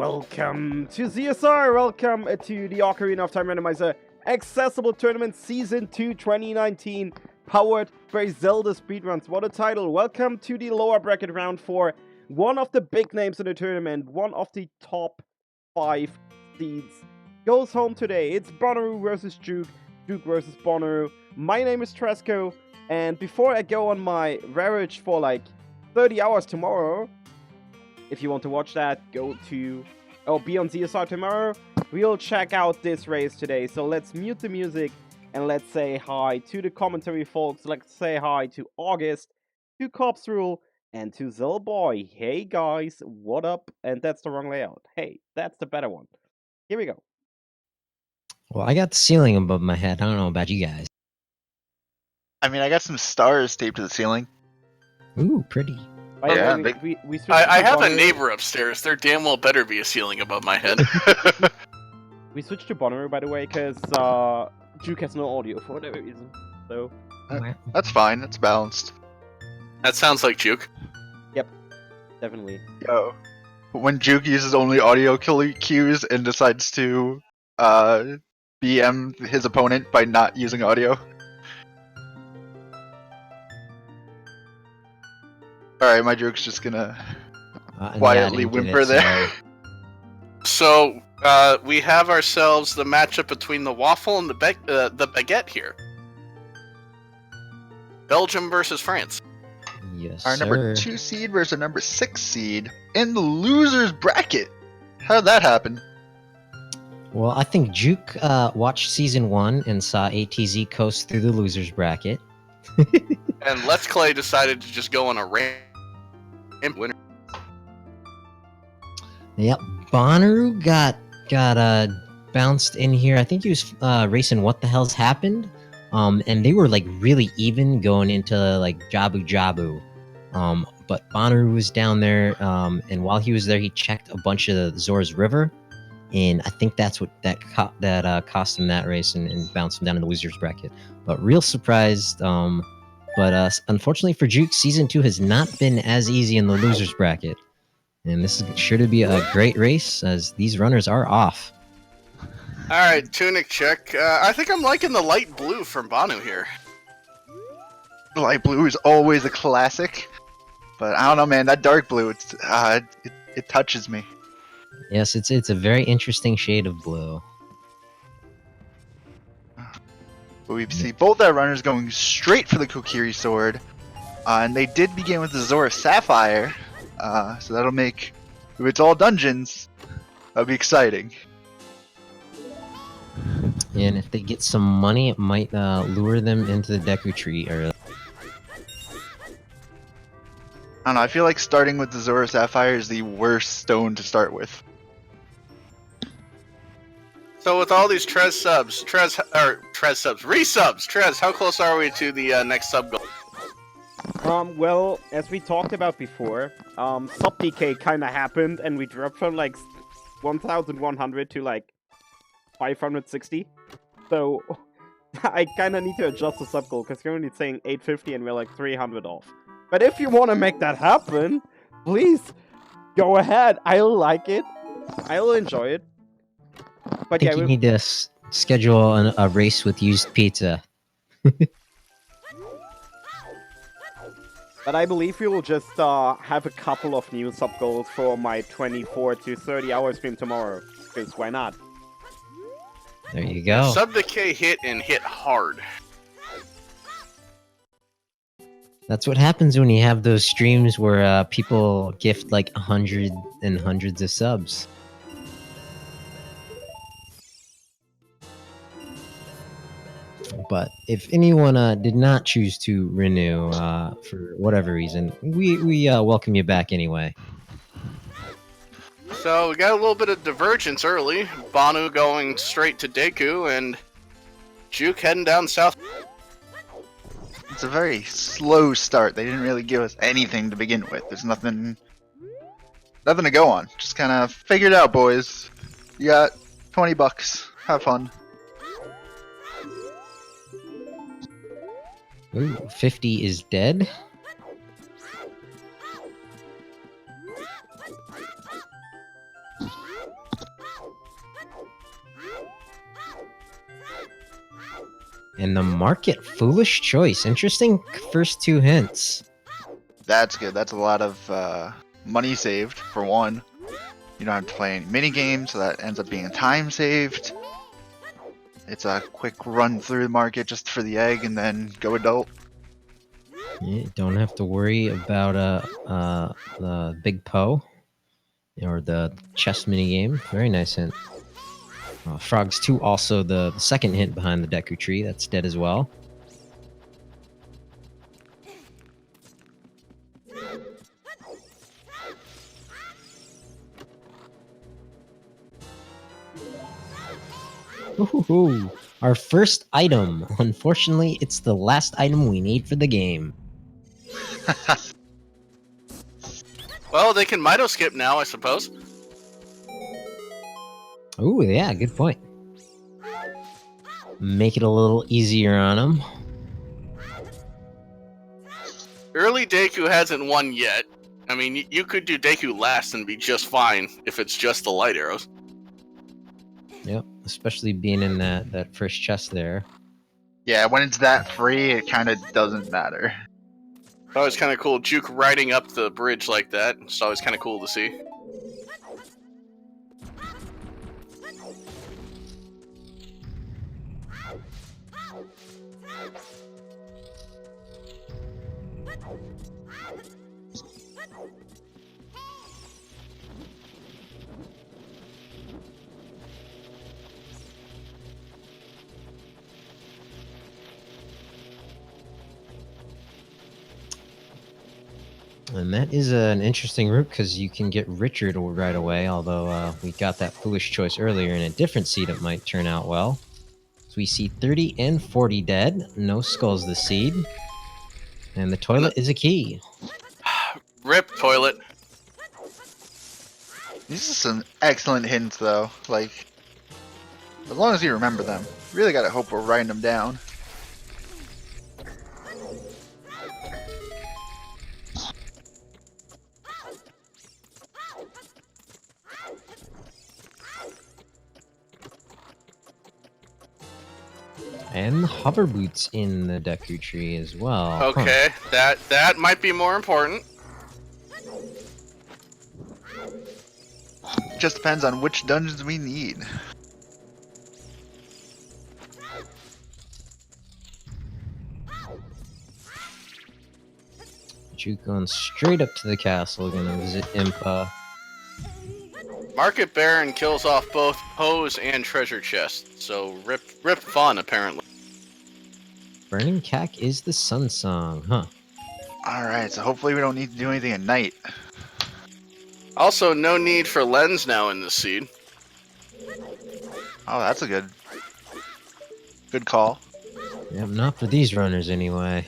Welcome to ZSR, welcome to the Ocarina of Time Randomizer Accessible Tournament Season 2 2019, powered by Zelda Speedruns. What a title! Welcome to the lower bracket round 4, one of the big names in the tournament, one of the top 5 seeds. Goes home today. It's Bonooruu versus Juwk, Juwk versus Bonooruu. My name is Tresco, and before I go on my voyage for like 30 hours tomorrow, if you want to watch that, go to, be on ZSR tomorrow. We'll check out this race today. So let's mute the music and let's say hi to the commentary folks. Let's say hi to August, to Cops Rule, and to Zellboy. Hey guys, what up? And that's the wrong layout. Hey, that's the better one. Here we go. Well, I got the ceiling above my head. I don't know about you guys. I mean, I got some stars taped to the ceiling. Ooh, pretty. By the Yeah, way, we switched I to have a Bonooruu. neighbor upstairs. There damn well better be a ceiling above my head. We switched to Bonooruu, by the way, because Juwk has no audio for whatever reason. So That's fine. That's balanced. That sounds like Juwk. definitely. Yo, when Juwk uses only audio cues and decides to BM his opponent by not using audio. Alright, my Juwk's just gonna quietly whimper there. So, we have ourselves the matchup between the waffle and the baguette here. Belgium versus France. Yes, Our number sir. 2 seed versus our number 6 seed in the loser's bracket. How did that happen? Well, I think Juwk watched season 1 and saw ATZ coast through the losers bracket. And Let's Clay decided to just go on a ramp winner. Yep, Bonooruu got bounced in here. I think he was racing What the Hell's Happened, and they were like really even going into like Jabu Jabu. But Bonooruu was down there, and while he was there, he checked a bunch of Zora's River, and I think that's what cost him that race and bounced him down in the losers bracket. But real surprised. But unfortunately for Juwk, season 2 has not been as easy in the losers bracket. And this is sure to be a great race, as these runners are off. Alright, Tunic check. I think I'm liking the light blue from Banu here. The light blue is always a classic, but I don't know, man. That dark blue, it touches me. Yes, it's a very interesting shade of blue. But we see both our runners going straight for the Kokiri sword, and they did begin with the Zora Sapphire, so that'll make, if it's all dungeons, that'll be exciting. And if they get some money, it might lure them into the Deku Tree area. I don't know, I feel like starting with the Zora Sapphire is the worst stone to start with. So with all these Trez resubs, Trez, how close are we to the next sub goal? Well, as we talked about before, sub decay kind of happened, and we dropped from like 1,100 to like 560. So I kind of need to adjust the sub goal because you're only saying 850 and we're like 300 off. But if you want to make that happen, please go ahead. I'll like it. I'll enjoy it. But I think you need to schedule a race with used pizza. But I believe we will just have a couple of new sub goals for my 24 to 30 hour stream tomorrow. Because why not? There you go. Sub decay hit and hit hard. That's what happens when you have those streams where people gift like hundreds and hundreds of subs. But if anyone did not choose to renew for whatever reason, we welcome you back anyway. So we got a little bit of divergence early. Banu going straight to Deku and Juwk heading down south. It's a very slow start. They didn't really give us anything to begin with. There's nothing to go on. Just kind of figure it out, boys. You got 20 bucks. Have fun. Ooh, 50 is dead. And the market, foolish choice. Interesting first two hints. That's good. That's a lot of money saved, for one. You don't have to play any mini games, so that ends up being time saved. It's a quick run through the market just for the egg and then go adult. Yeah, don't have to worry about the big Poe or the chess mini game. Very nice hint. Frogs 2 also the second hint behind the Deku tree. That's dead as well. Ooh, our first item. Unfortunately, it's the last item we need for the game. Well, they can Mito skip now, I suppose. Ooh, yeah, good point. Make it a little easier on them. Early Deku hasn't won yet. I mean, you could do Deku last and be just fine if it's just the light arrows. Yep, especially being in that first chest there. Yeah, when it's that free, it kind of doesn't matter. It's always kind of cool. Juwk riding up the bridge like that. It's always kind of cool to see. And that is an interesting route because you can get Richard right away, although we got that foolish choice earlier in a different seed it might turn out well. So we see 30 and 40 dead, no skulls this seed. And the toilet is a key. Rip toilet. These are some excellent hints, though. Like, as long as you remember them. Really gotta hope we're writing them down. And hover boots in the Deku tree as well. Okay, that might be more important. Just depends on which dungeons we need. Juwk going straight up to the castle, gonna visit Impa. Market Baron kills off both Pose and treasure chests, so rip fun apparently. Burning Cack is the Sun Song, huh? Alright, so hopefully we don't need to do anything at night. Also, no need for lens now in this seed. Oh, that's a good call. Yep, not for these runners anyway.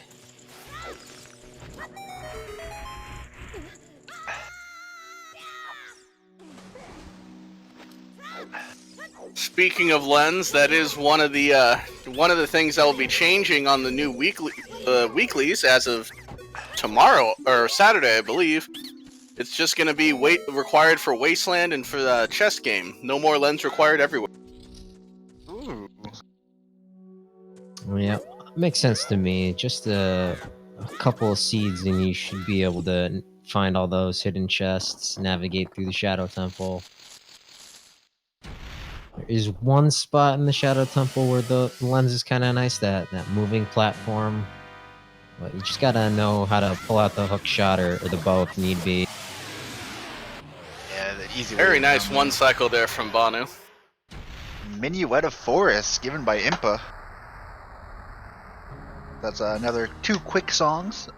Speaking of lens, that is one of the things that will be changing on the new weeklies as of tomorrow or Saturday, I believe. It's just going to be required for Wasteland and for the chess game. No more lens required everywhere. Ooh. Yeah, makes sense to me. Just a couple of seeds and you should be able to find all those hidden chests, navigate through the Shadow Temple. There is one spot in the Shadow Temple where the lens is kind of nice, that moving platform. But you just gotta know how to pull out the hook shot or the bow if need be. Yeah, the easy way. Very nice one cycle there from Bonu. Minuet of Forest, given by Impa. That's another 2 quick songs.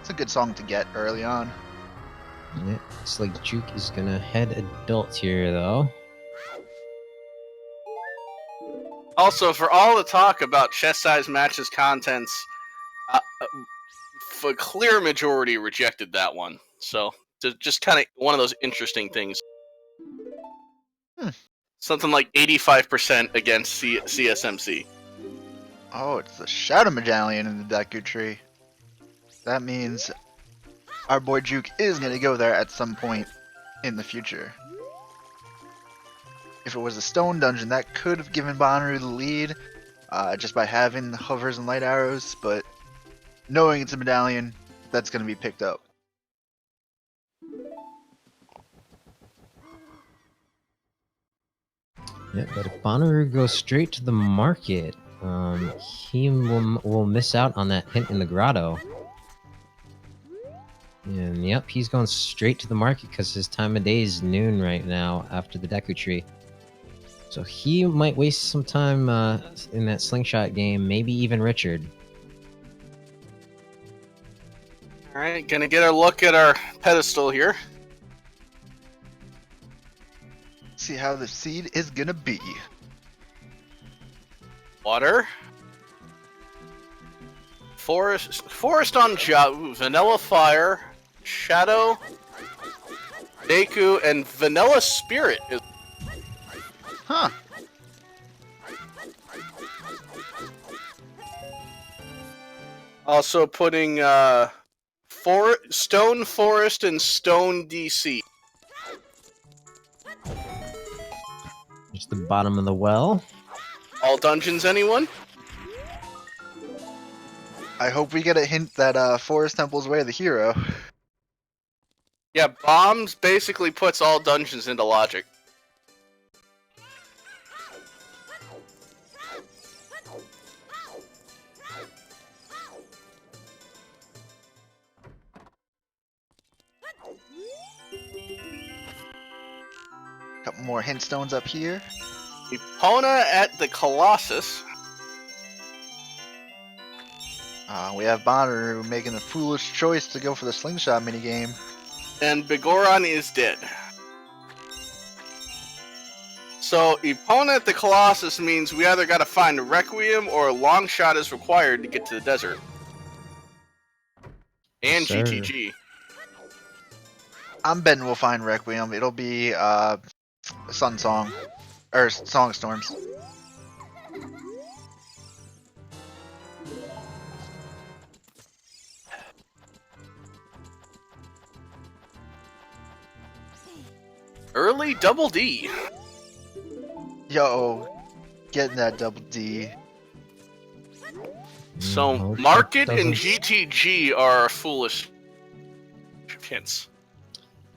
It's a good song to get early on. Yeah, looks like Juwk is gonna head adult here, though. Also, for all the talk about chess size matches contents, a clear majority rejected that one. So, just kind of one of those interesting things. Something like 85% against CSMC. Oh, it's the Shadow Medallion in the Deku tree. That means our boy Juwk is going to go there at some point in the future. If it was a stone dungeon, that could have given Bonooruu the lead, just by having the hovers and light arrows, but knowing it's a medallion, that's going to be picked up. Yeah, but if Bonooruu goes straight to the market, he will miss out on that hint in the grotto. And yep, he's going straight to the market because his time of day is noon right now after the Deku Tree. So he might waste some time in that slingshot game, maybe even Richard. Alright, gonna get a look at our pedestal here. See how the seed is going to be. Water. Forest on Juwk, Vanilla Fire, Shadow, Deku, and Vanilla Spirit. Huh. Also putting Stone Forest and Stone DC. It's the bottom of the well. All dungeons, anyone? I hope we get a hint that Forest Temple's way of the hero. Yeah, Bombs basically puts all dungeons into logic. Couple more hint stones up here. Epona at the Colossus. We have Bonooruu making the foolish choice to go for the slingshot minigame. And Bigoron is dead. So, Epona at the Colossus means we either gotta find a Requiem or a long shot is required to get to the desert. And Sir. GTG. I'm betting we'll find Requiem. It'll be Sun Song. Or Song Storms. Early Double D. Yo, getting that double D. So, Hope Market that and doesn't- GTG are foolish hints.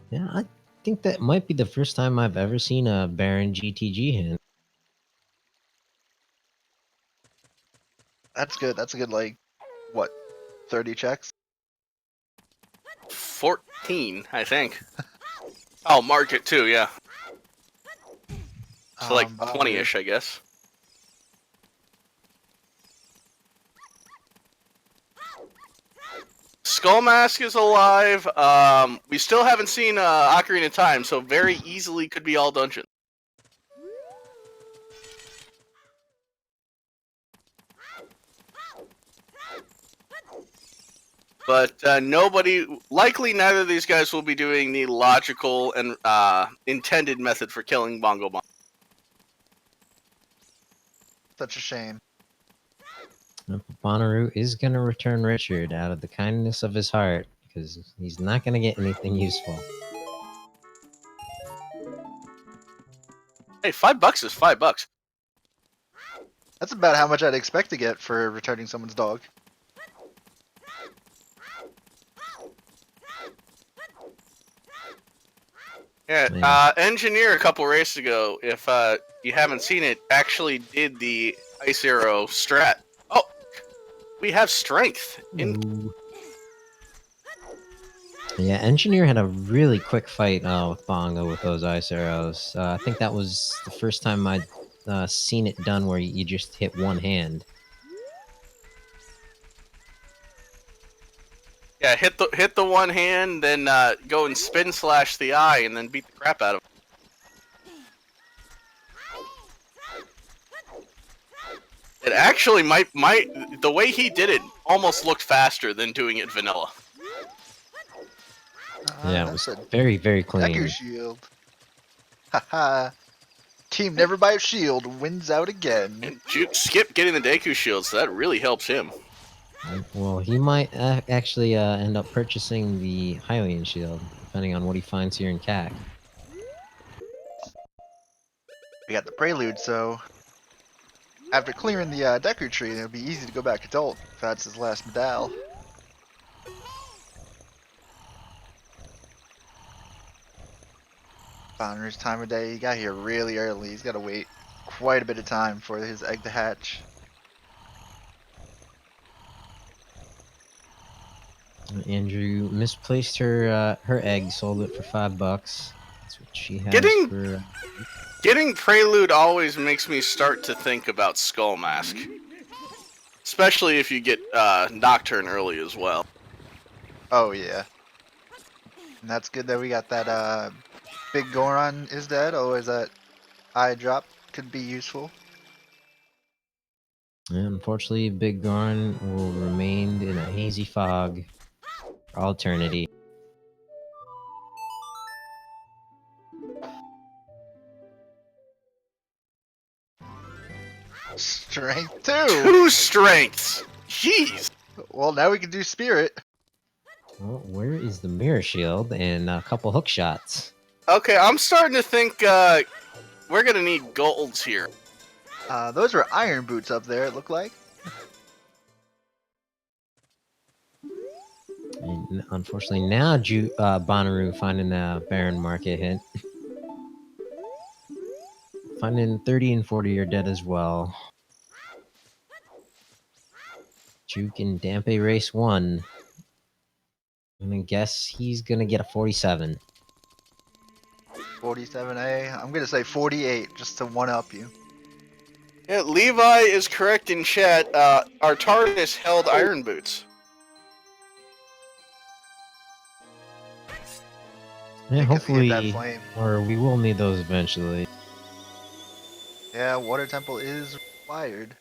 Yeah, I think that might be the first time I've ever seen a Baron GTG hint. That's good. That's a good, like, what, 30 checks? 14, I think. Oh, Market too, yeah. So like Bonooruu. 20-ish, I guess. Skull Mask is alive. We still haven't seen Ocarina of Time, so very easily could be all dungeons. But likely neither of these guys will be doing the logical and intended method for killing Bongo Bomb. Such a shame. Bonooruu is going to return Richard out of the kindness of his heart because he's not going to get anything useful. Hey, $5 is $5. That's about how much I'd expect to get for returning someone's dog. Yeah, Engineer a couple races ago, if you haven't seen it, actually did the Ice Arrow strat. Oh, we have strength. Ooh. Yeah, Engineer had a really quick fight with Bongo with those ice arrows. I think that was the first time I'd seen it done where you just hit one hand. Yeah, hit the one hand, then go and spin slash the eye, and then beat the crap out of him. It actually might the way he did it almost looked faster than doing it vanilla. Yeah, it was That's a very, very clean. Deku shield. Haha. Team never buy a shield wins out again. And Skip getting the Deku shield, so that really helps him. Well, he might actually end up purchasing the Hylian shield, depending on what he finds here in CAC. We got the prelude, so After clearing the Deku tree, it'll be easy to go back adult if that's his last medal. Bonooroo's time of day, he got here really early. He's got to wait quite a bit of time for his egg to hatch. Andrew misplaced her her egg, sold it for $5. That's what she has Getting- for. Getting Prelude always makes me start to think about Skull Mask. Especially if you get Nocturne early as well. Oh yeah. And that's good that we got that big Goron is dead, otherwise that eye drop could be useful. And unfortunately, Big Garn will remain in a hazy fog for all eternity. Strength 2! 2 strengths! Jeez! Well, now we can do spirit. Well, where is the mirror shield and a couple hook shots? Okay, I'm starting to think we're gonna need golds here. Those were iron boots up there, it looked like. And unfortunately, now Bonooruu finding the Baron market hit. Finding 30 and 40 are dead as well. Juwk and Dampe race 1. I'm gonna guess he's gonna get a 47. 47A. I'm gonna say 48, just to one-up you. Yeah, Levi is correct in chat. Our TARDIS held iron boots. Yeah, Because he hit that hopefully, flame. or we will need those eventually. Yeah, Water Temple is required.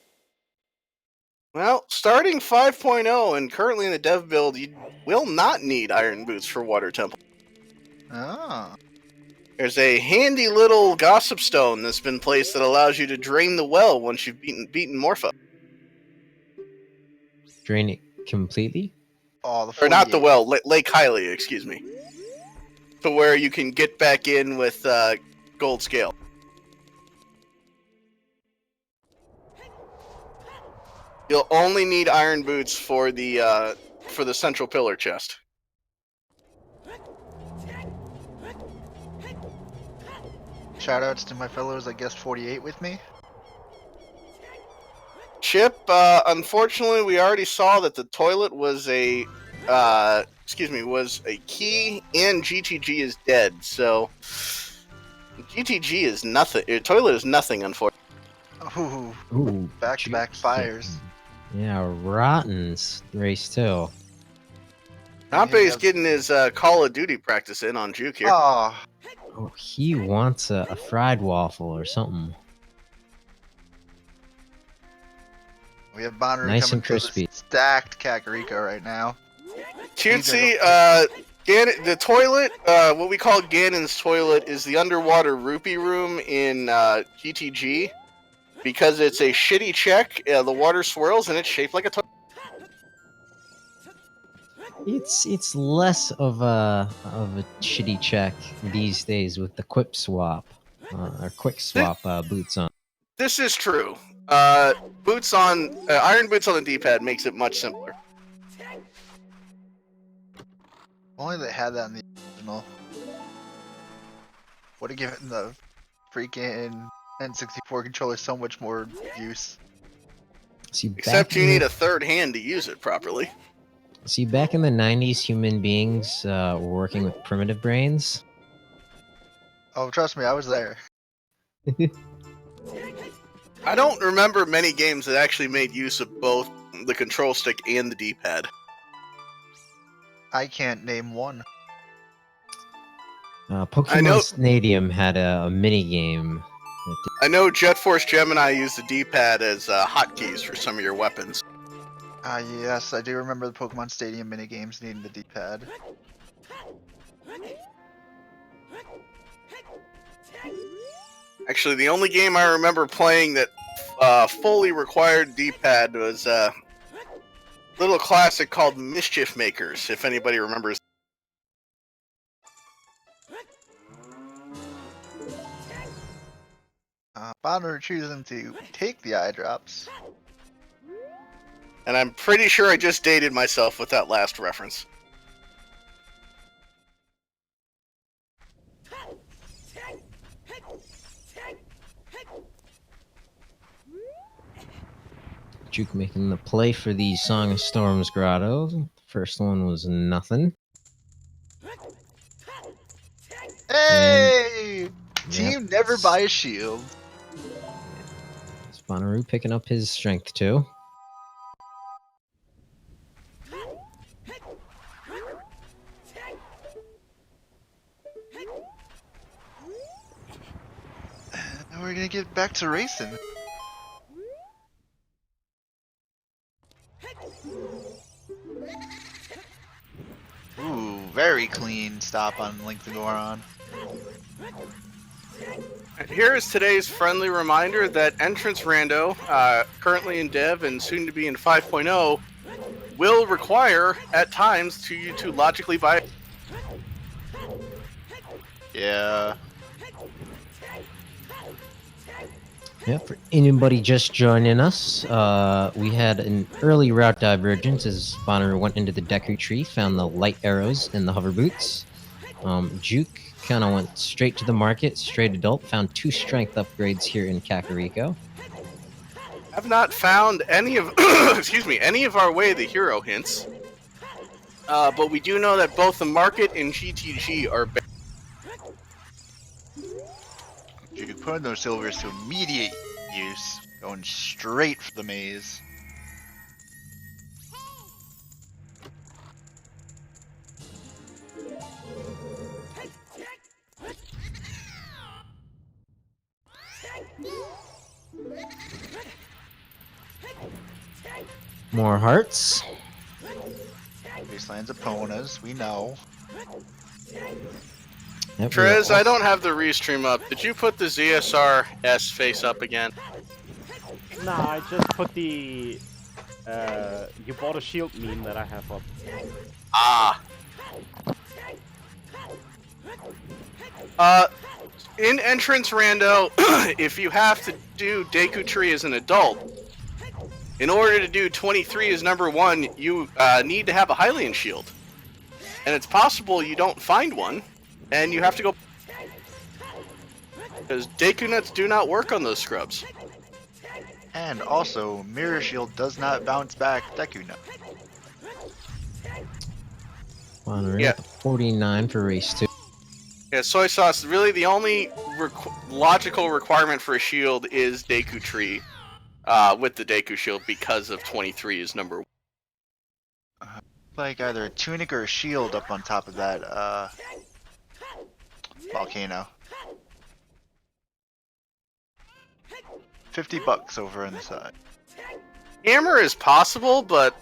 Well, starting 5.0 and currently in the dev build, you will not need iron boots for Water Temple. Ah. There's a handy little gossip stone that's been placed that allows you to drain the well once you've beaten Morpha. Drain it completely. Oh, the Or not the 48. well, Lake Hylia, excuse me. To where you can get back in with gold scale. You'll only need iron boots for the central pillar chest. Shoutouts to my fellows that guessed 48 with me. Chip, unfortunately, we already saw that the toilet was a key, and GTG is dead. So GTG is nothing. Toilet is nothing, unfortunately. Ooh, back-to-back fires. Yeah, rotten race too. Nampe's getting his Call of Duty practice in on Juwk here. Oh, Oh, he wants a fried waffle or something. we have Bonooruu Nice coming and crispy. to the stacked Kakariko right now. Cutesy, the toilet, what we call Ganon's toilet, is the underwater rupee room in GTG. Because it's a shitty check, the water swirls and it's shaped like a toilet. It's less of a shitty check these days with the quip swap or quick swap boots on. This is true. Boots on iron boots on the D-pad makes it much simpler. Only they had that in the original. Would have given the freaking N64 controller so much more use. See, Except you need a third hand to use it properly. See, back in the 90s, human beings were working with primitive brains. Oh, trust me, I was there. I don't remember many games that actually made use of both the control stick and the D-pad. I can't name one. Pokemon Stadium had a mini game. I know Jet Force Gemini used the D-pad as hotkeys for some of your weapons. Yes, I do remember the Pokemon Stadium minigames needing the D-pad. Actually, the only game I remember playing that fully required D-pad was a little classic called Mischief Makers, if anybody remembers. Bonooruu choosing to take the eye drops. And I'm pretty sure I just dated myself with that last reference. Juwk making the play for the Song of Storms grotto. First one was nothing. Hey! And, Team never buy a shield. It's Bonooruu picking up his strength too. Now we're gonna get back to racing. Ooh, very clean stop on Link the Goron. Here is today's friendly reminder that Entrance Rando, currently in dev and soon to be in 5.0, will require, at times, you to logically buy. Yeah. Yeah, for anybody just joining us, we had an early route divergence as Bonooruu went into the Deku tree, found the light arrows and the hover boots. Juwk kind of went straight to the market, straight adult, found 2 strength upgrades here in Kakariko. I've not found any of excuse me, any of our way the hero hints. But we do know that both the market and GTG are You could put in those silvers to immediate use, going straight for the maze. More hearts. Baselands Eponas, we know. Yep, Trez, I don't have the restream up. Did you put the ZSR S face up again? Nah, I just put the you bought a shield meme that I have up. Ah. In Entrance Rando, if you have to do Deku Tree as an adult, in order to do 23 as number 1, you need to have a Hylian shield. And it's possible you don't find one, and you have to go... Because Deku nuts do not work on those scrubs. And also, Mirror Shield does not bounce back Deku Nut. Bonooruu Yeah. at 49 for race 2. Yeah, Soy Sauce, really the only logical requirement for a shield is Deku Tree with the Deku Shield because of 23 is number 1. Like either a tunic or a shield up on top of that volcano. $50 over on the side. Hammer is possible, but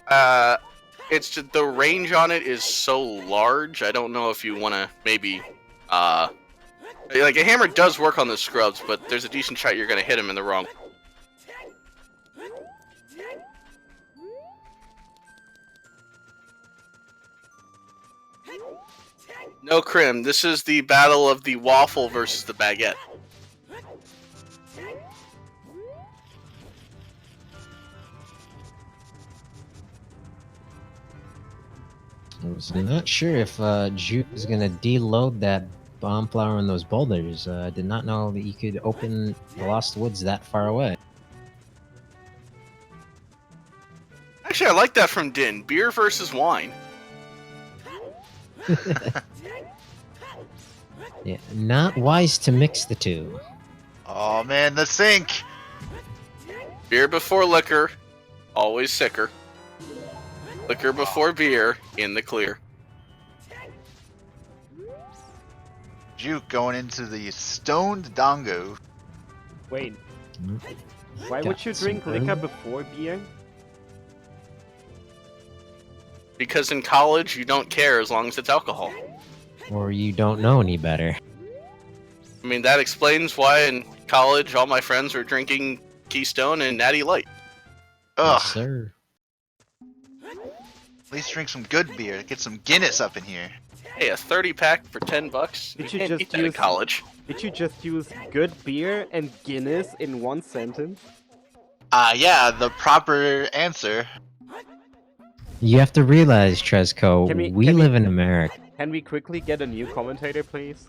it's just the range on it is so large. I don't know if you want to maybe like a hammer does work on the scrubs, but there's a decent shot you're gonna hit him in the wrong. No Crim, this is the battle of the waffle versus the baguette. I was not sure if Juwk was going to deload that bomb flower in those boulders. I did not know that you could open the Lost Woods that far away. Actually, I like that from Din. Beer versus wine. Yeah, not wise to mix the two. Oh man, the sink! Beer before liquor, always sicker. Liquor before beer, in the clear. Juwk going into the stoned Dongo. Wait, Mm, why got would you some drink liquor early- before beer? Because in college, you don't care as long as it's alcohol. Or you don't know any better. I mean, that explains why in college all my friends were drinking Keystone and Natty Light. Ugh, Yes, sir. at least drink some good beer. Get some Guinness up in here. Hey, a 30 pack for $10? Did You you can't just eat that in use- college. Did you just use good beer and Guinness in one sentence? Yeah, the proper answer. You have to realize, Tresco, Can we- we can we- live in America. Can we quickly get a new commentator, please?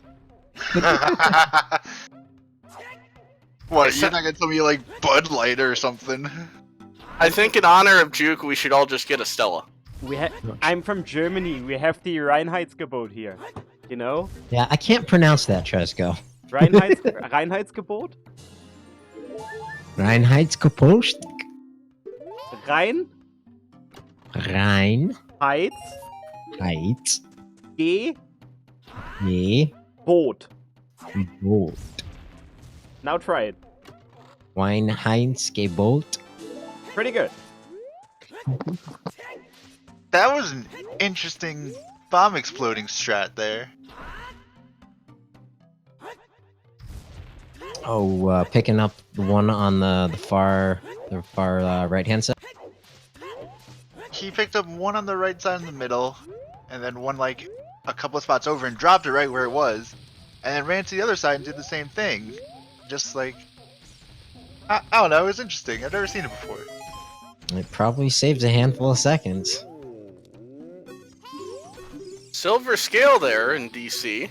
What, you're not gonna tell me you like Bud Light or something? I think in honor of Juwk, we should all just get a Stella. I'm from Germany. We have the Reinheitsgebot here. You know? Yeah, I can't pronounce that, Tresco. Reinheitsgebot? Reinheitsgebot? Rhein, Rhein, Heiz, Heiz, G, je, Boot. Boot. Now try it. Reinheitsgebot. Pretty good. That was an interesting bomb exploding strat there. Oh, picking up the one on the far right hand side. He picked up one on the right side in the middle, and then one like a couple of spots over and dropped it right where it was, and then ran to the other side and did the same thing. Just like, I don't know, it was interesting. I've never seen it before. It probably saves a handful of seconds. Silver scale there in DC.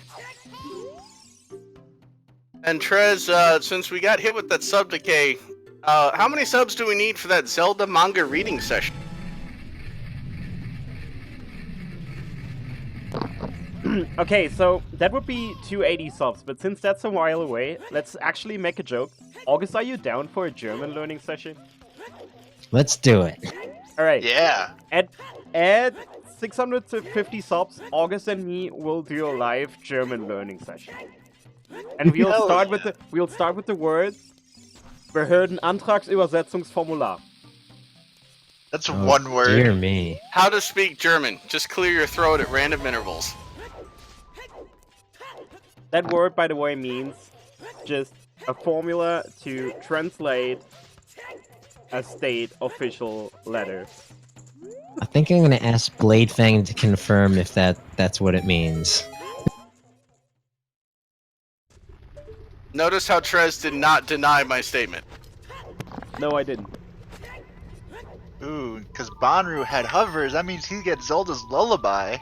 And Trez, since we got hit with that sub decay, how many subs do we need for that Zelda manga reading session? Okay, so that would be 280 subs, but since that's a while away, let's actually make a joke. August, are you down for a German learning session? Let's do it. Alright. Yeah. At 650 subs, August and me will do a live German learning session. And we'll Hell start yeah. with the words Behördenantragsübersetzungsformular. That's Oh, one word. Dear me. How to speak German. Just clear your throat at random intervals. That word, by the way, means just a formula to translate a state official letter. I think I'm gonna ask Blade Fang to confirm if that's what it means. Notice how Trez did not deny my statement. No, I didn't. Ooh, because Bonooruu had hovers, that means he gets Zelda's lullaby.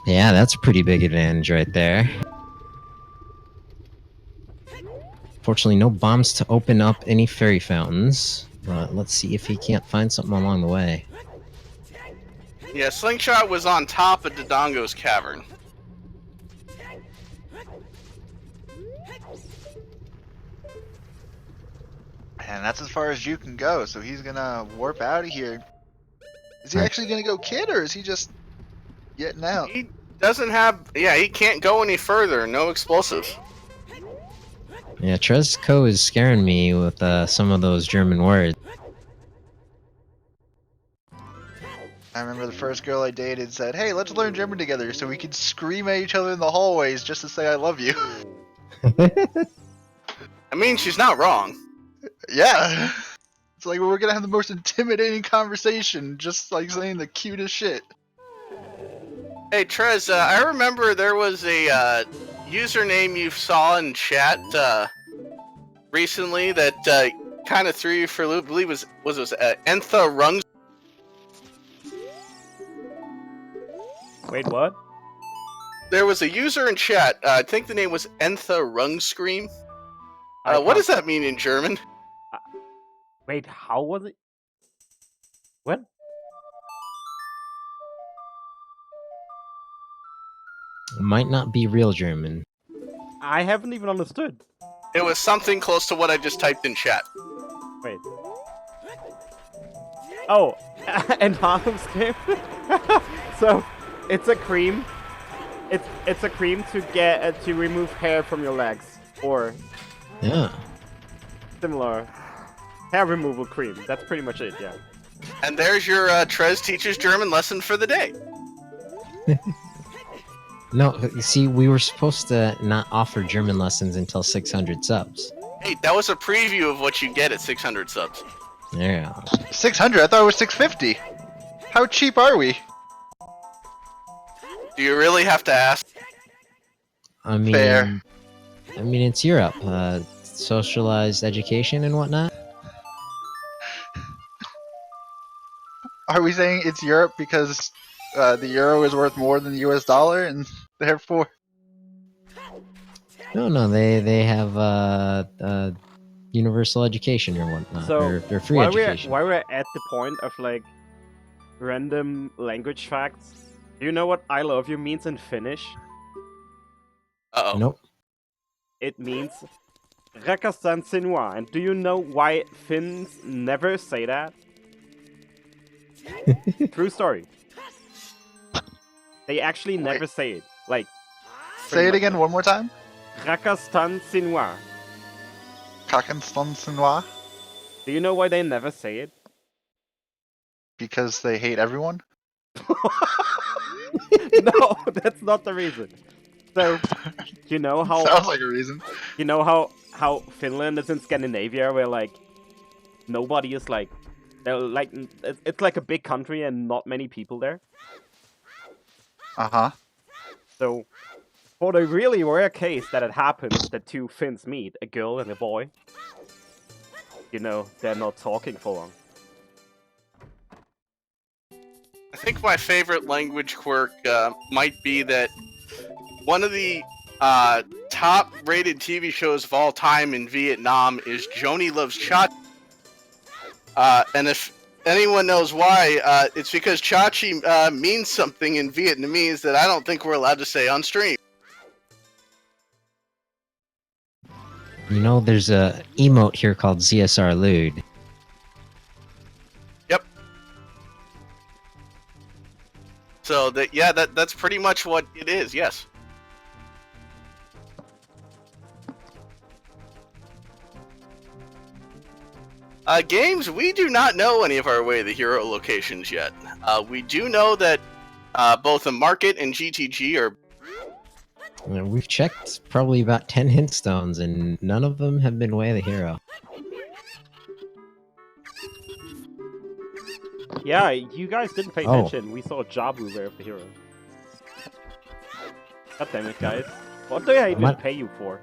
Yeah, that's a pretty big advantage right there. Fortunately, no bombs to open up any fairy fountains. But let's see if he can't find something along the way. Yeah, Slingshot was on top of Dodongo's cavern. And that's as far as you can go, so he's gonna warp out of here. Is he Right. actually gonna go kid, or is he just getting out? He doesn't have... Yeah, he can't go any further. No explosives. Yeah, Trezco is scaring me with some of those German words. I remember the first girl I dated said, "Hey, let's learn German together so we could scream at each other in the hallways just to say I love you." I mean, she's not wrong. Yeah. It's like we're gonna have the most intimidating conversation, just like saying the cutest shit. Hey, Trez, I remember there was a username you saw in chat recently that kind of threw you for a loop. I believe was Entha Rungs. Wait, what? There was a user in chat. I think the name was Entha Rungscream. I What can't- does that mean in German? Wait, how was it? What? Might not be real German. I haven't even understood. It was something close to what I just typed in chat. Wait. Oh, and Harlem's cream. So, it's a cream. It's a cream to get to remove hair from your legs, or Yeah. similar hair removal cream. That's pretty much it. Yeah. And there's your Trez teaches German lesson for the day. No, you see, we were supposed to not offer German lessons until 600 subs. Hey, that was a preview of what you get at 600 subs. Yeah. 600? I thought it was 650. How cheap are we? Do you really have to ask? I mean, Fair. it's Europe. Socialized education and whatnot. Are we saying it's Europe because the euro is worth more than the US dollar and therefore... No, they have universal education or whatnot, So or free while education. we're at the point of like random language facts, do you know what "I love you" means in Finnish? Uh-oh. Nope. It means "rakastan sinua." And do you know why Finns never say that? True story. They actually never say it. Like, Say it much again one more time. "rakastan sinua." Kakenstonsenois? Do you know why they never say it? Because they hate everyone? No, that's not the reason. So, you know how Sounds like a reason. you know how Finland is in Scandinavia, where like nobody is like, they're like, it's like a big country and not many people there. Uh-huh. So, for the really rare case that it happens that two Finns meet, a girl and a boy, you know, they're not talking for long. I think my favorite language quirk might be that one of the top-rated TV shows of all time in Vietnam is Joni Loves Cha. And if anyone knows why, it's because Chachi means something in Vietnamese that I don't think we're allowed to say on stream. You know, there's a emote here called ZSR Lewd. Yep. So that's pretty much what it is. Yes. Games, we do not know any of our Way of the Hero locations yet. We do know that both the Market and GTG are... We've checked probably about 10 hint stones, and none of them have been Way of the Hero. Yeah, you guys didn't pay Oh. attention. We saw Jabu Way of the Hero. God damn it, guys. What do I even What? pay you for?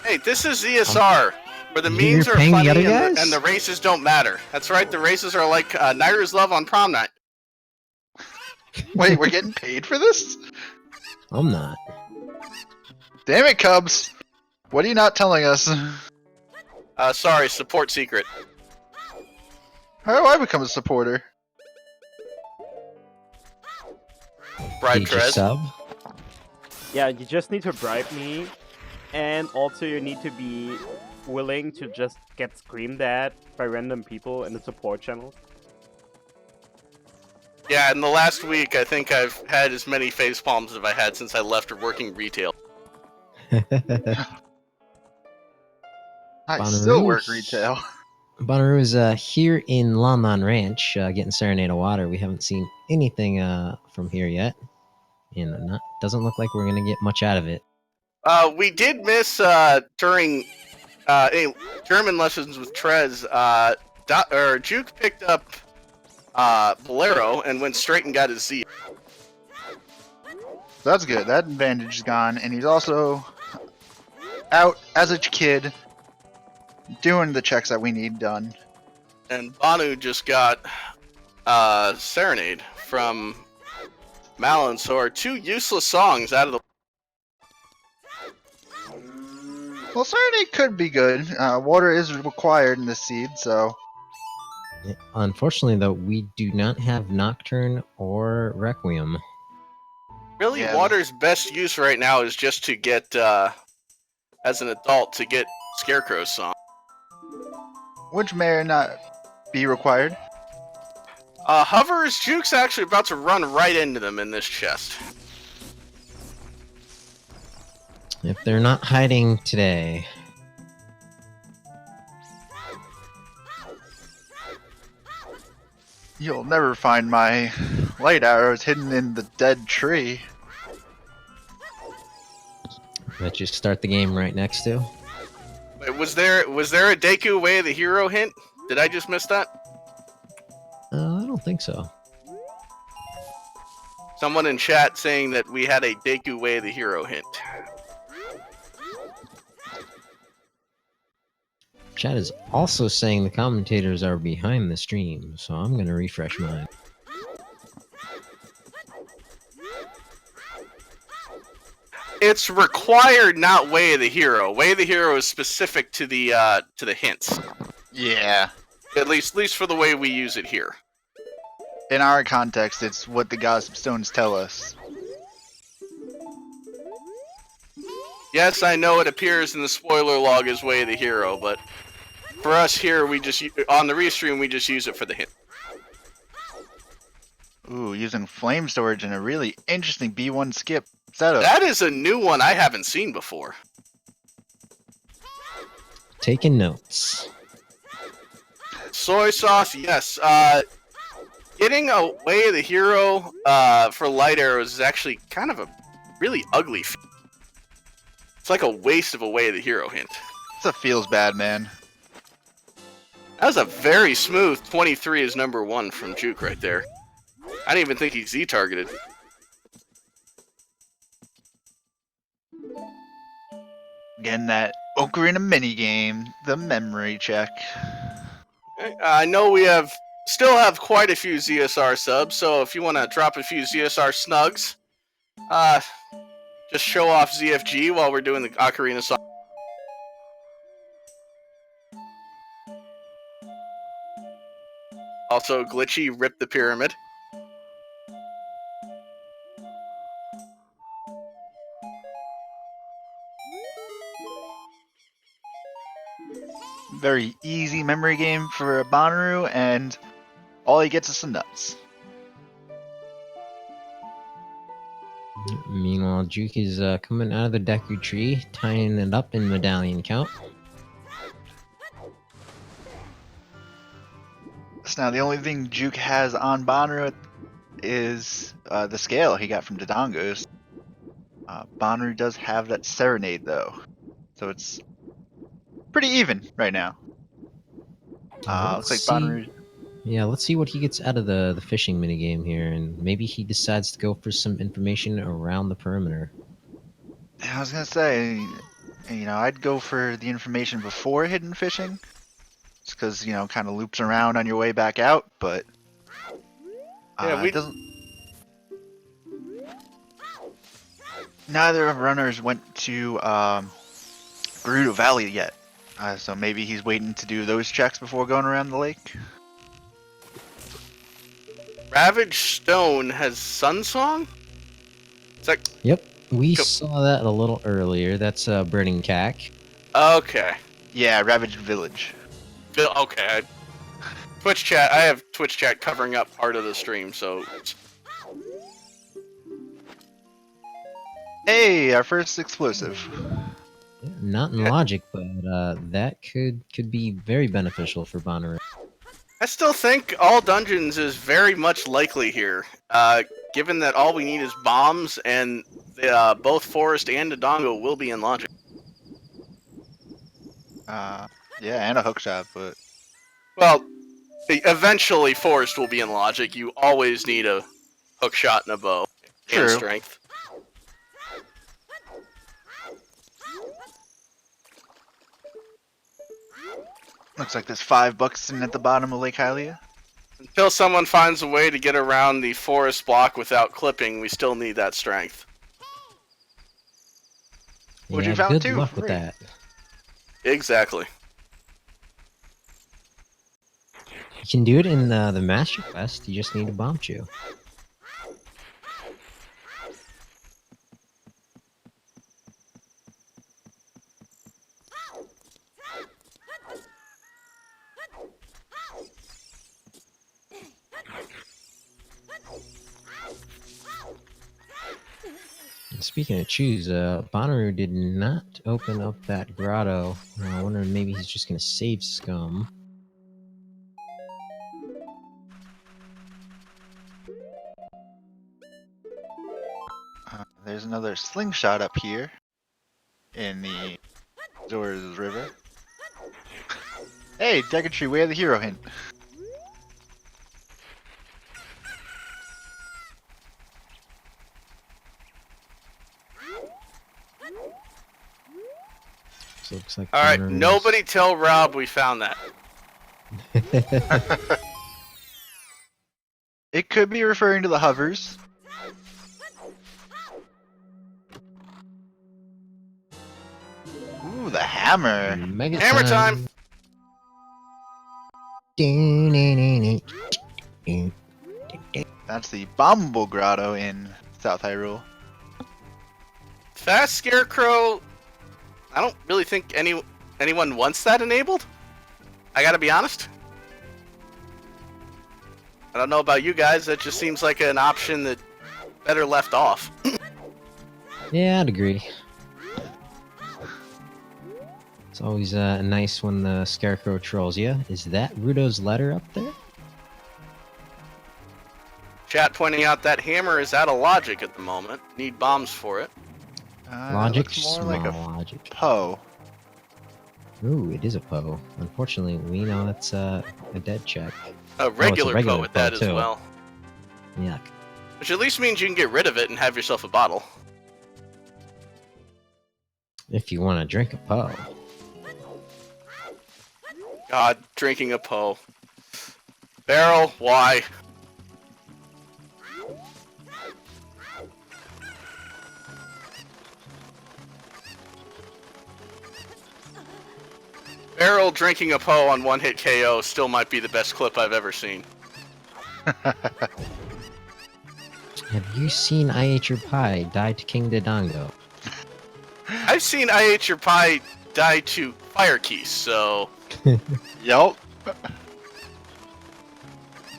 Hey, this is ZSR, where the You're memes are paying the funny other and guys? the races don't matter. That's right, the races are like Naira's Love on prom night. Wait, we're getting paid for this? I'm not. Damn it, Cubs! What are you not telling us? Sorry, support secret. How do I become a supporter? Bribe Did you Trez. sub? Yeah, you just need to bribe me, and also you need to be willing to just get screamed at by random people in the support channel. Yeah, in the last week, I think I've had as many face palms as I've had since I left working retail. I still Bonooroo. work retail. Bonooroo is here in Landan Ranch, getting Serenade of Water. We haven't seen anything from here yet. And doesn't look like we're gonna get much out of it. We did miss during German lessons with Trez. Juwk picked up Bolero and went straight and got his Z. That's good. That advantage is gone, and he's also out as a kid doing the checks that we need done. And Banu just got Serenade from Malin, so our two useless songs out of the... Well, Serenade could be good. Water is required in this seed, so... Unfortunately, though, we do not have Nocturne or Requiem. Really, Yeah. Water's best use right now is just to get, as an adult, to get Scarecrow's song. Which may or not be required. Hovers, Juke's actually about to run right into them in this chest. If they're not hiding today. You'll never find my light arrows hidden in the dead tree. That you start the game right next to. Wait, was there a Deku Way of the Hero hint? Did I just miss that? I don't think so. Someone in chat saying that we had a Deku Way of the Hero hint. Chat is also saying the commentators are behind the stream, so I'm gonna refresh mine. It's required, not Way of the Hero. Way of the Hero is specific to the hints. Yeah. At least for the way we use it here. In our context, it's what the Gossip Stones tell us. Yes, I know it appears in the spoiler log as Way of the Hero, but for us here, we just on the restream we just use it for the hint. Ooh, using flame storage in a really interesting B1 skip setup. That is a new one I haven't seen before. Taking notes. Soy sauce, yes. Getting a Way of the Hero for light arrows is actually kind of a really ugly feat. It's like a waste of a Way of the Hero hint. This feels bad, man. That was a very smooth 23 is number 1 from Juwk right there. I didn't even think he Z-targeted. Again, that Ocarina minigame, the memory check. I know we still have quite a few ZSR subs, so if you want to drop a few ZSR snugs, just show off ZFG while we're doing the Ocarina song. Also, Glitchy ripped the pyramid. Very easy memory game for Bonooruu, and all he gets is some nuts. Meanwhile, Juwk is coming out of the Deku tree, tying it up in medallion count. So now the only thing Juwk has on Bonooruu is the scale he got from Dodongo's. Bonooruu does have that Serenade though, so it's pretty even right now. Looks like Bonooruu. Yeah, let's see what he gets out of the fishing minigame here, and maybe he decides to go for some information around the perimeter. I was gonna say, I'd go for the information before hidden fishing, just because kind of loops around on your way back out. But Yeah, it doesn't. Neither of runners went to Gerudo Valley yet, so maybe he's waiting to do those checks before going around the lake. Ravaged Stone has Sunsong? It's like... Yep, we saw that a little earlier. That's Burning Cack. Okay. Yeah, Ravaged Village. Okay. Twitch chat. I have Twitch chat covering up part of the stream, so... Hey, our first explosive. Yeah, not in logic, but that could be very beneficial for Bonooruu. I still think all dungeons is very much likely here, given that all we need is bombs, and both Forest and Dodongo will be in logic. Yeah, and a hookshot, but... Well, eventually Forest will be in logic. You always need a hookshot and a bow. True. And strength. Looks like there's $5 sitting at the bottom of Lake Hylia. Until someone finds a way to get around the forest block without clipping, we still need that strength. What'd Yeah, you found good too, luck for with free? that. Exactly. You can do it in the Master Quest. You just need a bomb chew. Speaking of chews, Bonooruu did not open up that grotto. I wonder maybe he's just gonna save scum. There's another slingshot up here in the Zora's River. Hey, Deku Way of the Hero hint. Looks like. All right, Bonooroo's- nobody tell Rob we found that. It could be referring to the hovers. Ooh, the hammer. Mega Hammer time. That's the Bumble Grotto in South Hyrule. Fast Scarecrow. I don't really think anyone wants that enabled. I gotta be honest. I don't know about you guys. That just seems like an option that better left off. Yeah, I'd agree. It's always nice when the Scarecrow trolls you. Is that Rudo's letter up there? Chat pointing out that hammer is out of logic at the moment. Need bombs for it. Logic, Looks more small like a logic. Poe. Ooh, it is a Poe. Unfortunately, we know it's a dead check. A regular, regular Poe at that Poe, as too. well. Yuck. Which at least means you can get rid of it and have yourself a bottle. If you want to drink a Poe. God, drinking a Poe. Barrel, why? Barrel drinking a Poe on one hit KO still might be the best clip I've ever seen. Have you seen I Ate Your Pie die to King Dodongo? I've seen I Ate Your Pie die to Fire Keys, so Yup.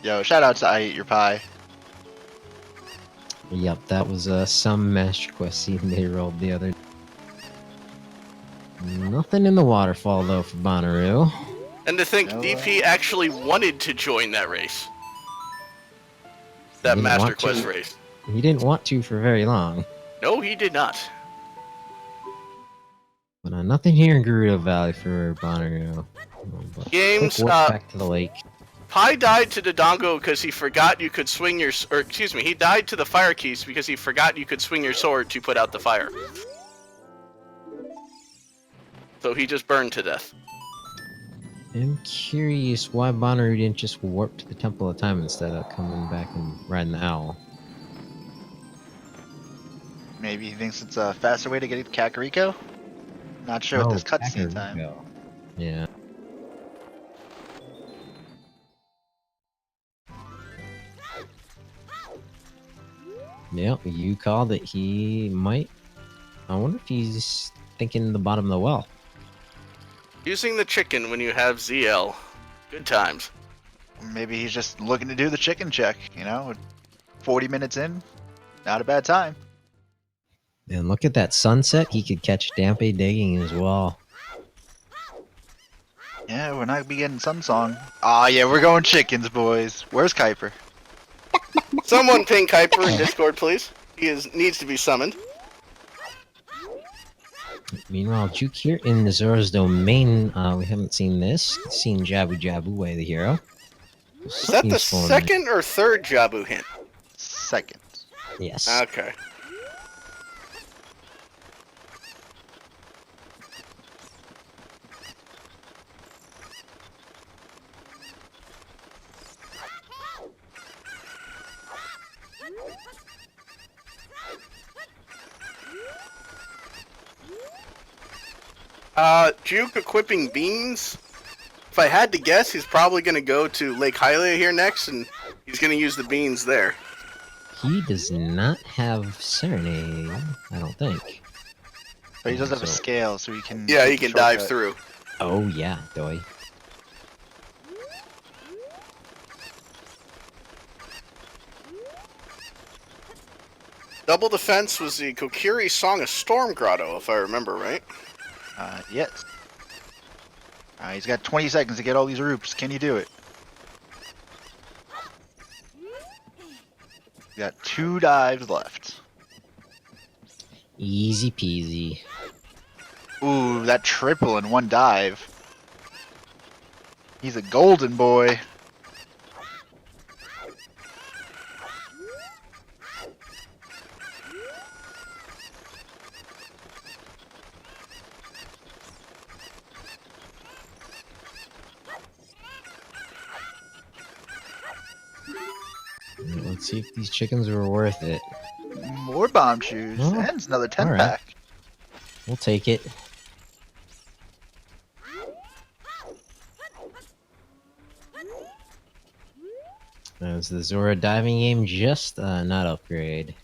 Yo, shout out to I Eat Your Pie. Yep, that was some Master Quest scene they rolled the other day. Nothing in the waterfall though for Bonooroo. and to think No, DP actually wanted to join that race. That Didn't Master want to. Quest race. He didn't want to for very long. No, he did not. But nothing here in Gerudo Valley for Bonooroo. But Games, quick walk back to the lake. Pi died to Dodongo because he forgot you could swing your... Or, excuse me, he died to the Fire Keys because he forgot you could swing your sword to put out the fire. So he just burned to death. I'm curious why Bonooroo didn't just warp to the Temple of Time instead of coming back and riding the owl. Maybe he thinks it's a faster way to get to Kakariko? Not sure with this cutscene time. Kakariko. Yeah. Yep, you called it. He might. I wonder if he's thinking the bottom of the well. Using the chicken when you have ZL. Good times. Maybe he's just looking to do the chicken check, you know? 40 minutes in, not a bad time. And look at that sunset. He could catch Dampe digging as well. Yeah, we're not be getting Sun Song. Ah, yeah, we're going chickens, boys. Where's Kuiper? Someone ping Kuiper in Discord, please. He needs to be summoned. Meanwhile, Juwk here in the Zora's domain. We haven't seen this. Seen Jabu Jabu way the hero. Is that the second or third Jabu hint? Second. Yes. Okay. Juwk equipping beans. If I had to guess, he's probably going to go to Lake Hylia here next, and he's going to use the beans there. He does not have Serenade, I don't think. But he does have a So- scale, so he can... Yeah, he can dive shortcut. through. Oh yeah, doy. Double Defense was the Kokiri Song of Storm Grotto, if I remember right. Yes. He's got 20 seconds to get all these roops. Can you do it? He's got 2 dives left. Easy peasy. Ooh, that triple in 1 dive. He's a golden boy. Let's see if these chickens were worth it. More bomb shoes. Oh, And it's another 10 alright. pack. We'll take it. Is the Zora diving game just not upgrade?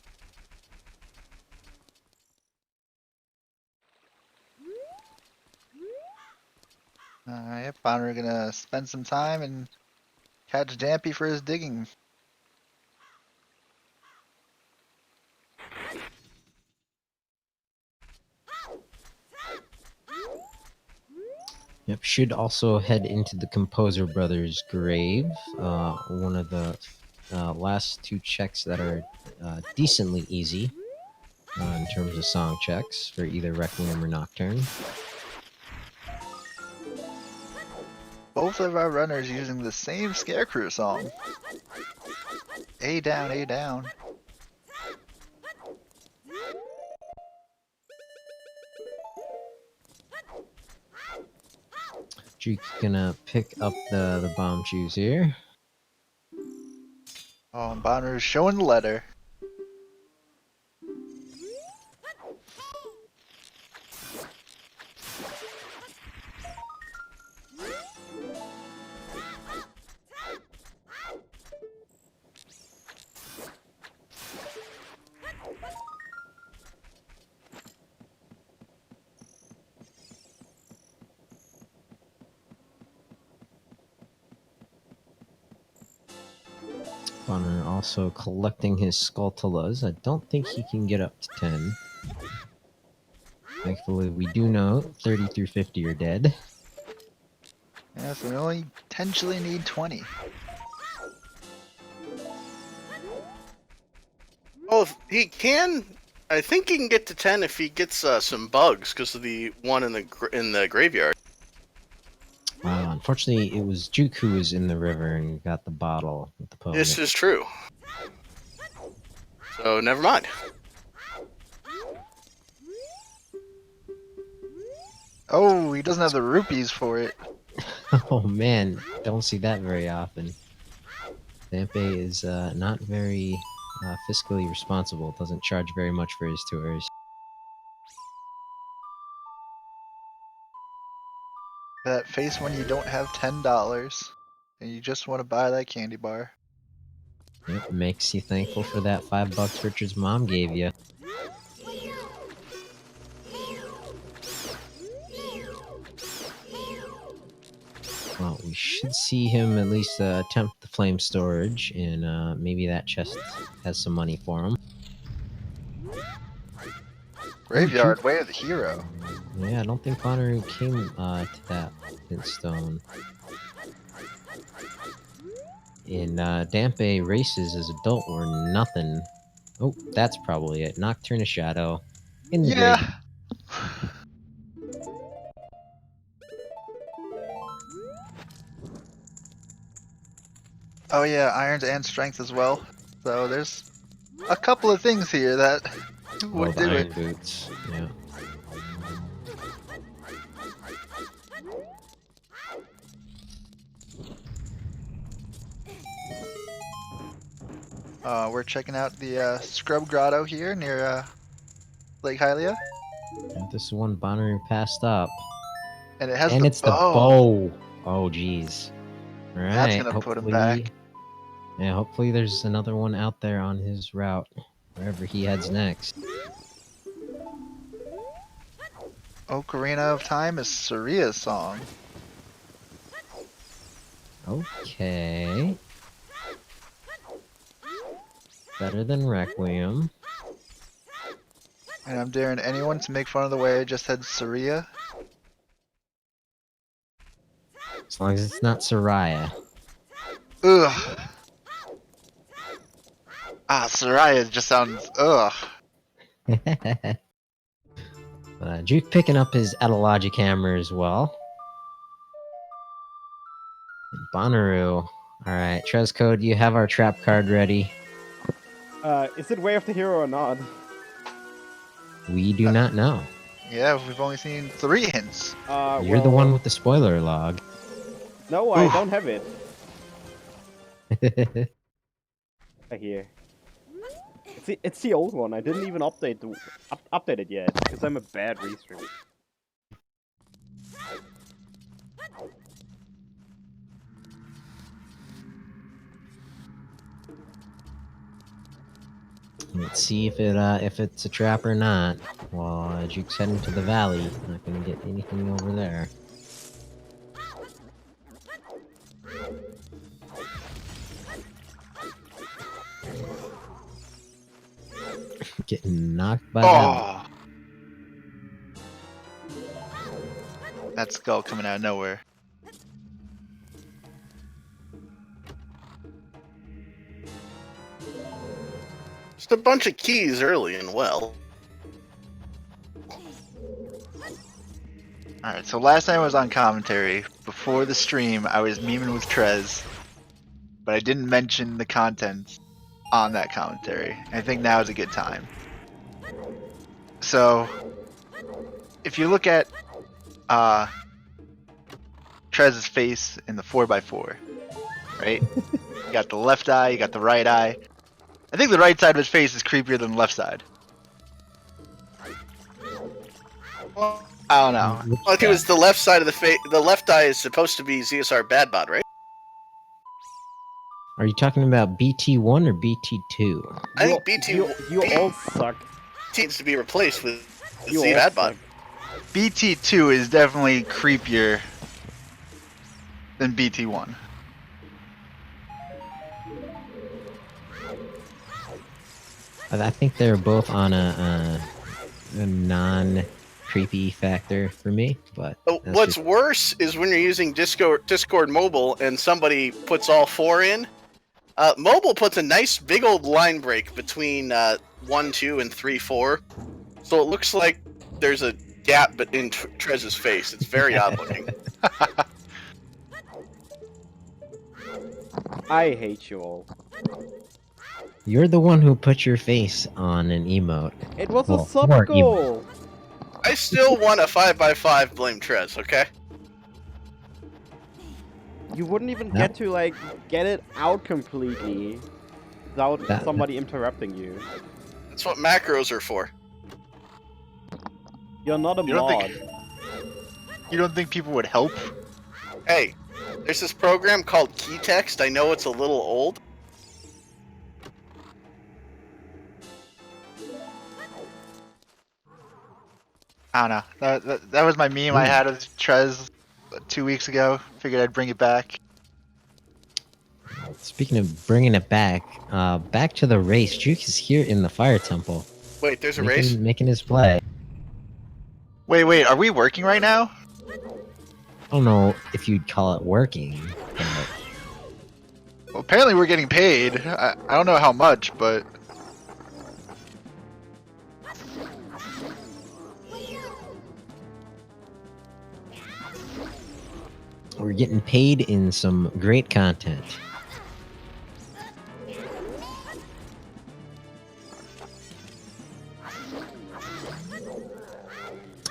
Yep, Bonner gonna spend some time and catch Dampy for his digging. Yep, should also head into the Composer Brothers' grave. One of the last two checks that are decently easy in terms of song checks for either Requiem or Nocturne. Both of our runners using the same Scarecrew song. A down, A down. Juwk gonna pick up the bomb shoes here. Oh, and Bonner's showing the letter. Bonner also collecting his Skulltulas. I don't think he can get up to 10. Thankfully, we do know 30 through 50 are dead. Yeah, so we only potentially need 20. Well, if he can, I think he can get to 10 if he gets some bugs because of the one in the graveyard. Unfortunately, it was Juwk who was in the river and got the bottle with the poem. This is true. So never mind. Oh, he doesn't have the rupees for it. Oh man, don't see that very often. Dampe is not very fiscally responsible. Doesn't charge very much for his tours. That face when you don't have $10 and you just want to buy that candy bar. Yep, makes you thankful for that $5 Richard's mom gave you. Well, we should see him at least attempt the flame storage, and maybe that chest has some money for him. Graveyard, way of the hero. Yeah, I don't think Bonooruu came to that in stone. In Dampe races as adult were nothing. Oh, that's probably it. Nocturne of Shadow. In the Yeah. grave. Oh yeah, irons and strength as well. So there's a couple of things here that would the do iron it. boots. Yeah. We're checking out the Scrub Grotto here near Lake Hylia. And this is one Bonooruu passed up. And it has And the it's the bow. bow. Oh, jeez. Alright, That's gonna put him back. Yeah, hopefully there's another one out there on his route, wherever he heads next. Ocarina of Time is Saria's song. Okay. Better than Requiem. And I'm daring anyone to make fun of the way I just said Saria. As long as it's not Soraya. Ugh. Ah, Saria just sounds ugh. Juwk picking up his etymologic hammer as well. And Bonooruu. Alright, Trezcode, you have our trap card ready. Is it Way of the Hero or not? We do not know. Yeah, we've only seen 3 hints. You're the one with the spoiler log. No, I don't have it. I hear. It's the old one. I didn't even update update it yet because I'm a bad restreamer. Let's see if it's a trap or not. While Juke's heading to the valley, not gonna get anything over there. Getting knocked by that. Oh! That skull coming out of nowhere. Just a bunch of keys early and well. Alright, so last time I was on commentary, before the stream, I was memeing with Trez, but I didn't mention the content on that commentary. I think now is a good time. So, if you look at Trez's face in the 4x4, right? You got the left eye, you got the right eye. I think the right side of his face is creepier than the left side. I don't know. Well, if it was the left side of the face, the left eye is supposed to be ZSR Badbot, right? Are you talking about BT1 or BT2? I think BT You all suck. needs to be replaced with You Z all Badbot. suck. BT2 is definitely creepier than BT1. I think they're both on a non-creepy factor for me, but that's What's just- worse is when you're using Discord Mobile and somebody puts all four in. Mobile puts a nice big old line break between 1, 2, and 3, 4, so it looks like there's a gap in Trez's face. It's very odd looking. I hate you all. You're the one who put your face on an emote. It was Well, a sub more goal. I still want a 5x5 blame Trez, okay? You wouldn't even No. get to like get it out completely without That- somebody interrupting you. That's what macros are for. You're not a You don't mod. think- You don't think people would help? Hey, there's this program called Keytext. I know it's a little old. I don't know. That was my meme I had of Trez 2 weeks ago. Figured I'd bring it back. Speaking of bringing it back, back to the race. Juke is here in the Fire Temple, Wait, there's a race? making his play. Wait, are we working right now? I don't know if you'd call it working, but Well, apparently we're getting paid. I don't know how much, but... we're getting paid in some great content.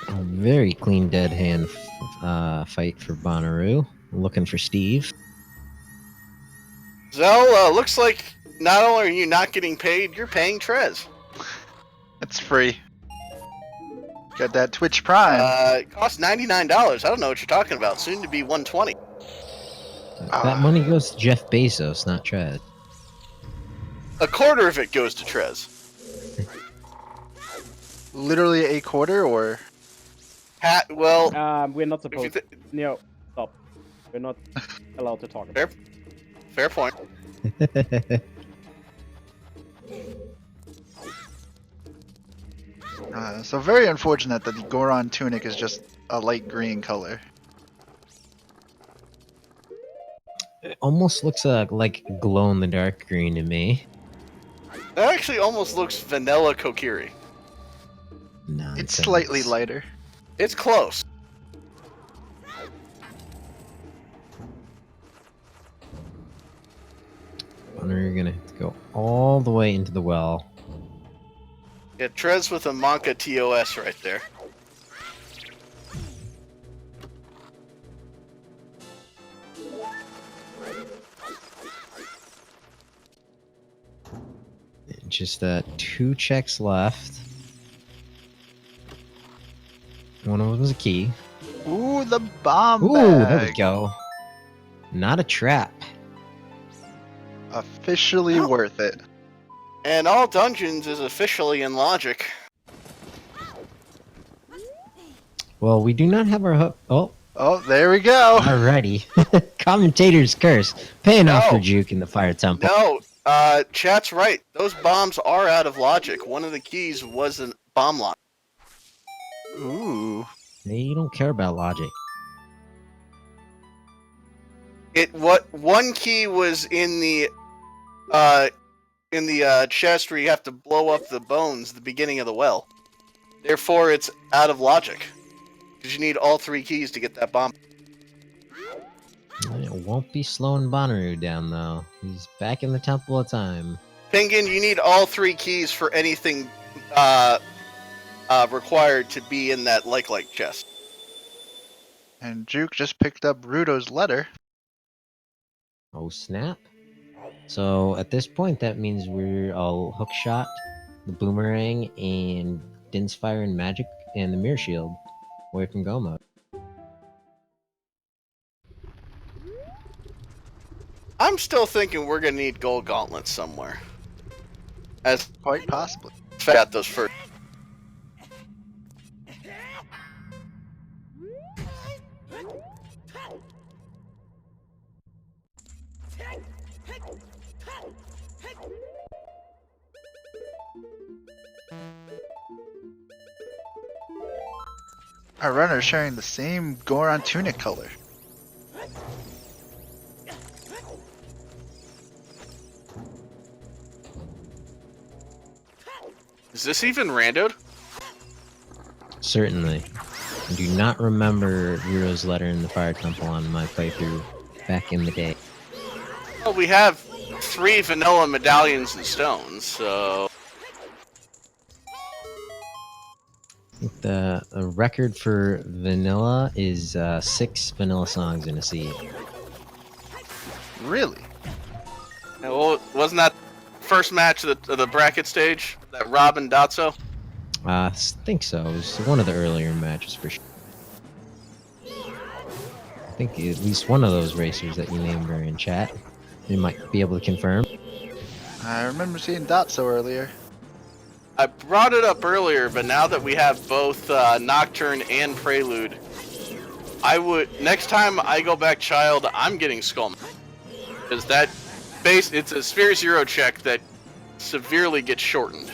A very clean dead hand fight for Bonooruu. Looking for Steve. Zell, looks like not only are you not getting paid, you're paying Trez. It's free. Got that Twitch Prime. It costs $99. I don't know what you're talking about. Soon to be $120. That money goes to Jeff Bezos, not Trez. A quarter of it goes to Trez. Literally a quarter, or... Well, We're not if you supposed. No, stop. We're not allowed to talk about. fair point. So very unfortunate that the Goron tunic is just a light green color. It almost looks like glow in the dark green to me. That actually almost looks vanilla Kokiri. Nonsense. It's slightly lighter. It's close. You're gonna have to go all the way into the well. Yeah, Trez with a Monka TOS right there. just 2 checks left. One of them was a key. Ooh, the bomb Ooh, bag. there we go. Not a trap. Officially worth it. And all dungeons is officially in logic. Well, we do not have our hook. Oh, Oh, there we go. alrighty. Commentator's curse. Paying off for No. Juwk in the fire temple. No, chat's right. Those bombs are out of logic. One of the keys was a bomb lock. Ooh. They don't care about logic. One key was in the chest where you have to blow up the bones at the beginning of the well. Therefore, it's out of logic. Because you need all 3 keys to get that bomb. It won't be slowing Bonooruu down, though. He's back in the Temple of Time. Penguin, you need all 3 keys for anything required to be in that like chest. And Juwk just picked up Rudo's letter. Oh, snap. So, at this point, that means we're all hookshot, the boomerang, and Din's Fire and Magic, and the Mirror Shield away from go mode. I'm still thinking we're gonna need gold gauntlets somewhere. As Quite possibly. got those first. Our runner's sharing the same Goron tunic color. Is this even randoed? Certainly. I do not remember Rudo's letter in the Fire Temple on my playthrough back in the day. Well, we have 3 vanilla medallions and stones, so... I think the record for vanilla is 6 vanilla songs in a seed. Really? Well, wasn't that first match of the bracket stage? That Robin Dotso? I think so. It was one of the earlier matches for sure. I think at least one of those racers that you named are in chat. You might be able to confirm. I remember seeing Dotso earlier. I brought it up earlier, but now that we have both Nocturne and Prelude, next time I go back Child, I'm getting Skull. Because it's a Sphere Zero check that severely gets shortened.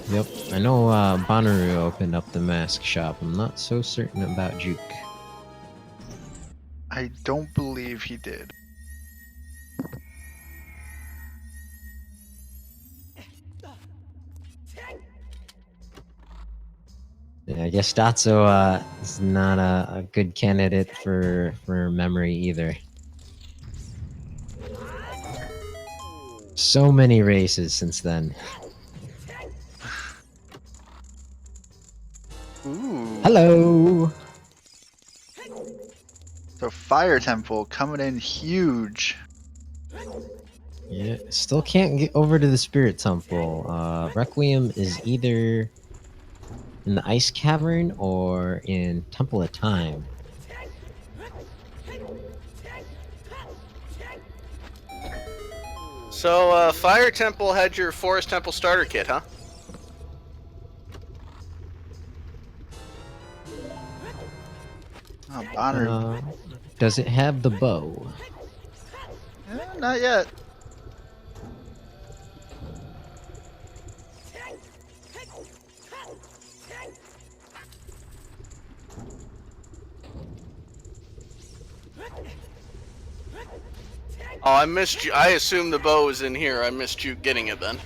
Yep, I know Bonooruu opened up the mask shop. I'm not so certain about Juwk. I don't believe he did. Yeah, I guess Dotso is not a good candidate for memory either. So many races since then. Ooh. Hello! So Fire Temple coming in huge. Yeah, still can't get over to the Spirit Temple. Requiem is either in the Ice Cavern or in Temple of Time. So, Fire Temple had your Forest Temple starter kit, huh? Oh, Bonooruu. Does it have the bow? Not yet. Oh, I missed you. I assume the bow was in here. I missed you getting it then.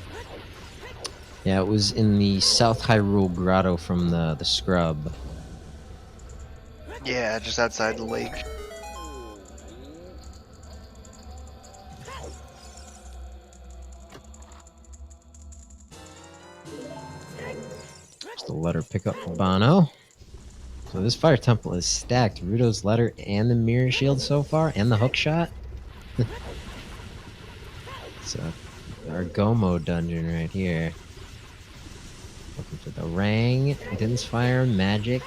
Yeah, it was in the South Hyrule Grotto from the scrub. Yeah, just outside the lake. Just a letter pickup for Bono. So this Fire Temple is stacked. Rudo's letter and the Mirror Shield so far, and the hook shot. It's our Gomo dungeon right here. Looking for the Rang, Din's Fire, Magic,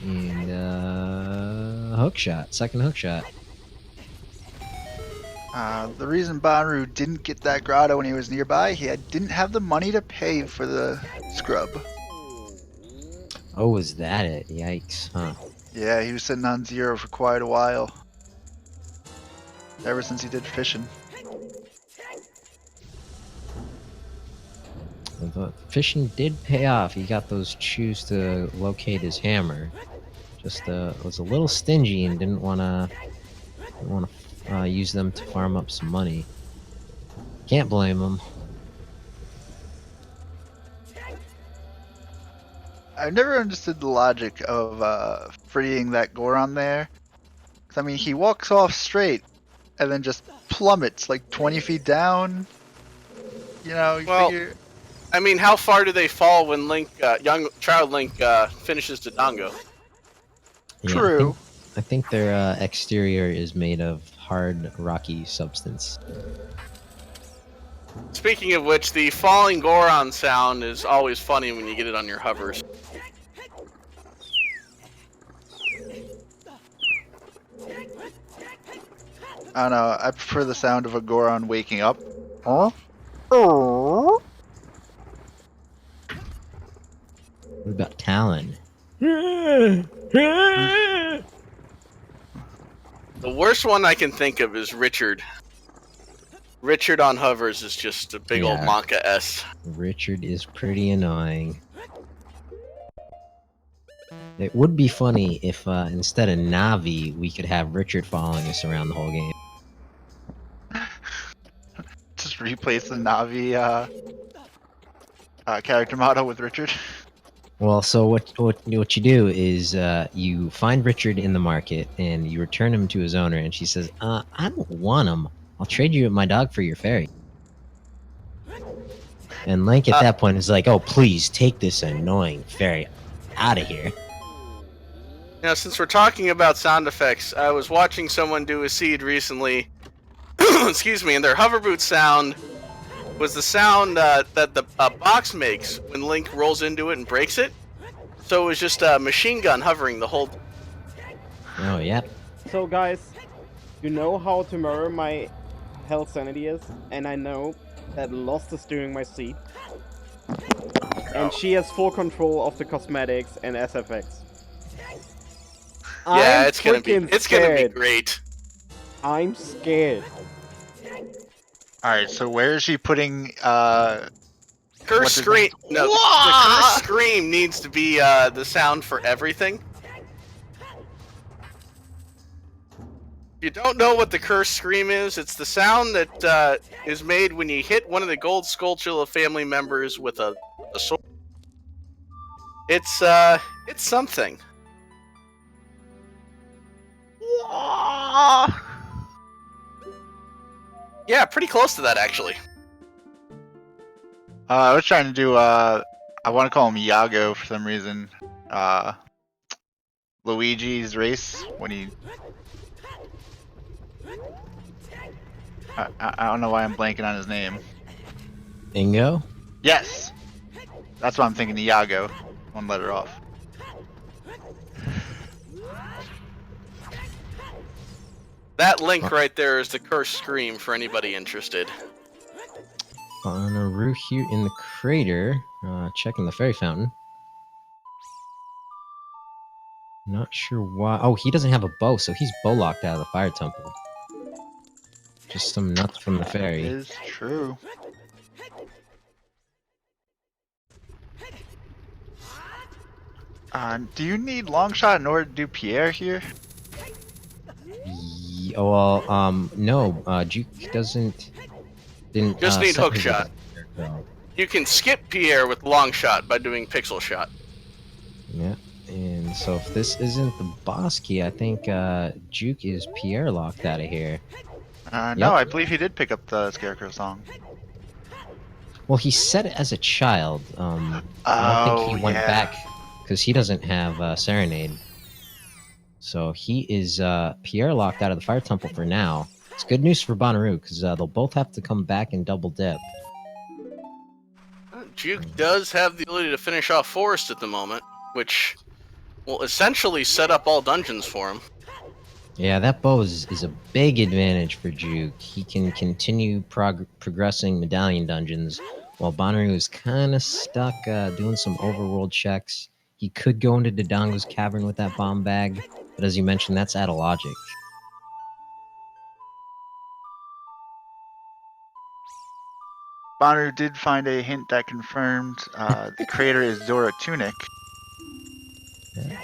and Hookshot. Second Hookshot. The reason Bonooruu didn't get that grotto when he was nearby, didn't have the money to pay for the scrub. Oh, was that it? Yikes, huh? Yeah, he was sitting on 0 for quite a while. Ever since he did fishing. The fishing did pay off. He got those chews to locate his hammer. Just was a little stingy and didn't want to use them to farm up some money. Can't blame him. I've never understood the logic of freeing that Goron there. 'Cause, I mean, he walks off straight and then just plummets like 20 feet down. You know, you Well, figure. I mean, how far do they fall when Link, young child Link, finishes Dodongo? Yeah, True. I think their exterior is made of hard, rocky substance. Speaking of which, the falling Goron sound is always funny when you get it on your hovers. I don't know. I prefer the sound of a Goron waking up. Huh? Oh. What about Talon? The worst one I can think of is Richard. Richard on hovers is just a big old Yeah. Monka S. Richard is pretty annoying. It would be funny if instead of Navi, we could have Richard following us around the whole game. Just replace the Navi character model with Richard. Well, so what you do is you find Richard in the market and you return him to his owner, and she says, "I don't want him. I'll trade you my dog for your fairy." And Link at that point is like, "Oh, please take this annoying fairy out of here." Now, since we're talking about sound effects, I was watching someone do a seed recently. Excuse me, and their hoverboot sound was the sound that the box makes when Link rolls into it and breaks it. So it was just a machine gun hovering the whole. Oh, yeah. So guys, you know how tomorrow my health sanity is, and I know that Lost is doing my seed. And she has full control of the cosmetics and SFX. Yeah, I'm it's gonna be scared. great. I'm scared. Alright, so where is she putting Curse What's his scream. name? No, the Wah! curse scream needs to be the sound for everything. If you don't know what the curse scream is, it's the sound that is made when you hit one of the Gold Skulltula family members with a sword. It's something. Yeah, pretty close to that actually. I was trying to do I want to call him Iago for some reason. Luigi's race when he I don't know why I'm blanking on his name. Bingo? Yes! That's what I'm thinking, Iago. One letter off. That link right there is the curse scream for anybody interested. Bonooruu here in the crater, checking the fairy fountain. Not sure why. Oh, he doesn't have a bow, so he's bow locked out of the fire temple. Just some nuts from the That fairy. is true. Do you need long shot in order to do Pierre here? Oh, well, no. Juwk didn't. Just need set hook his shot. so, You can skip Pierre with long shot by doing pixel shot. yeah. And so if this isn't the boss key, I think Juwk is Pierre locked out of here. No, Yep. I believe he did pick up the Scarecrow song. Well, he said it as a child. I don't think he went back because he doesn't have Serenade. So he is Pierre locked out of the Fire Temple for now. It's good news for Bonooruu because they'll both have to come back and double dip. Juwk does have the ability to finish off Forest at the moment, which will essentially set up all dungeons for him. Yeah, that bow is a big advantage for Juwk. He can continue progressing medallion dungeons, while Bonooruu is kind of stuck doing some overworld checks. He could go into Dodongo's cavern with that bomb bag, but as you mentioned, that's out of logic. Bonooruu did find a hint that confirmed the creator is Zora Tunic.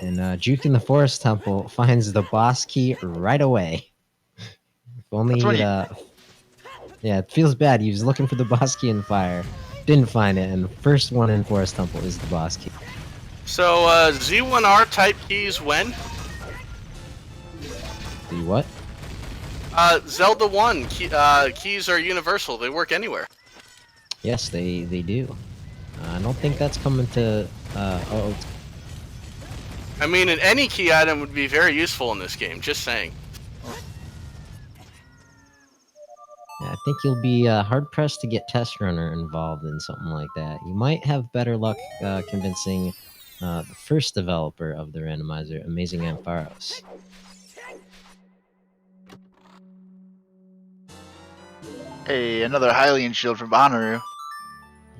And Juwk in the Forest Temple finds the boss key right away. If only That's when he'd, yeah, it feels bad. He was looking for the boss key in fire, didn't find it, and the first one in Forest Temple is the boss key. So, Z1R type keys when? The what? Zelda 1 keys are universal. They work anywhere. Yes, they do. I don't think that's coming to. Oh, I mean, any key item would be very useful in this game. Just saying. yeah, I think you'll be hard pressed to get Test Runner involved in something like that. You might have better luck convincing the first developer of the randomizer, Amazing Ampharos. Hey, another Hylian shield for Bonooruu.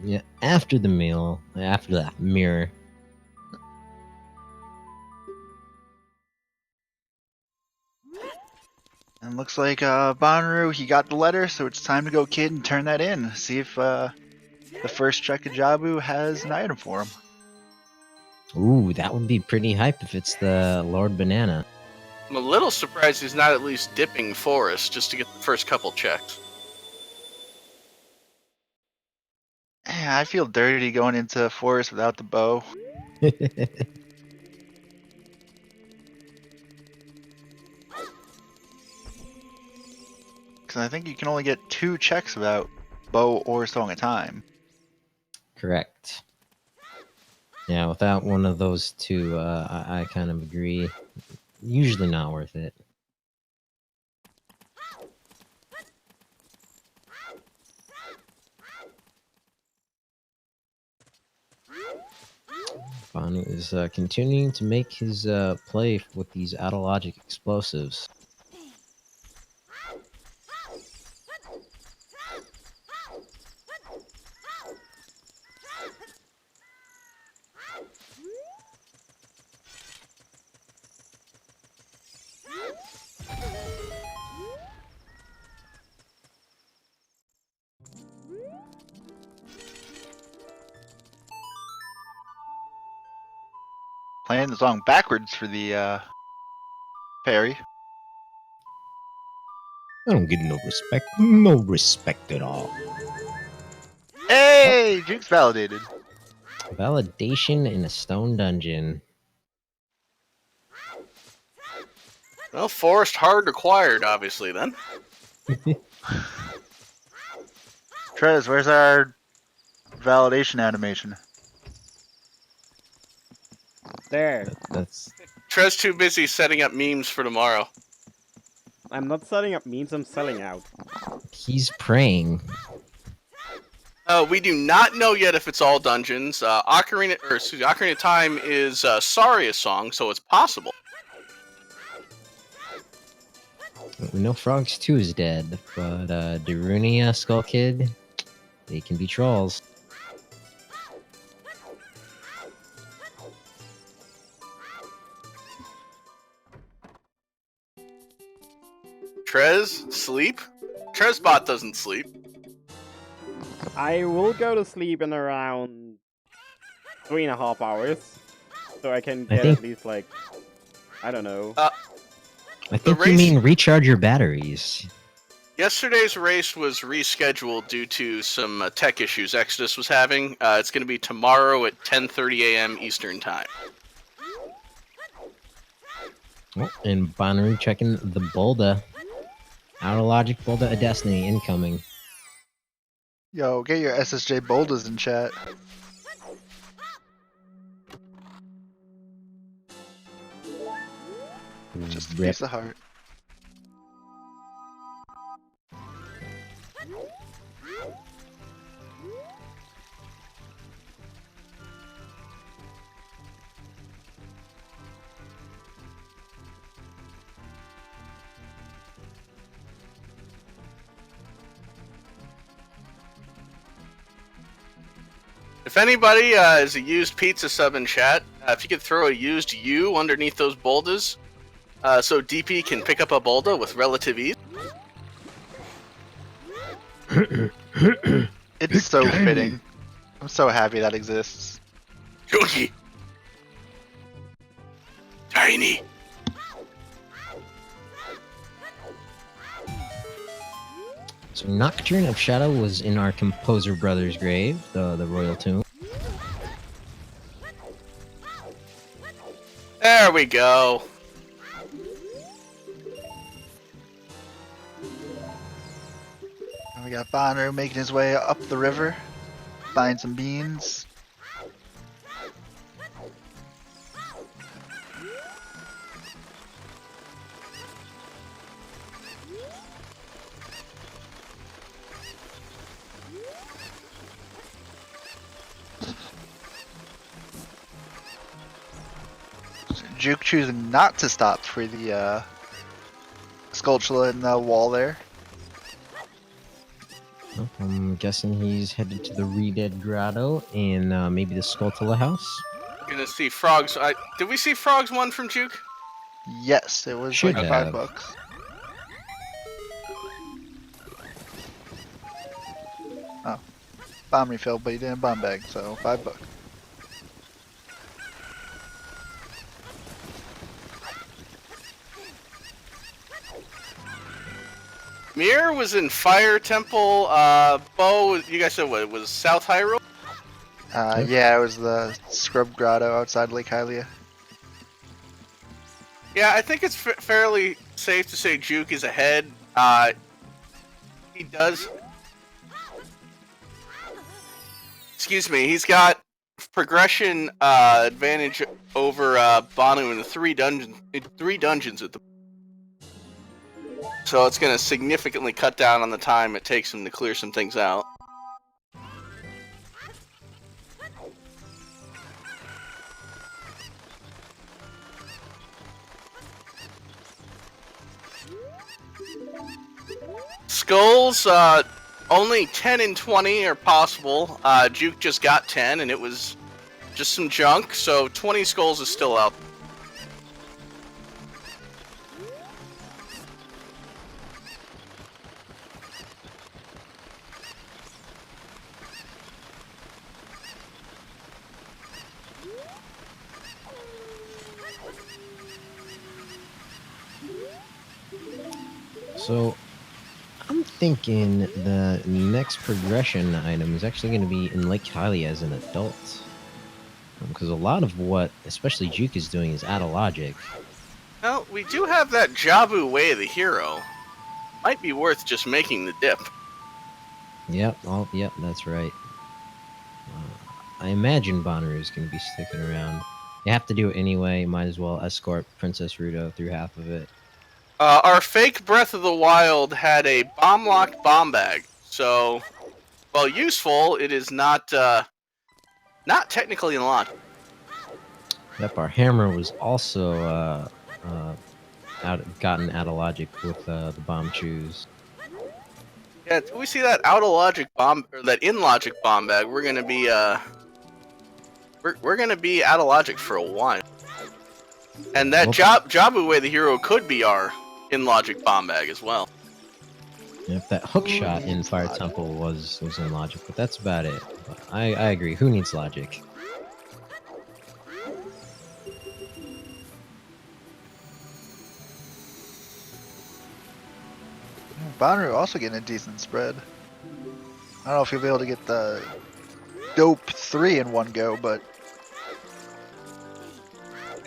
Yeah, after the meal, after that mirror. And looks like Bonooruu, he got the letter, so it's time to go kid and turn that in. See if the first Strategizer has an item for him. Ooh, that would be pretty hype if it's the Lord Banana. I'm a little surprised he's not at least dipping Forest just to get the first couple checks. Yeah, I feel dirty going into Forest without the bow. Because I think you can only get 2 checks without bow or song of time. Correct. Yeah, without one of those two, I kind of agree. Usually not worth it. Bonu is continuing to make his play with these out-of-logic explosives. Playing the song backwards for the parry. I don't get no respect. No respect at all. Hey! Juwk's validated. Validation in a stone dungeon. Well, Forest hard acquired, obviously, then. Trez, where's our validation animation? There. That's Trez too busy setting up memes for tomorrow. I'm not setting up memes, I'm selling out. he's praying. We do not know yet if it's all dungeons. Ocarina of Time is Saria's song, so it's possible. We know Frogs 2 is dead, but Darunia, Skull Kid, they can be trolls. Trez, sleep? Trezbot doesn't sleep. I will go to sleep in around 3.5 hours. So I can get think- at least like, I don't know. I think you race- mean recharge your batteries. Yesterday's race was rescheduled due to some tech issues Exodus was having. It's going to be tomorrow at 10:30 a.m. Eastern Time. Oh, and Bonooruu checking the Bolda. Out of logic, Bolda of Destiny incoming. Yo, get your SSJ boulders in chat. Just a Rip. piece of heart. If anybody is a used pizza sub in chat, if you could throw a used U underneath those boulders, so DP can pick up a boulder with relative ease. It's so fitting. I'm so happy that exists. Juwk. Tiny. So Nocturne of Shadow was in our Composer Brothers' grave, the royal tomb. There we go. And we got Bonooruu making his way up the river, buying some beans. Juwk choosing not to stop for the sculpture in the wall there. Well, I'm guessing he's headed to the Redead Grotto and maybe the Skulltula house. Gonna see frogs. Did we see frogs one from Juwk? Yes, it was Should like have. $5. Oh, bomb refill, but he didn't bomb bag, so $5. Mir was in Fire Temple. Bo, you guys said what? It was South Hyrule? Yeah, it was the Scrub Grotto outside Lake Hylia. Yeah, I think it's fairly safe to say Juwk is ahead. He does. Excuse me. He's got progression advantage over Bonooruu in the three dungeons at the. So it's going to significantly cut down on the time it takes him to clear some things out. Skulls, only 10 and 20 are possible. Juwk just got 10 and it was just some junk, so 20 skulls is still out. So I'm thinking the next progression item is actually going to be in Lake Hylia as an adult. Because a lot of what, especially Juwk is doing, is out of logic. Well, we do have that Jabu Way of the Hero. Might be worth just making the dip. Yep, yep, that's right. I imagine Bonooruu is going to be sticking around. You have to do it anyway. Might as well escort Princess Ruto through half of it. Our fake Breath of the Wild had a bomb-locked bomb bag, so while useful, it is not technically unlocked. Yep, our hammer was also gotten out of logic with the bomb chews. Yeah, until we see that out of logic bomb or that in logic bomb bag, we're gonna be we're gonna be out of logic for a while. And that Jabu Way the Hero could be our in logic bomb bag as well. Yep, that hook shot in Fire Temple was in logic, but that's about it. But I agree. Who needs logic? Bonooruu also getting a decent spread. I don't know if he'll be able to get the dope 3 in one go, but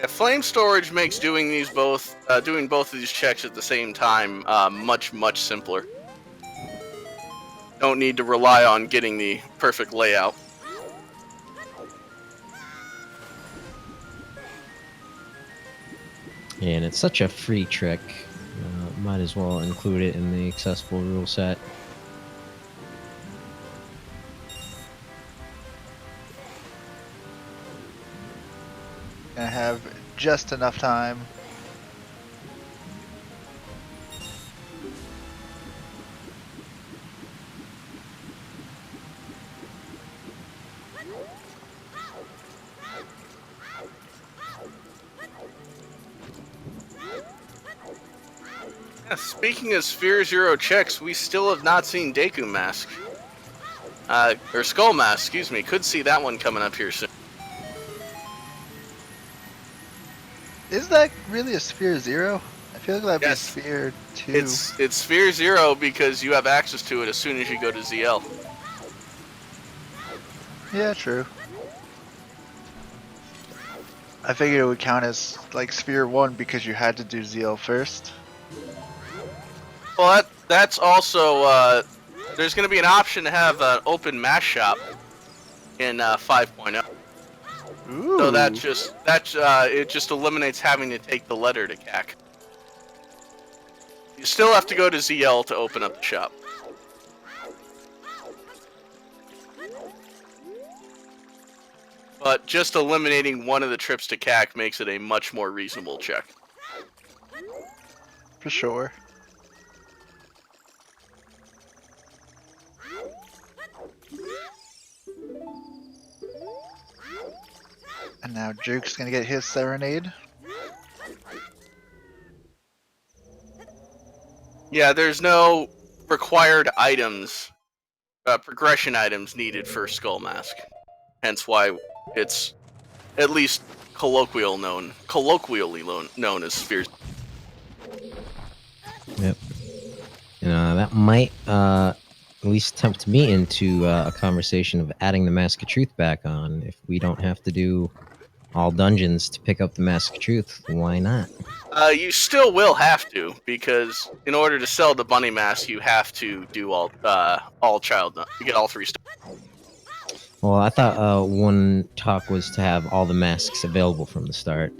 Yeah, flame storage makes doing both of these checks at the same time much simpler. Don't need to rely on getting the perfect layout. And it's such a free trick. Might as well include it in the accessible rule set. gonna have just enough time. Yeah, speaking of Sphere Zero checks, we still have not seen Deku Mask. Or Skull Mask, excuse me. Could see that one coming up here soon. Is that really a Sphere Zero? I feel like that'd be Yes. Sphere 2. It's Sphere Zero because you have access to it as soon as you go to ZL. Yeah, true. I figured it would count as like Sphere 1 because you had to do ZL first. Well, that's also there's going to be an option to have an open mass shop in 5.0. Ooh. So it just eliminates having to take the letter to CAC. You still have to go to ZL to open up the shop. But just eliminating one of the trips to CAC makes it a much more reasonable check. For sure. And now Juke's gonna get his Serenade. Yeah, there's no required items, progression items needed for Skull Mask. Hence why it's at least colloquially known as Spheres. Yep. That might at least tempt me into a conversation of adding the Mask of Truth back on. If we don't have to do all dungeons to pick up the Mask of Truth, why not? You still will have to, because in order to sell the bunny mask, you have to do all child. You get all 3 stars. Well, I thought one talk was to have all the masks available from the start.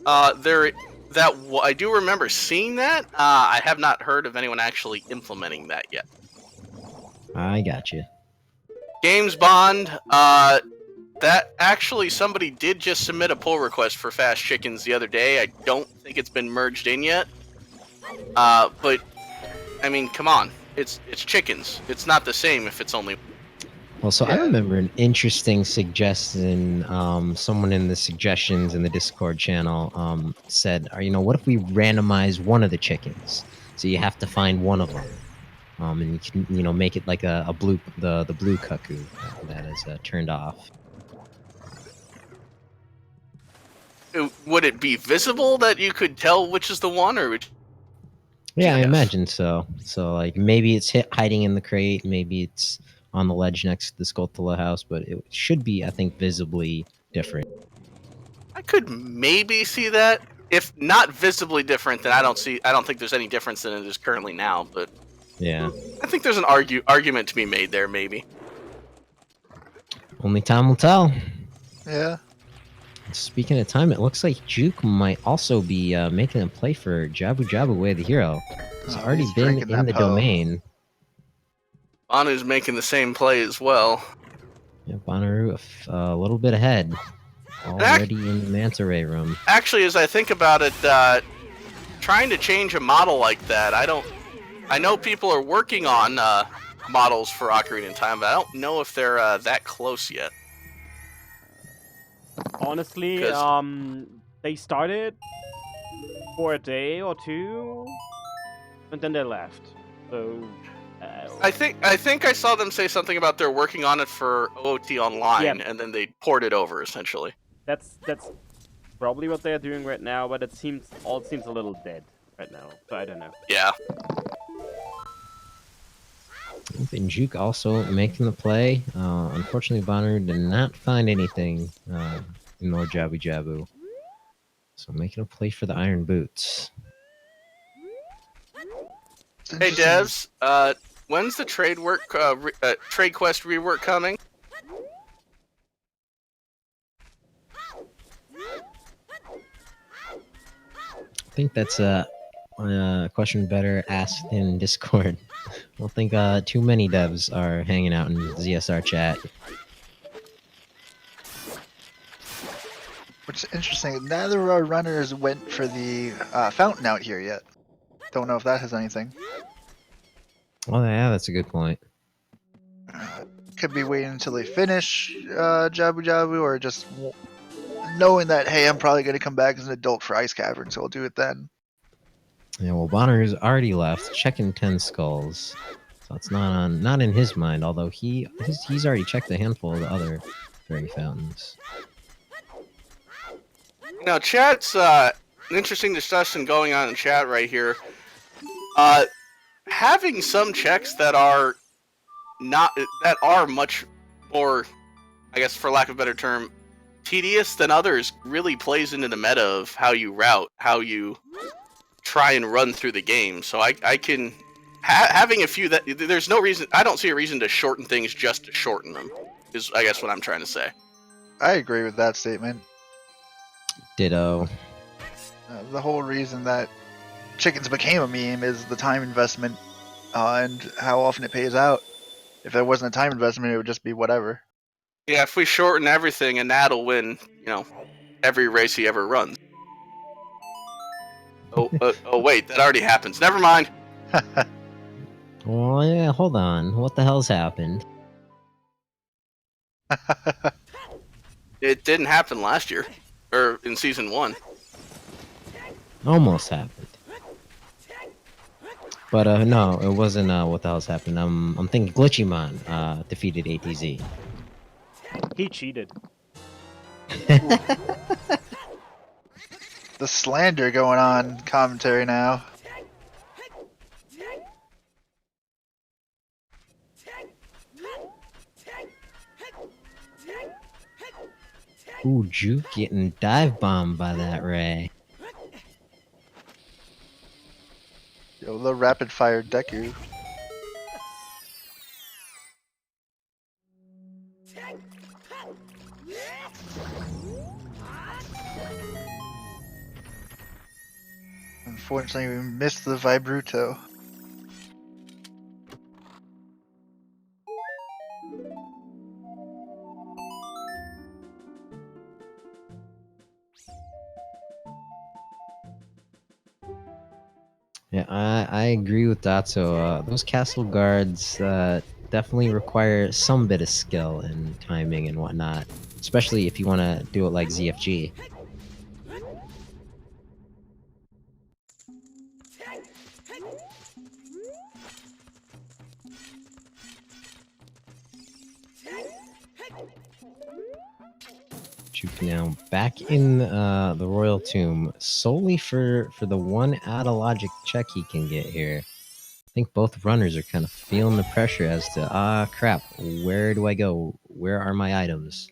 I do remember seeing that. I have not heard of anyone actually implementing that yet. I got you. Games Bond. That actually somebody did just submit a pull request for Fast Chickens the other day. I don't think it's been merged in yet. But I mean, come on, it's chickens. It's not the same if it's only. Well, so I remember an interesting suggestion. Someone in the suggestions in the Discord channel said, what if we randomize one of the chickens? So you have to find one of them, and you can, make it like a blue, the blue cuckoo that is turned off. Would it be visible that you could tell which is the one, or would? Yeah, I imagine so. So like maybe it's hiding in the crate, maybe it's on the ledge next to the Skulltula house, but it should be, I think, visibly different. I could maybe see that. If not visibly different, then I don't think there's any difference than it is currently now. But yeah, I think there's an argument to be made there, maybe. Only time will tell. Yeah. Speaking of time, it looks like Juwk might also be making a play for Jabu Jabu Way the Hero. He's already been in the domain. Bonooroo's making the same play as well. Yeah, Bonooroo a little bit ahead. Already in the Manta Ray room. Actually, as I think about it, trying to change a model like that, I know people are working on models for Ocarina of Time, but I don't know if they're that close yet. Honestly, they started for a day or two, and then they left. So I think I saw them say something about they're working on it for OOT Online, and then they poured it over essentially. That's probably what they're doing right now, but it seems a little dead right now. So I don't know. Yeah. And Juwk also making the play. Unfortunately, Bonooroo did not find anything in Lord Jabu Jabu. So making a play for the Iron Boots. Hey devs, when's the trade quest rework coming? I think that's a question better asked in Discord. I don't think too many devs are hanging out in ZSR chat. Which is interesting. Neither of our runners went for the fountain out here yet. Don't know if that has anything. Oh yeah, that's a good point. Could be waiting until they finish Jabu Jabu, or just knowing that, hey, I'm probably going to come back as an adult for Ice Cavern, so I'll do it then. Yeah, well, Bonner's already left, checking 10 skulls. So it's not in his mind, although he's already checked a handful of the other fairy fountains. Now, chat's an interesting discussion going on in chat right here. Having some checks that are much more, I guess, for lack of a better term, tedious than others really plays into the meta of how you route, how you try and run through the game. So I can having a few that there's no reason. I don't see a reason to shorten things just to shorten them. Is I guess what I'm trying to say. I agree with that statement. Ditto. The whole reason that chickens became a meme is the time investment and how often it pays out. If there wasn't a time investment, it would just be whatever. Yeah, if we shorten everything, and that'll win, every race he ever runs. Oh wait, that already happens. Never mind. Well, yeah, hold on. What the hell's happened? It didn't happen last year, or in season 1. Almost happened. But no, it wasn't what the hell's happened. I'm thinking Glitchymon defeated ATZ. He cheated. The slander going on commentary now. Ooh, Juwk getting dive bombed by that ray. Yo, the rapid fire Deku. Unfortunately, we missed the Vibruto. Yeah, I agree with that. So those castle guards definitely require some bit of skill and timing and whatnot, especially if you want to do it like ZFG. Juwk now back in the royal tomb solely for the one out of logic check he can get here. I think both runners are kind of feeling the pressure as to crap, where do I go? Where are my items?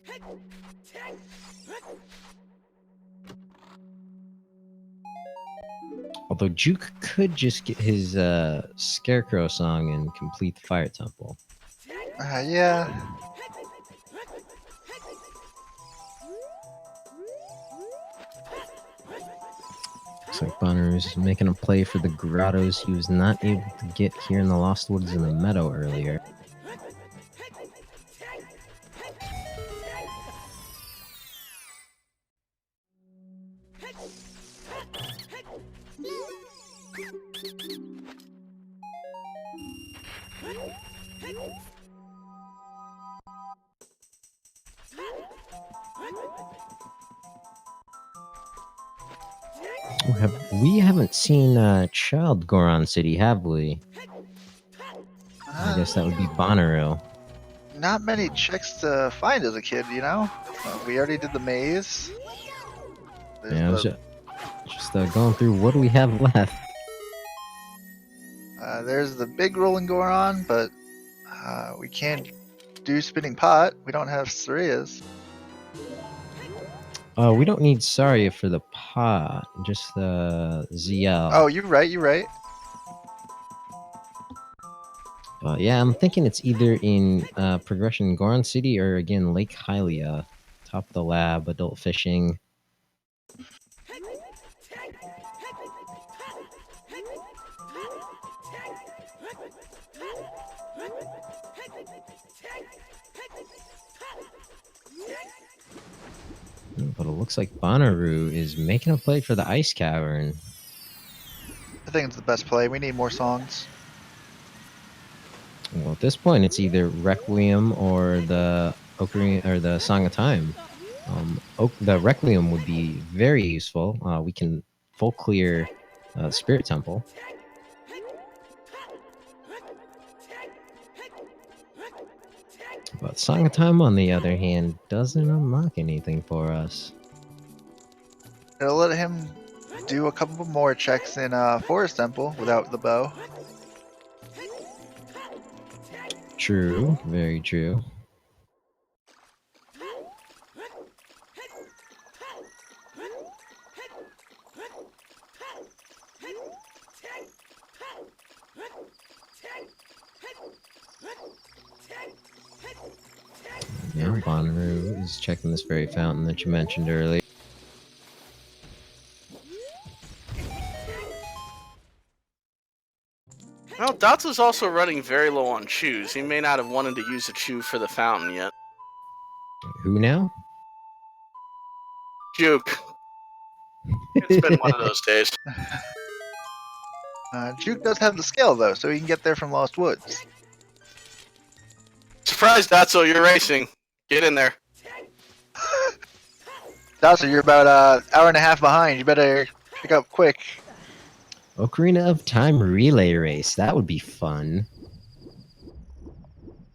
Although Juwk could just get his Scarecrow song and complete the Fire Temple. Yeah. Looks like Bonooruu is making a play for the grottos he was not able to get here in the Lost Woods in the meadow earlier. We haven't seen Child Goron City, have we? I guess that would be Bonooruu. Not many checks to find as a kid, you know? We already did the maze. Yeah, I was just going through what do we have left. There's the big rolling Goron, but we can't do spinning pot. We don't have Sarias. We don't need Saria for the pot, just the ZL. Oh, you're right, you're right. Yeah, I'm thinking it's either in Progression Goron City or again Lake Hylia. Top of the lab, adult fishing. But it looks like Bonooruu is making a play for the Ice Cavern. I think it's the best play. We need more songs. Well, at this point, it's either Requiem or the Ocarina or the Song of Time. The Requiem would be very useful. We can full clear Spirit Temple. But Song of Time, on the other hand, doesn't unlock anything for us. It'll let him do a couple more checks in Forest Temple without the bow. True, very true. Yeah, Bonooruu is checking this very fountain that you mentioned earlier. Well, Dots is also running very low on chews. He may not have wanted to use a chew for the fountain yet. Who now? Juwk. It's been one of those days. Juke does have the skill though, so he can get there from Lost Woods. Surprise, Dotso, you're racing. Get in there. Dawson, you're about an hour and a half behind. You better pick up quick. Ocarina of Time relay race. That would be fun.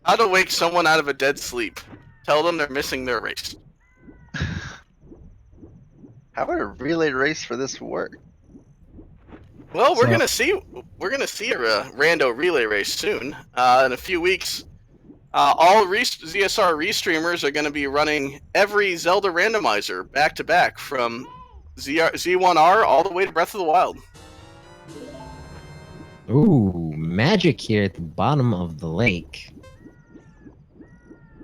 How to wake someone out of a dead sleep. Tell them they're missing their race. How would a relay race for this work? Well, we're So- gonna see. We're gonna see a rando relay race soon. In a few weeks, all ZSR restreamers are gonna be running every Zelda randomizer back to back from Z1R all the way to Breath of the Wild. Ooh, magic here at the bottom of the lake.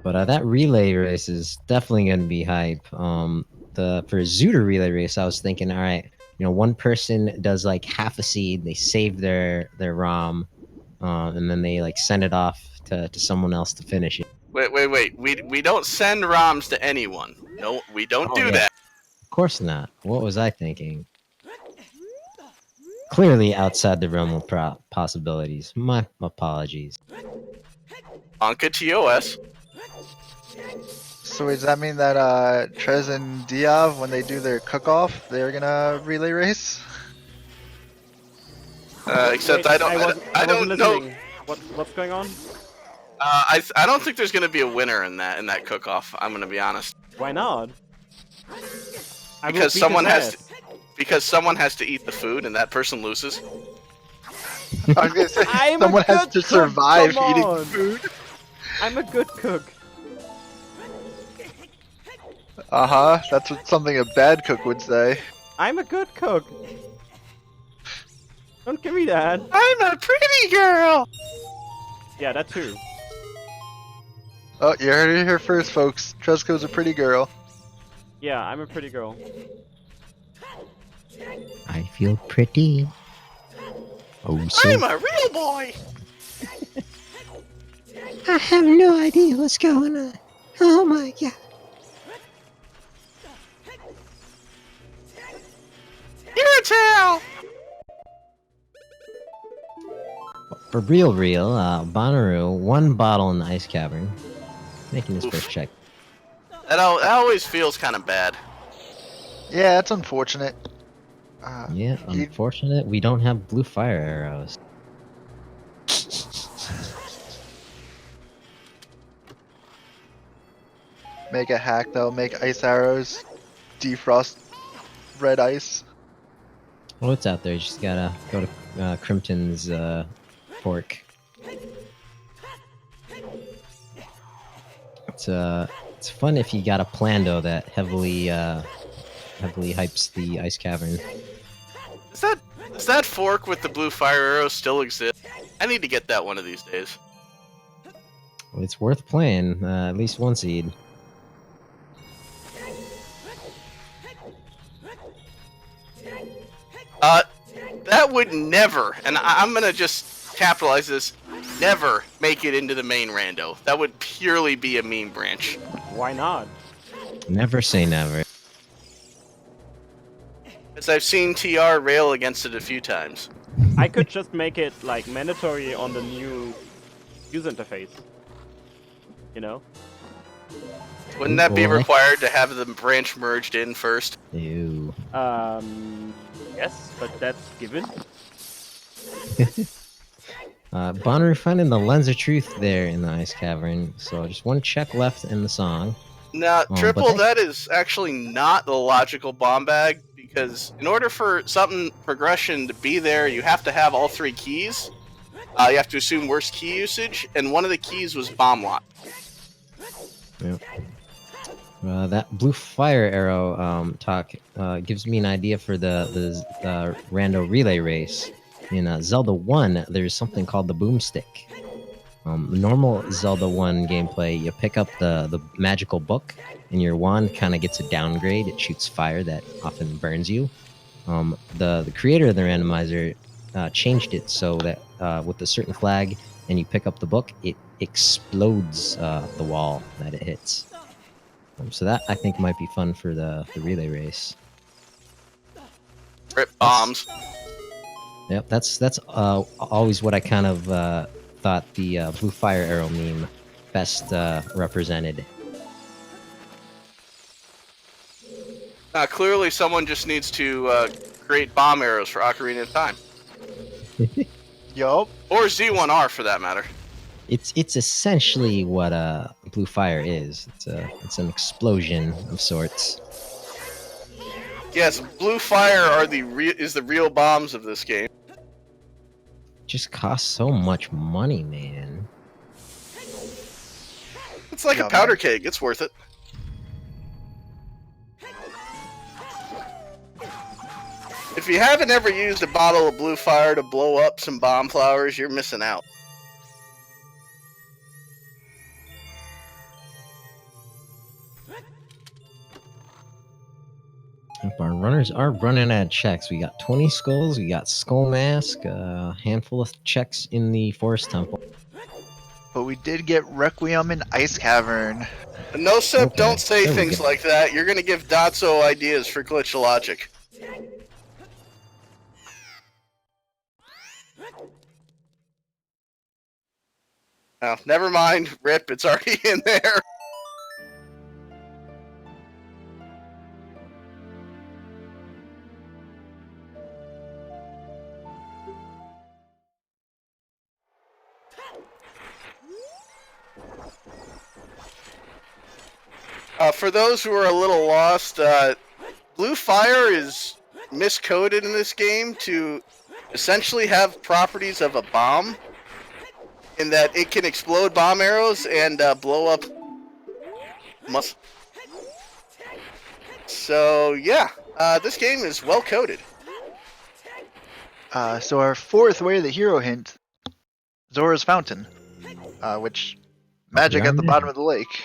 But that relay race is definitely going to be hype. For Zooter relay race, I was thinking, all right, one person does like half a seed, they save their ROM, and then they like send it off to someone else to finish it. Wait. We don't send ROMs to anyone. No, we don't do yeah. that. Of course not. What was I thinking? Clearly outside the realm of possibilities. My apologies. Anka TOS. So does that mean that Trez and Diav, when they do their cook-off, they're gonna relay race? Except Wait, I wasn't don't know. listening. What's going on? I don't think there's gonna be a winner in that cook-off. I'm gonna be honest. Why not? I will Because beat someone his has ass. Because someone has to eat the food, and that person loses. I was gonna say, I'm a someone has good to cook, survive come eating on. food. I'm a good cook. That's what something a bad cook would say. I'm a good cook. Don't give me that. I'm a pretty girl. Yeah, that too. Oh, you heard it here first, folks. Tresco's a pretty girl. Yeah, I'm a pretty girl. I feel pretty. Oh, so I'm a real boy. I have no idea what's going on. Oh my god. Your tail. For real, Bonooruu, one bottle in the ice cavern. Making his first check. That always feels kind of bad. Yeah, it's unfortunate. Yeah, unfortunate we don't have blue fire arrows. Make a hack though, make ice arrows, defrost red ice. Well, it's out there. You just gotta go to Crimpton's fork. It's fun if you got a plan though that heavily hypes the ice cavern. Does that fork with the blue fire arrow still exist? I need to get that one of these days. Well, it's worth playing at least one seed. That would never, and I'm gonna just capitalize this, never make it into the main rando. That would purely be a meme branch. Why not? Never say never. As I've seen TR rail against it a few times. I could just make it like mandatory on the new user interface. You know? Wouldn't that be Well, required to have the branch merged in first? Ew. Yes, but that's given. Bonooruu finding the lens of truth there in the ice cavern. So just one check left in the song. Now, but Triple, that is actually not the logical bomb bag, because in order for something progression to be there, you have to have all 3 keys. You have to assume worst key usage, and one of the keys was bomb lock. Yep. That blue fire arrow talk gives me an idea for the rando relay race. In Zelda 1, there's something called the boomstick. Normal Zelda 1 gameplay, you pick up the magical book, and your wand kind of gets a downgrade. It shoots fire that often burns you. The creator of the randomizer changed it so that with a certain flag, and you pick up the book, it explodes the wall that it hits. So that, I think, might be fun for the relay race. Rip bombs. Yep, that's always what I kind of thought the blue fire arrow meme best represented. Clearly, someone just needs to create bomb arrows for Ocarina of Time. Yup. Or Z1R, for that matter. It's essentially what blue fire is. It's an explosion of sorts. Yes, blue fire is the real bombs of this game. Just costs so much money, man. It's like Yeah, a powder man. keg. It's worth it. If you haven't ever used a bottle of blue fire to blow up some bomb flowers, you're missing out. If our runners are running out of checks. We got 20 skulls, we got skull mask, a handful of checks in the forest temple. But we did get Requiem in Ice Cavern. No, Sip, Okay, don't say there we things go. like that. You're going to give Dotso ideas for glitch logic. Oh, never mind. Rip, it's already in there. For those who are a little lost, blue fire is miscoded in this game to essentially have properties of a bomb, in that it can explode bomb arrows and blow up muscle. So yeah, this game is well coded. So our fourth Way of the Hero hint, Zora's Fountain, which magic at the bottom of the lake.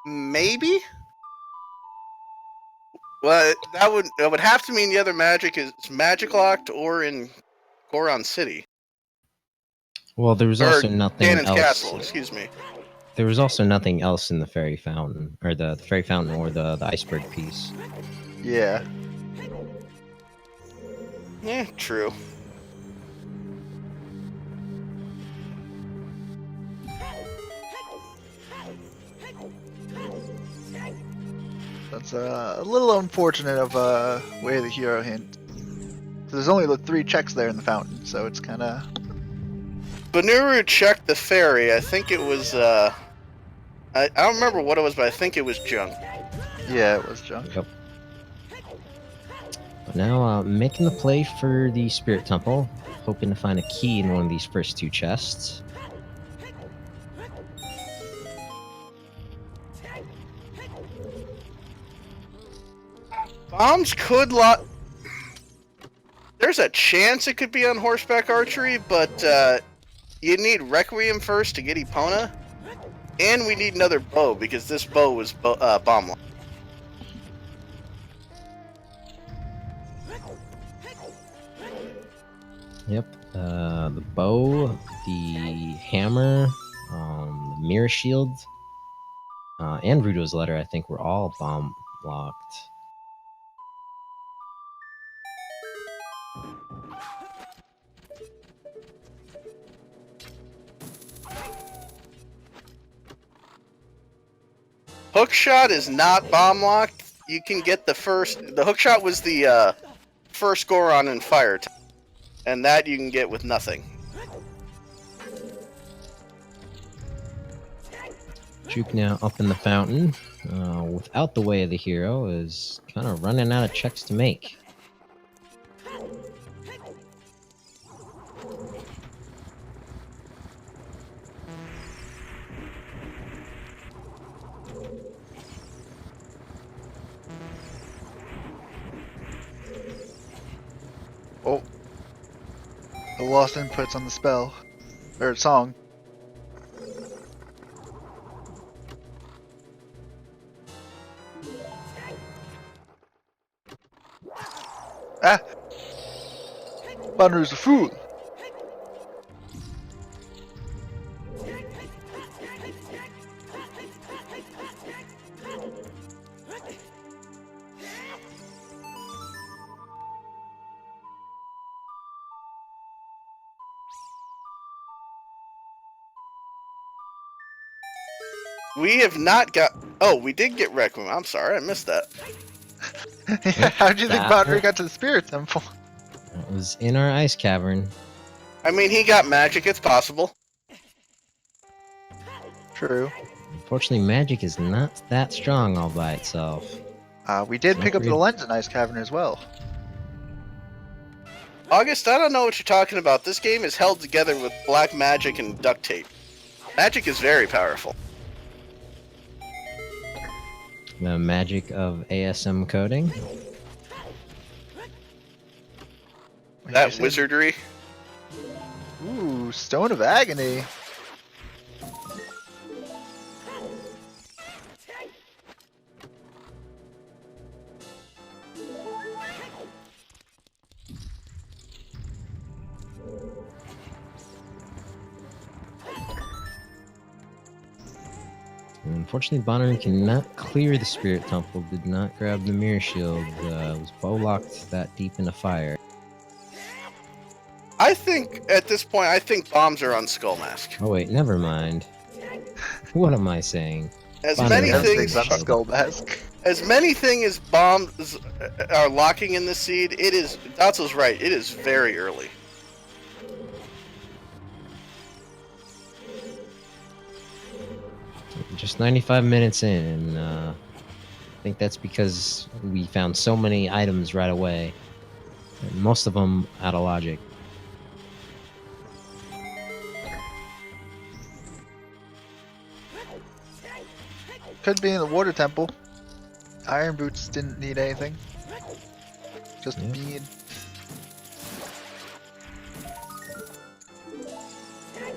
Maybe. Well, that would have to mean the other magic is magic locked or in Goron City. Well, there was Or also nothing Ganon's else. Castle, excuse me. There was also nothing else in the fairy fountain, or the fairy fountain, or the iceberg piece. Yeah. Yeah, true. That's a little unfortunate of a Way of the Hero hint. There's only the 3 checks there in the fountain, so it's kind of... Bonooruu checked the ferry. I think it was, I don't remember what it was, but I think it was junk. Yeah, it was junk. Yep. But now, making the play for the spirit temple, hoping to find a key in one of these first 2 chests. Bombs could lock. There's a chance it could be on horseback archery, but you need Requiem first to get Epona, and we need another bow because this bow was bomb locked. Yep. The bow, the hammer, the mirror shield, and Rudo's letter, I think, were all bomb locked. Hookshot is not bomb locked. you can get the hookshot was the first Goron in fire, and that you can get with nothing. Juwk now up in the fountain, without the way of the hero, is kind of running out of checks to make. Oh. The lost inputs on the spell. Or song. Ah! Bonooroo's a fool! We have not got. Oh, we did get Requiem. I'm sorry, I missed that. Yeah, how do you think That- Bonooroo got to the Spirit Temple? That was in our ice cavern. I mean, he got magic. It's possible. True. Unfortunately, magic is not that strong all by itself. We did pick up the Agreed. lens in Ice Cavern as well. August, I don't know what you're talking about. This game is held together with black magic and duct tape. Magic is very powerful. The magic of ASM coding. What did you That say? wizardry. Ooh, Stone of Agony. Unfortunately, Bonooroo cannot clear the Spirit Temple, did not grab the Mirror Shield, was bow locked that deep into fire. I think, at this point, I think bombs are on Skull Mask. Oh wait, never mind. What am I saying? As Bonooroo many has things, the on Skull Mask. as many things as bombs are locking in the seed, it is, Datsu's right, it is very early. Just 95 minutes in, and I think that's because we found so many items right away. And most of them out of logic. Could be in the Water Temple. Iron Boots didn't need anything. Just Yeah. bead.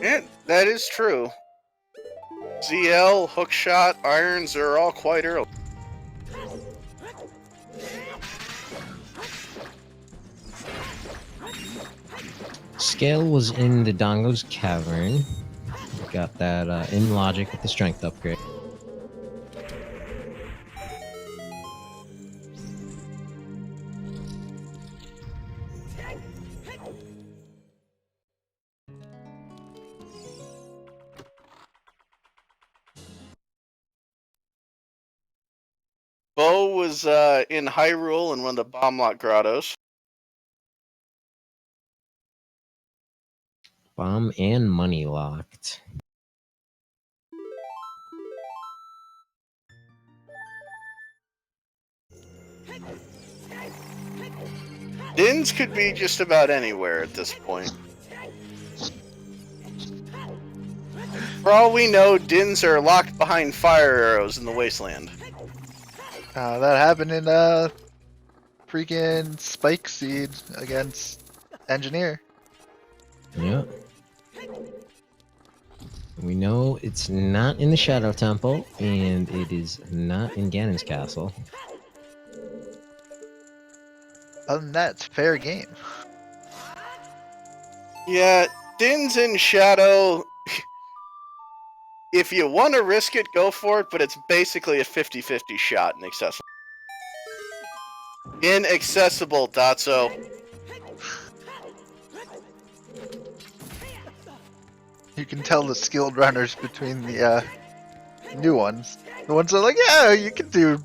Yeah, that is true. ZL, hookshot, irons are all quite early. Scale was in the Dongo's cavern. Got that in logic with the strength upgrade. Bo was in Hyrule in one of the bomb lock grottos. Bomb and money locked. Dins could be just about anywhere at this point. For all we know, Dins are locked behind fire arrows in the wasteland. That happened in freaking Spike Seed against Engineer. Yeah. We know it's not in the Shadow Temple, and it is not in Ganon's castle. Other than that, it's fair game. Yeah, Dins in Shadow. If you want to risk it, go for it, but it's basically a 50-50 shot inaccessible. Inaccessible, Datso. You can tell the skilled runners between the new ones. The ones that are like, yeah, you can do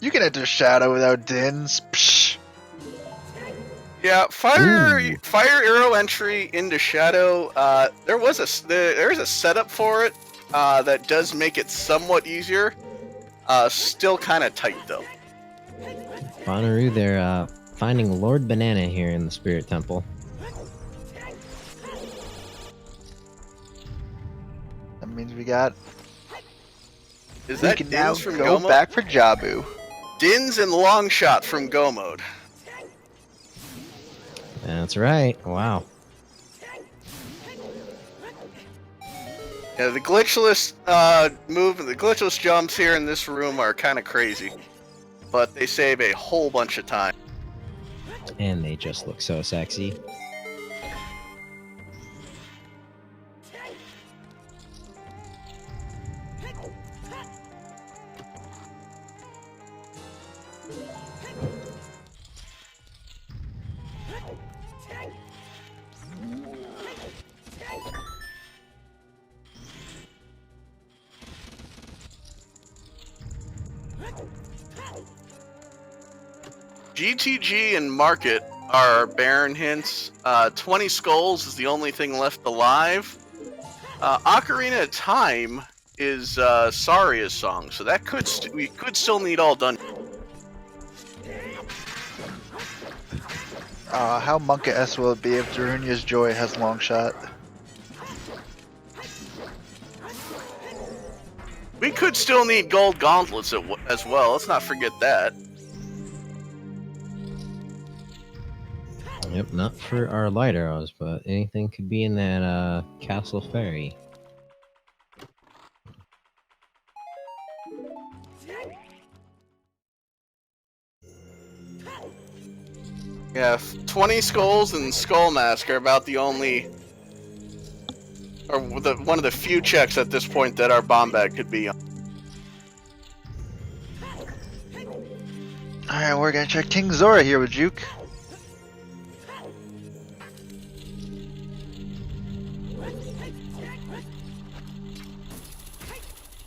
You can enter Shadow without Dins. Psh. Yeah, fire Ooh. arrow entry into Shadow. There's a setup for it that does make it somewhat easier. Still kind of tight though. Bonooruu, they're finding Lord Banana here in the Spirit Temple. That means we got. Is We that can now Dins from go Go mode? back for Jabu. Dins and long shot from Go mode. That's right. Wow. Yeah, the glitchless the glitchless jumps here in this room are kind of crazy, but they save a whole bunch of time. And they just look so sexy. GTG and Market are Baron hints. 20 Skulls is the only thing left alive. Ocarina of Time is Saria's song, so that we could still need all done. How Monka-S will it be if Darunia's Joy has long shot? We could still need gold gauntlets as well. Let's not forget that. Yep, not for our light arrows, but anything could be in that Castle Ferry. Yeah, 20 Skulls and Skull Mask are about the only, or one of the few checks at this point that our bomb bag could be on. Alright, we're gonna check King Zora here with Juwk.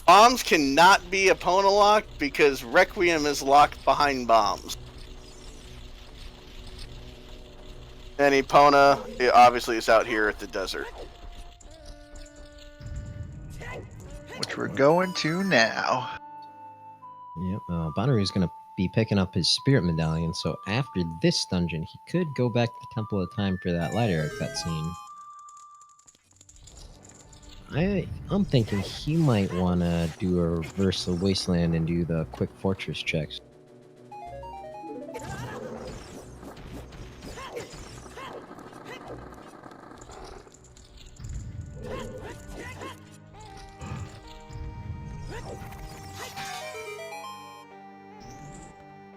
Bombs cannot be Epona locked because Requiem is locked behind bombs. And Epona obviously is out here at the desert. Which we're going to now. Yep, Bonooroo's gonna be picking up his Spirit Medallion, so after this dungeon, he could go back to the Temple of Time for that light arrow cutscene. I'm thinking he might want to do a reverse of Wasteland and do the quick fortress checks.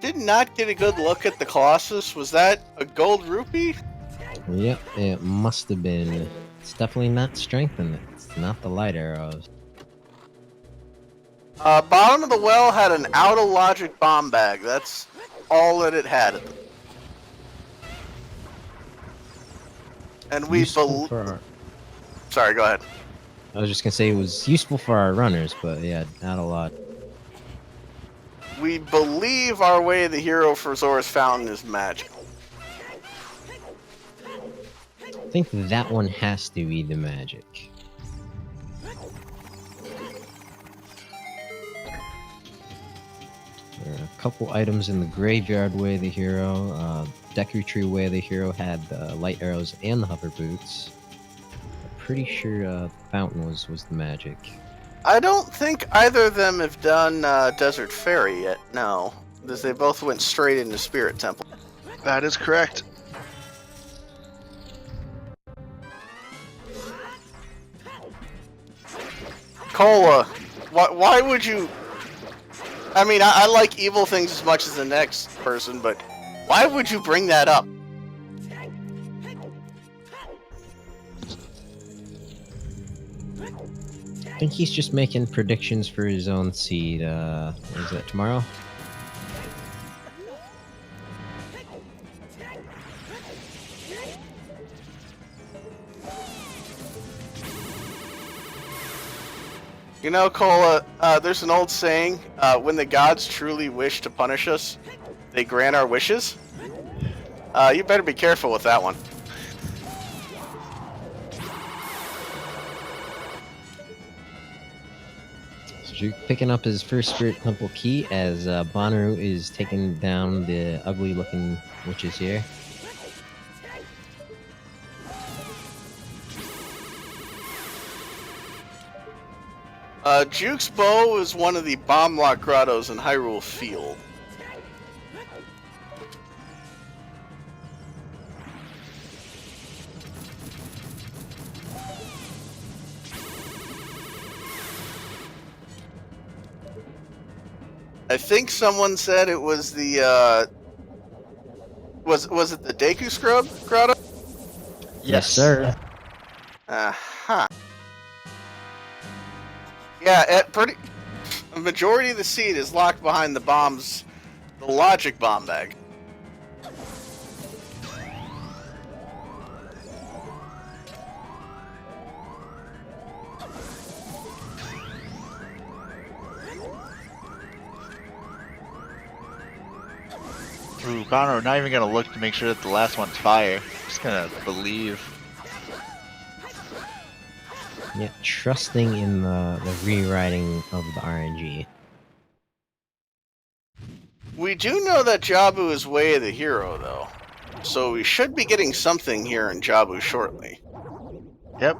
Did not get a good look at the Colossus. Was that a gold rupee? Yep, it must have been. It's definitely not strengthened. It's not the light arrows. Bottom of the Well had an out of logic bomb bag. That's all that it had. And we Useful for our- Sorry, go ahead. I was just gonna say it was useful for our runners, but yeah, not a lot. We believe our way of the hero for Zora's Fountain is magic. I think that one has to be the magic. There are a couple items in the graveyard way of the hero. Deku Tree way of the hero had the light arrows and the hover boots. I'm pretty sure Fountain was the magic. I don't think either of them have done Desert Fairy yet, no. Because they both went straight into Spirit Temple. That is correct. Cola, why would you... I mean, I like evil things as much as the next person, but why would you bring that up? I think he's just making predictions for his own seed. Is that tomorrow? You know, Cola, there's an old saying, when the gods truly wish to punish us, they grant our wishes. You better be careful with that one. So Juwk picking up his first Spirit Temple key as Bonooruu is taking down the ugly-looking witches here. Juwk's bow is one of the bomb lock grottos in Hyrule Field. I think someone said it was the was it the Deku Scrub grotto? Yes, sir. Aha. Yeah, a majority of the seed is locked behind the bombs, the logic bomb bag. Ooh, Bono, not even gonna look to make sure that the last one's fire. Just gonna believe. Yeah, trusting in the rewriting of the RNG. We do know that Jabu is way of the hero, though. So we should be getting something here in Jabu shortly. Yep.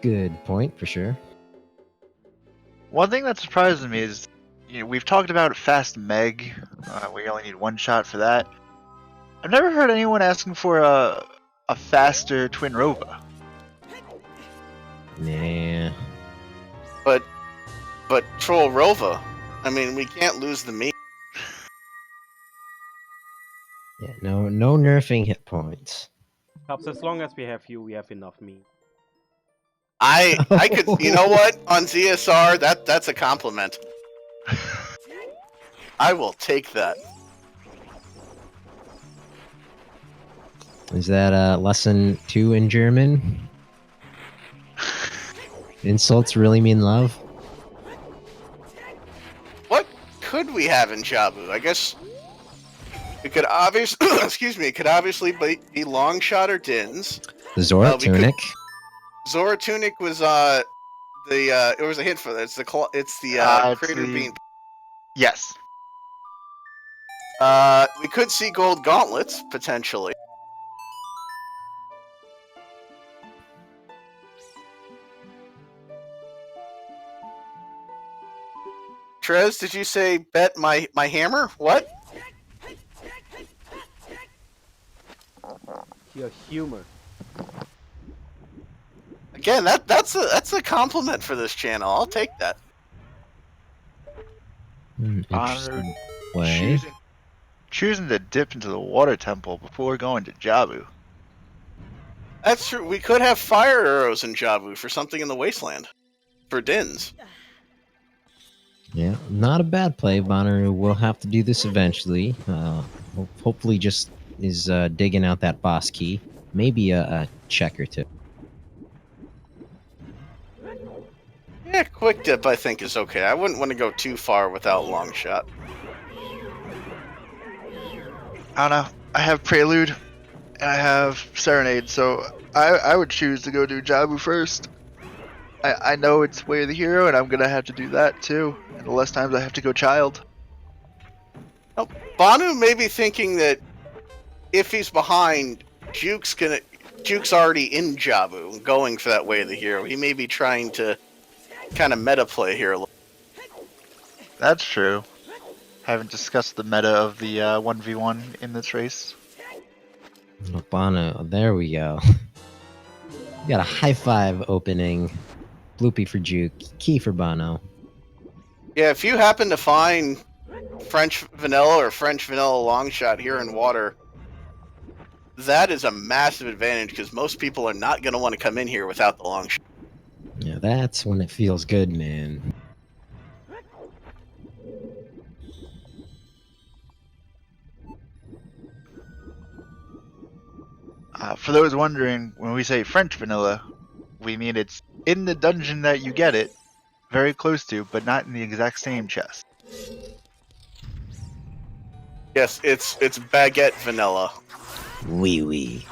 Good point, for sure. One thing that surprises me is, we've talked about Fast Meg. We only need one shot for that. I've never heard anyone asking for a faster Twin Rova. Nah. But Troll Rova, I mean, we can't lose the meat. Yeah, no nerfing hit points. Helps as long as we have you, we have enough meat. I could, you know what? On ZSR, that's a compliment. I will take that. Is that lesson 2 in German? Insults really mean love? What could we have in Jabu? I guess it could obviously, excuse me, it could obviously be long shot or Dins. The Zora Tunic? Zora Tunic was it was a hint for that. It's the Crater Bean. Yes. We could see gold gauntlets potentially. Trez, did you say bet my hammer? What? Your humor. Again, that's a compliment for this channel. I'll take that. Interesting play. Choosing to dip into the water temple before going to Jabu. That's true. We could have fire arrows in Jabu for something in the wasteland. For Dins. Yeah, not a bad play. Bonooruu will have to do this eventually. Hopefully just is digging out that boss key. Maybe a check or two. Yeah, quick dip I think is okay. I wouldn't want to go too far without long shot. I don't know. I have Prelude, and I have Serenade, so I would choose to go do Jabu first. I know it's Way of the Hero, and I'm gonna have to do that too. And the less times I have to go Child. Oh, Banu may be thinking that if he's behind, Juwk's already in Jabu, going for that Way of the Hero. He may be trying to kind of meta play here a little. That's true. Haven't discussed the meta of the 1v1 in this race. Oh, Bono, there we go. We got a high five opening. Bloopy for Juwk, key for Bono. Yeah, if you happen to find French vanilla or French vanilla long shot here in water, that is a massive advantage because most people are not going to want to come in here without the long shot. Yeah, that's when it feels good, man. For those wondering, when we say French vanilla, we mean it's in the dungeon that you get it, very close to, but not in the exact same chest. Yes, it's baguette vanilla. Wee wee.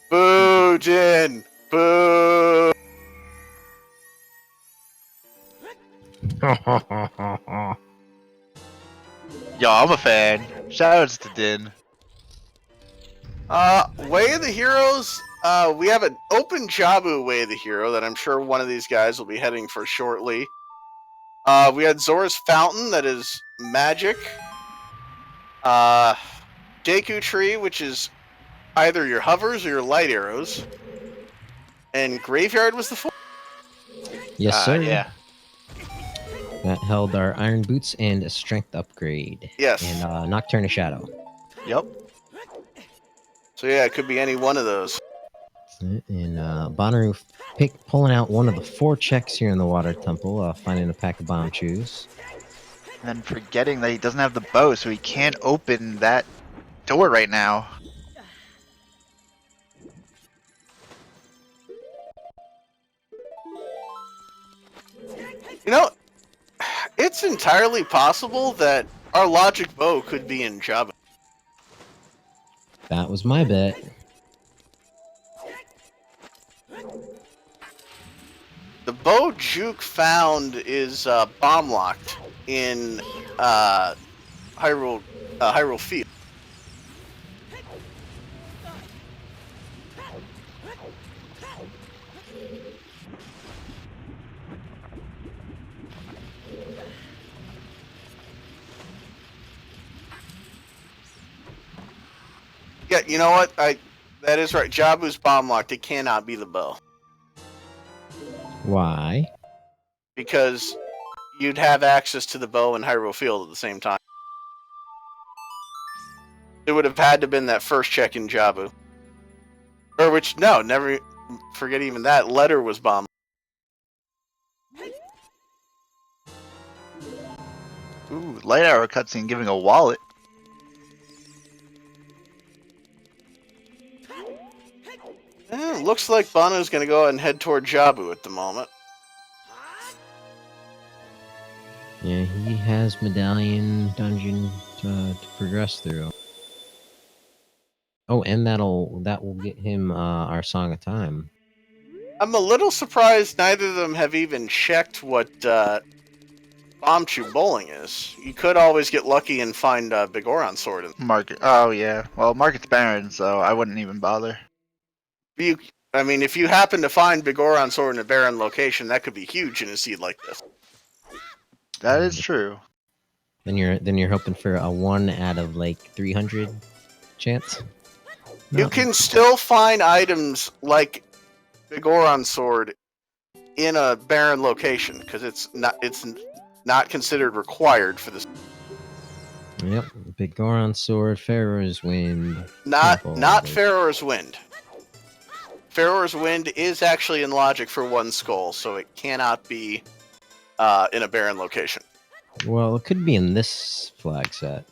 Boo, Jin! Boo! Yo, I'm a fan. Shoutouts to Din. Way of the Heroes, we have an open Jabu Way of the Hero that I'm sure one of these guys will be heading for shortly. We had Zora's Fountain, that is magic. Deku Tree, which is either your hovers or your light arrows. And Graveyard was the fourth. Yes, sir. Yeah. That held our iron boots and a strength upgrade. Yes. And Nocturne of Shadow. Yep. So yeah, it could be any one of those. And Bonooruu pulling out one of the 4 checks here in the Water Temple, finding a pack of bomb chews. And then forgetting that he doesn't have the bow, so he can't open that door right now. You know, it's entirely possible that our logic bow could be in Java. That was my bet. The bow Juwk found is bomb locked in Hyrule Field. Yeah, you know what? That is right. Jabu's bomb locked. It cannot be the bow. Why? Because you'd have access to the bow and Hyrule Field at the same time. It would have had to have been that first check in Jabu. Or which, no, never, forget even that. Letter was bomb. Ooh, light arrow cutscene giving a wallet. Looks like Bono's going to go ahead and head toward Jabu at the moment. Yeah, he has Medallion Dungeon to progress through. Oh, and that will get him our Song of Time. I'm a little surprised neither of them have even checked what Bombchu Bowling is. You could always get lucky and find Big Oron Sword. Market. Oh, yeah. Well, Market's barren, so I wouldn't even bother. If you happen to find Big Oron Sword in a barren location, that could be huge in a seed like this. That is true. Then you're hoping for a 1 out of like 300 chance. You can still find items like Big Oron Sword in a barren location because it's not considered required for this. Yep, Big Goron Sword, Pharaoh's Wind. Not Pharaoh's Wind. Pharaoh's Wind is actually in logic for 1 skull, so it cannot be in a barren location. Well, it could be in this flag set.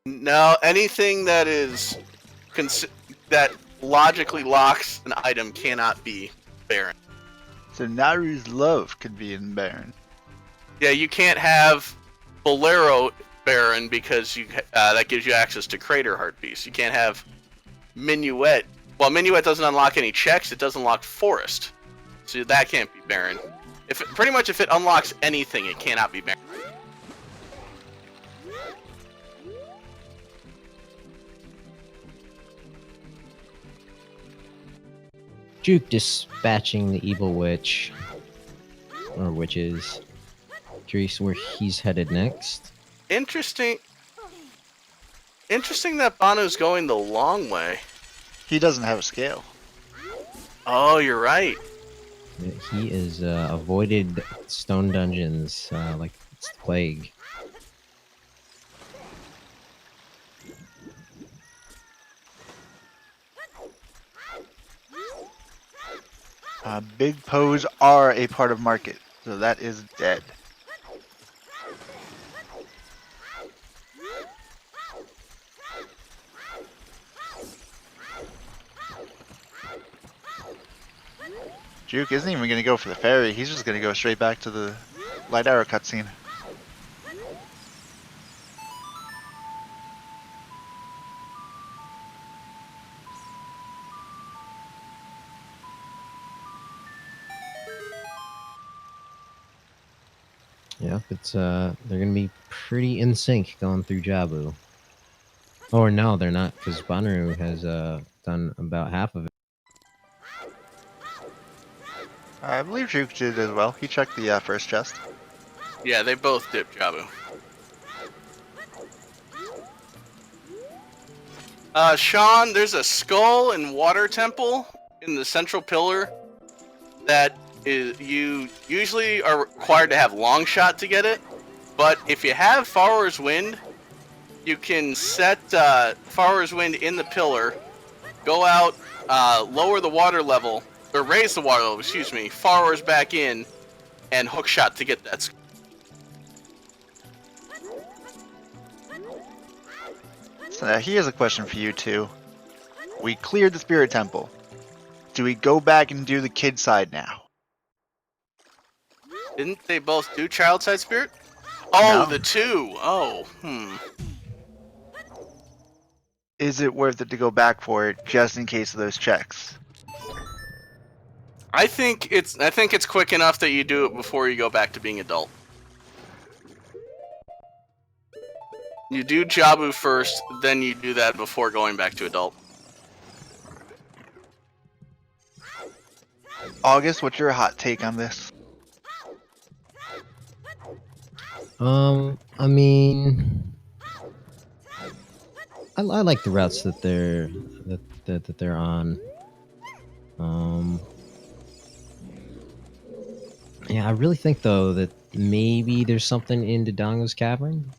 No, anything that is that logically locks an item cannot be barren. So Naru's love could be in barren. Yeah, you can't have Bolero barren because that gives you access to Crater Heart Beast. You can't have Minuet. Well, Minuet doesn't unlock any checks. It doesn't unlock Forest, so that can't be barren. If it unlocks anything, it cannot be barren. Juwk dispatching the evil witch, or witches. Curious where he's headed next. Interesting that Bono's going the long way. He doesn't have a scale. Oh, you're right. He is avoided stone dungeons like it's the plague. Big Poes are a part of Market, so that is dead. Juwk isn't even gonna go for the fairy. He's just gonna go straight back to the light arrow cutscene. Yeah, it's they're gonna be pretty in sync going through Jabu. Or no, they're not, because Bonooruu has done about half of it. I believe Juwk did as well. He checked the first chest. Yeah, they both dip Jabu. Sean, there's a skull and water temple in the central pillar that you usually are required to have long shot to get it, but if you have Follower's Wind, you can set Follower's Wind in the pillar, go out, lower the water level, or raise the water level, excuse me, Follower's back in, and hook shot to get that skull. So now here's a question for you two. We cleared the spirit temple. Do we go back and do the kid side now? Didn't they both do Child Side Spirit? Oh, No. the two. Oh, Is it worth it to go back for it just in case of those checks? I think it's quick enough that you do it before you go back to being adult. You do Jabu first, then you do that before going back to adult. August, what's your hot take on this? I mean, I like the routes that they're on. Yeah, I really think though that maybe there's something in Dodongo's cavern.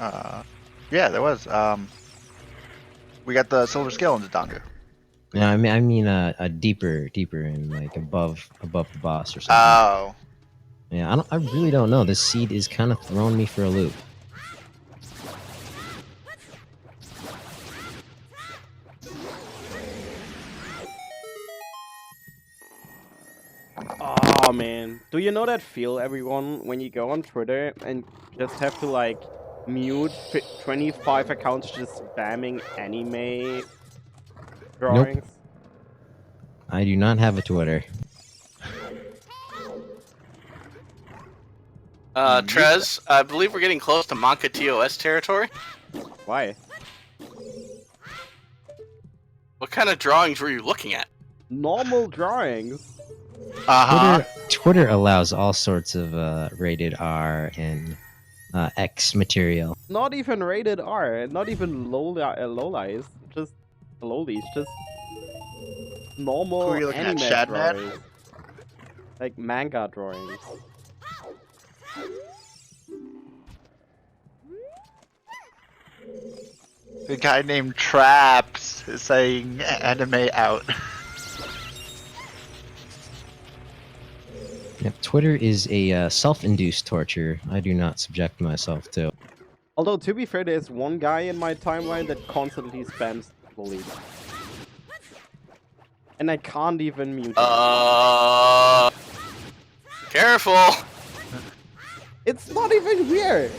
Yeah, there was. We got the silver scale in Dodongo. Yeah, I mean a deeper in, like above the boss or something. Oh. Yeah, I really don't know. This seed is kind of throwing me for a loop. Oh man, do you know that feel, everyone, when you go on Twitter and just have to like mute 25 accounts just spamming anime drawings? I do not have a Twitter. Trez, I believe we're getting close to Monka TOS territory. Why? What kind of drawings were you looking at? Normal drawings. Twitter allows all sorts of rated R and X material. Not even rated R, not even lowlies, just lowlies, just normal Who are you looking at, anime Shadman? drawings. Like manga drawings. The guy named Traps is saying anime out. Yep, Twitter is a self-induced torture. I do not subject myself to. Although, to be fair, there's one guy in my timeline that constantly spams bullies. And I can't even mute him. Careful! It's not even weird!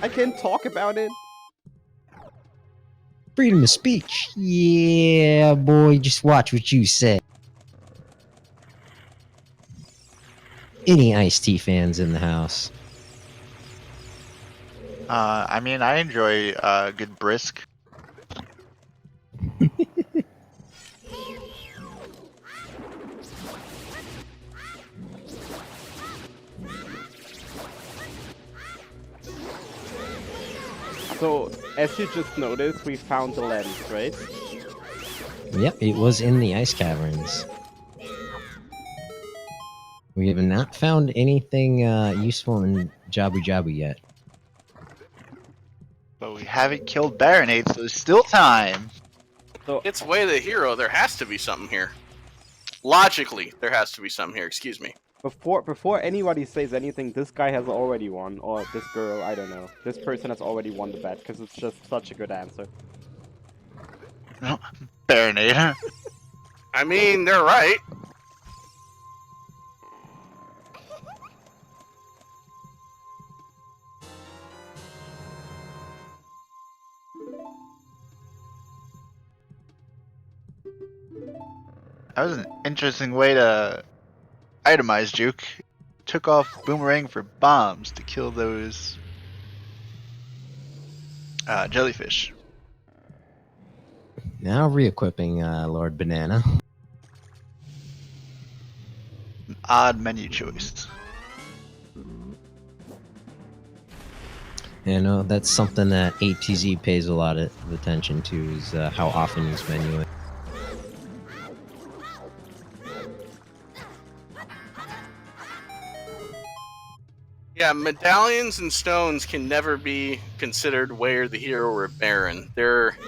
I can talk about it. Freedom of speech. Yeah, boy, just watch what you say. Any Ice-T fans in the house? I mean, I enjoy good brisk. So, as you just noticed, we found the lens, right? Yep, it was in the ice caverns. We have not found anything useful in Jabu Jabu yet. But we haven't killed Baronade, so there's still time. So, It's Way of the Hero, there has to be something here. Logically, there has to be something here, excuse me. before anybody says anything, this guy has already won, or this girl, I don't know. This person has already won the bet, because it's just such a good answer. Baronade. I mean, they're right. That was an interesting way to itemize Juke. Took off Boomerang for bombs to kill those jellyfish. Now re-equipping Lord Banana. An odd menu choice. You know, that's something that ATZ pays a lot of attention to, is how often he's menuing. Yeah, medallions and stones can never be considered Way the Hero or Baron. They're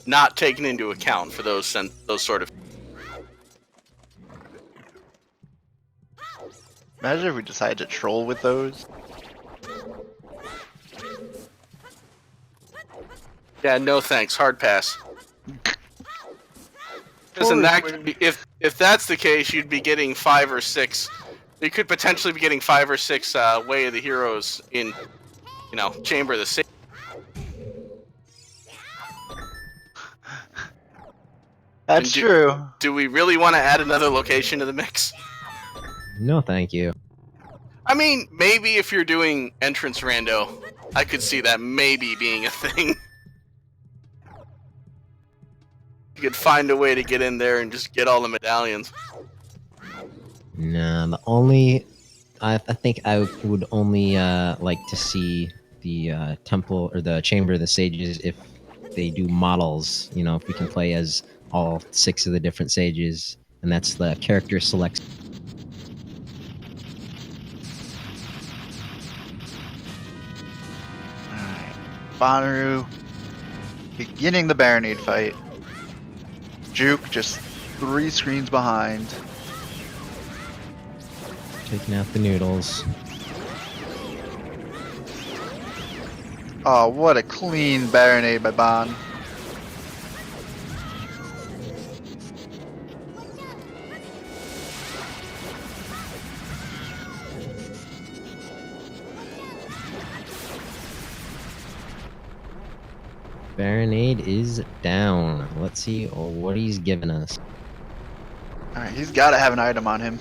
not taken into account for those sort of. Imagine if we decided to troll with those. Yeah, no thanks. Hard pass. Because in that, if that's the case, you'd be getting 5 or 6. You could potentially be getting 5 or 6 Way of the Heroes in, Chamber of the Sage. That's true. Do we really want to add another location to the mix? No, thank you. I mean, maybe if you're doing entrance rando, I could see that maybe being a thing. You could find a way to get in there and just get all the medallions. No, the only... I think I would only like to see the temple or the Chamber of the Sages if they do models. You know, if we can play as all 6 of the different sages, and that's the character select. Alright. Bonooruu beginning the Baronade fight. Juke just 3 screens behind. Taking out the noodles. Oh, what a clean Baronade by Bon. Baronade is down. Let's see what he's giving us. Alright, he's got to have an item on him.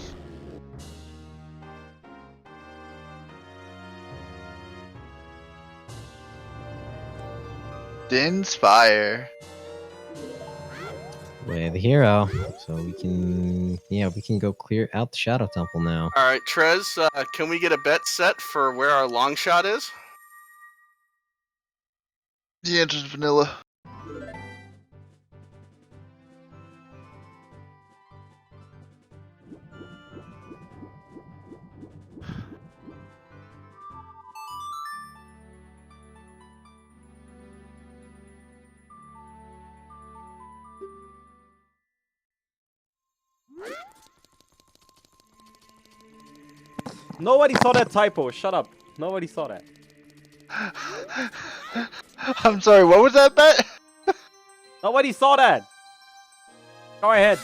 Din's Fire. Way of the Hero. So we can go clear out the Shadow Temple now. All right, Trez, can we get a bet set for where our long shot is? The answer's vanilla. Nobody saw that typo. Shut up. Nobody saw that. I'm sorry, what was that bet? Nobody saw that. Go ahead.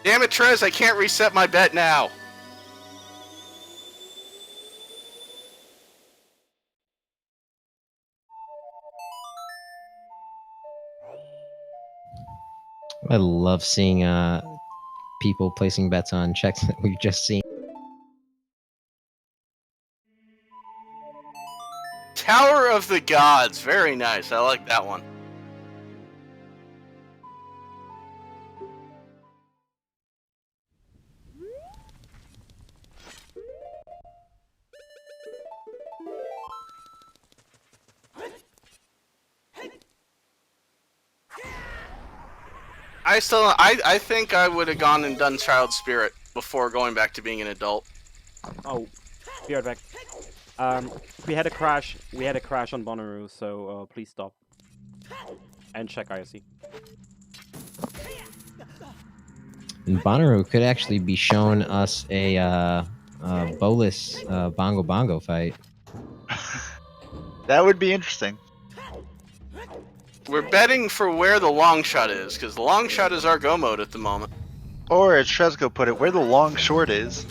Damn it, Trez, I can't reset my bet now. I love seeing people placing bets on checks that we've just seen. Tower of the Gods. Very nice. I like that one. I think I would have gone and done Child Spirit before going back to being an adult. Oh, be right back. We had a crash. We had a crash on Bonooruu, so please stop and check ISC. And Bonooruu could actually be showing us a bolus bongo bongo fight. That would be interesting. We're betting for where the long shot is, because the long shot is our go mode at the moment. Or as Trezko put it, where the long short is.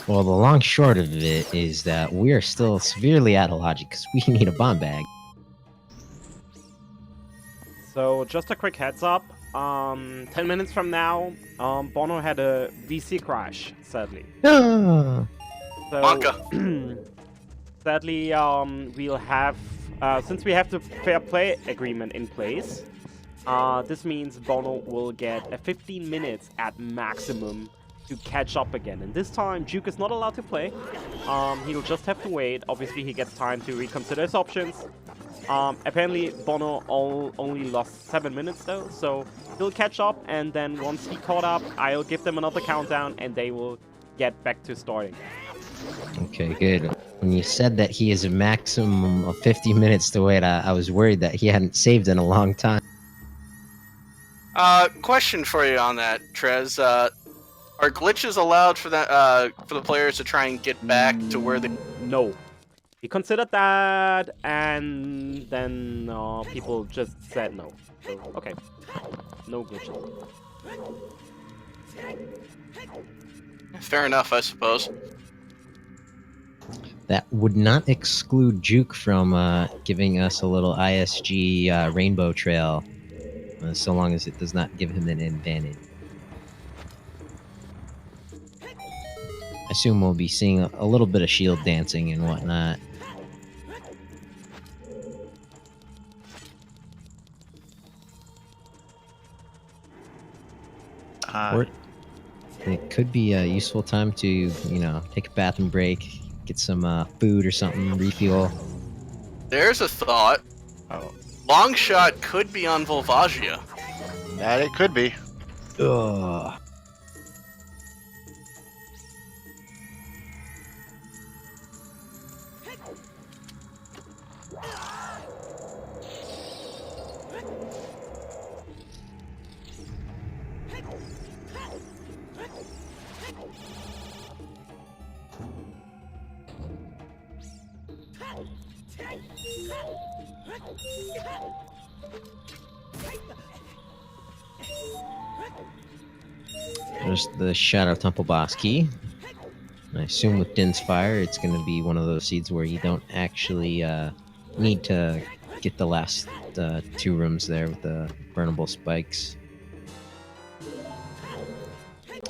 Well, the long short of it is that we are still severely out of logic because we need a bomb bag. So just a quick heads up. 10 minutes from now, Bono had a VC crash, sadly. Ah. So, Wonka. sadly, we'll have, since we have the fair play agreement in place, this means Bono will get a 15 minutes at maximum to catch up again. And this time, Juwk is not allowed to play. He'll just have to wait. Obviously, he gets time to reconsider his options. Apparently, Bono only lost 7 minutes though, so he'll catch up, and then once he caught up, I'll give them another countdown, and they will get back to starting. Okay, good. When you said that he has a maximum of 50 minutes to wait, I was worried that he hadn't saved in a long time. Question for you on that, Trez. Are glitches allowed for that for the players to try and get back to where they? No. We considered that, and then people just said no. So, okay. No glitches. Fair enough, I suppose. That would not exclude Juwk from giving us a little ISG rainbow trail, so long as it does not give him an advantage. I assume we'll be seeing a little bit of shield dancing and whatnot. Or it could be a useful time to, you know, take a bathroom break, get some food or something, refuel. There's a thought. Oh, Long shot could be on Volvagia. that it could be. Ugh. There's the Shadow Temple boss key. I assume with Din's Fire, it's going to be one of those seeds where you don't actually need to get the last 2 rooms there with the burnable spikes.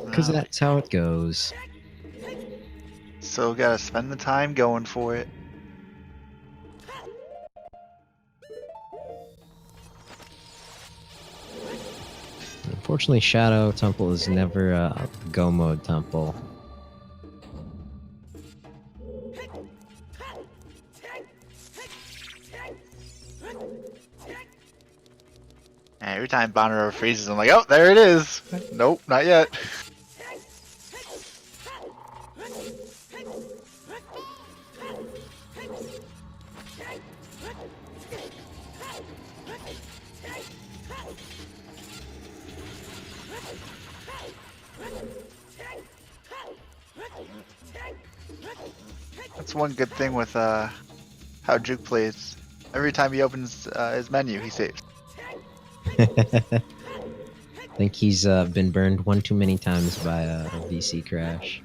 Because that's how it goes. So gotta spend the time going for it. Unfortunately, Shadow Temple is never a go mode temple. And every time Bonooruu freezes, I'm like, oh, there it is. Nope, not yet. That's one good thing with how Juwk plays. Every time he opens his menu, he saves. I think he's been burned one too many times by a VC crash.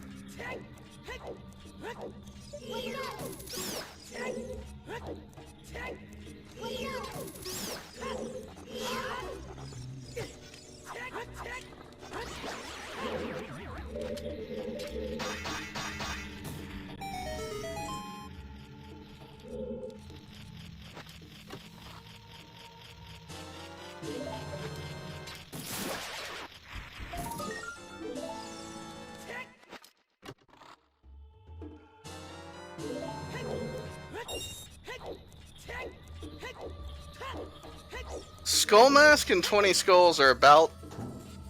Skull Mask and 20 Skulls are about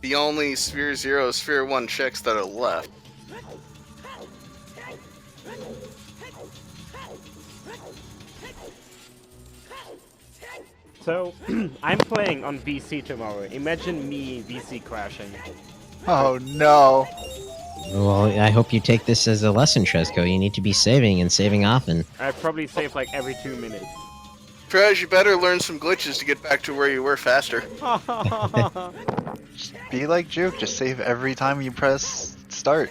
the only Sphere 0, Sphere 1 checks that are left. So, I'm playing on VC tomorrow. Imagine me VC crashing. Oh no. Well, I hope you take this as a lesson, Trezko. You need to be saving and saving often. I probably save like every 2 minutes. Trez, you better learn some glitches to get back to where you were faster. Be like Juke, just save every time you press start.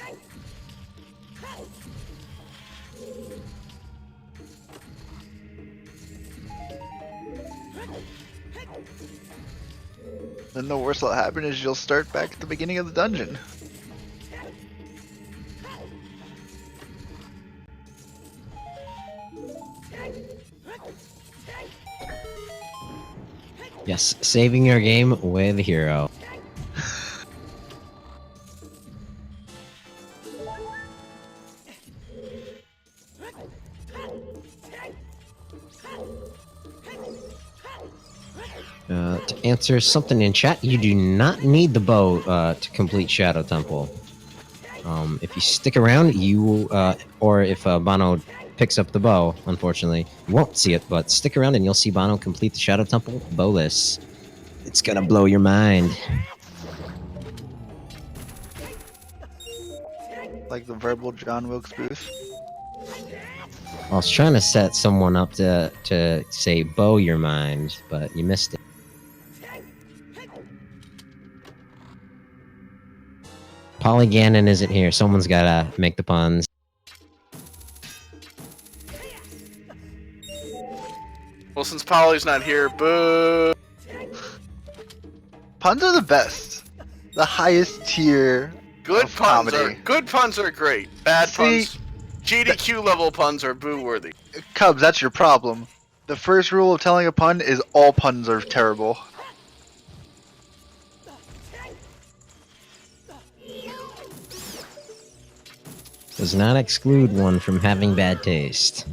Then the worst that'll happen is you'll start back at the beginning of the dungeon. Yes, saving your game with hero. To answer something in chat, you do not need the bow to complete Shadow Temple. If you stick around, you or if Bono picks up the bow, unfortunately, you won't see it, but stick around and you'll see Bono complete the Shadow Temple bowless. It's gonna blow your mind. Like the verbal John Wilkes Booth. I was trying to set someone up to say bow your mind, but you missed it. Polyganon isn't here. Someone's gotta make the puns. Well, since Polly's not here, boo. Puns are the best. The highest tier Good of puns comedy. are great. Bad See, puns, GDQ level puns are boo worthy. Cubs, that's your problem. The first rule of telling a pun is all puns are terrible. Does not exclude one from having bad taste.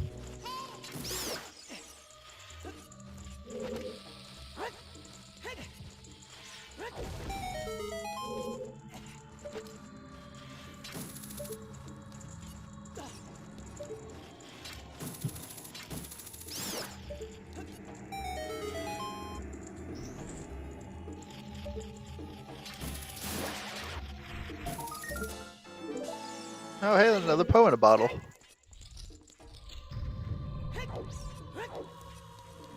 Oh, hey, there's another Poe in a bottle.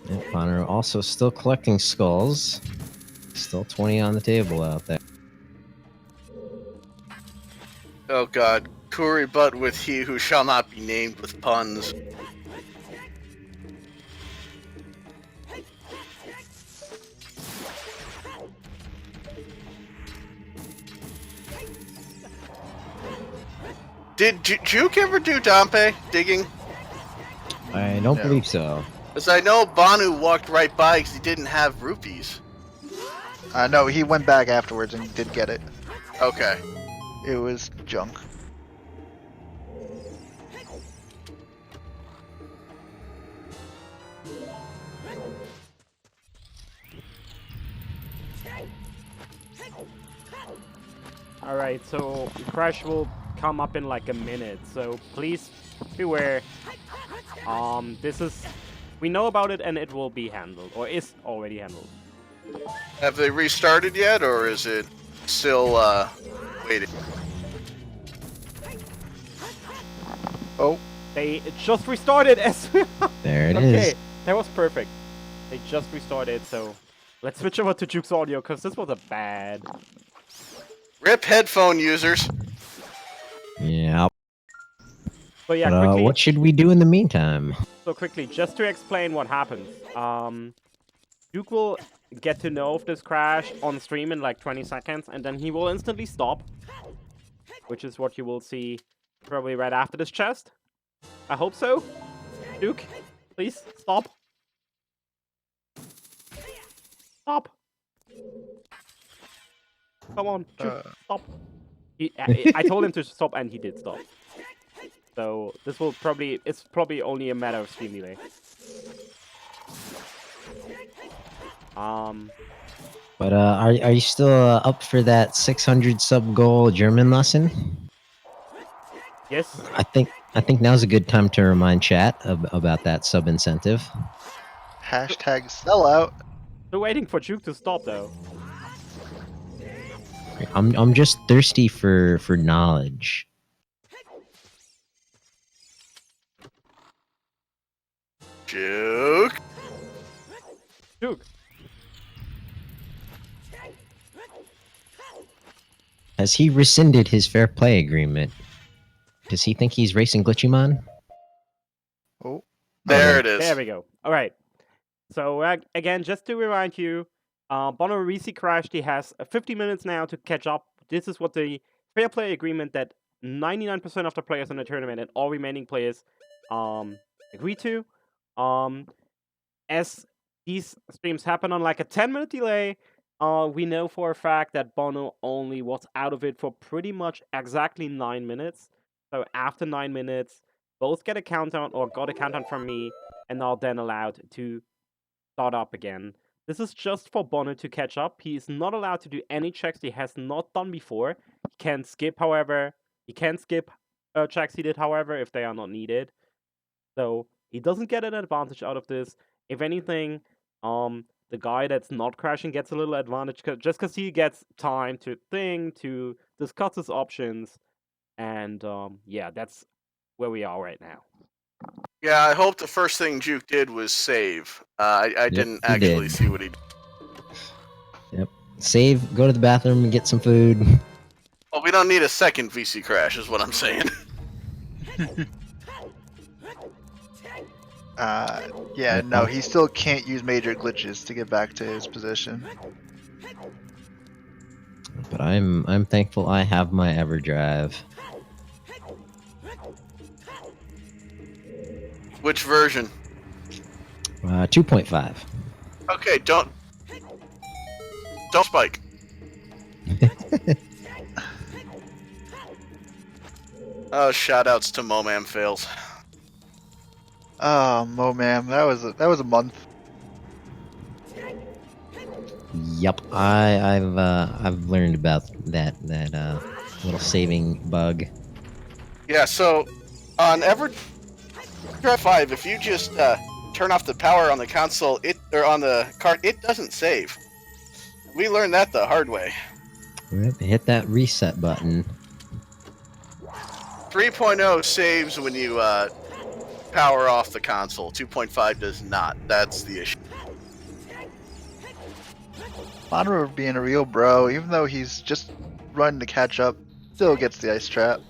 Yeah, Bonooruu also still collecting skulls. Still 20 on the table out there. Oh god, Curry butt with he who shall not be named with puns. Did Juwk ever do Dompe digging? I don't No. believe so. Because I know Bonu walked right by because he didn't have rupees. No, he went back afterwards and did get it. Okay. It was junk. Alright, so Crash will come up in like a minute, so please beware. This is... We know about it and it will be handled, or is already handled. Have they restarted yet, or is it still waiting? Oh, They just restarted as There it is. Okay, that was perfect. They just restarted, so let's switch over to Juke's audio, because this was a bad... RIP headphone users. Yeah. So yeah, But, quickly, what should we do in the meantime? just to explain what happens. Juke will get to know of this crash on stream in like 20 seconds, and then he will instantly stop. Which is what you will see probably right after this chest. I hope so. Juke, please, stop. Stop. Come on, Juke, stop. I told him to stop, and he did stop. So this will probably, it's probably only a matter of stream delay. But are you still up for that 600 sub goal German lesson? Yes. I think now's a good time to remind chat about that sub incentive. hashtag sellout. Still waiting for Juke to stop though. I'm just thirsty for knowledge. Juwk. Juwk. Has he rescinded his fair play agreement? Does he think he's racing Glitchymon? Oh, There it is. There we go. All right. So again, just to remind you, Bonooruu crashed. He has 50 minutes now to catch up. This is what the fair play agreement that 99% of the players in the tournament and all remaining players agreed to. As these streams happen on like a 10-minute delay, we know for a fact that Bono only was out of it for pretty much exactly 9 minutes. So after 9 minutes, both get a countdown or got a countdown from me and are then allowed to start up again. This is just for Bono to catch up. He is not allowed to do any checks he has not done before. He can skip, however. He can skip checks he did, however, if they are not needed. So he doesn't get an advantage out of this. If anything, the guy that's not crashing gets a little advantage just because he gets time to think, to discuss his options. And yeah, that's where we are right now. Yeah, I hope the first thing Juwk did was save. I didn't he actually did. see what he did. Yep. Save, go to the bathroom and get some food. Well, we don't need a second VC crash, is what I'm saying. Yeah, no, he still can't use major glitches to get back to his position. But I'm thankful I have my EverDrive. Which version? 2.5. Okay, don't spike. Oh, shoutouts to Momam fails. Oh, Momam, that was a month. Yup, I've learned about that little saving bug. Yeah, so on EverDrive 5, if you just turn off the power on the console, or on the card, it doesn't save. We learned that the hard way. Yep, hit that reset button. 3.0 saves when you power off the console. 2.5 does not. That's the issue. Bonooruu being a real bro, even though he's just running to catch up, still gets the ice trap.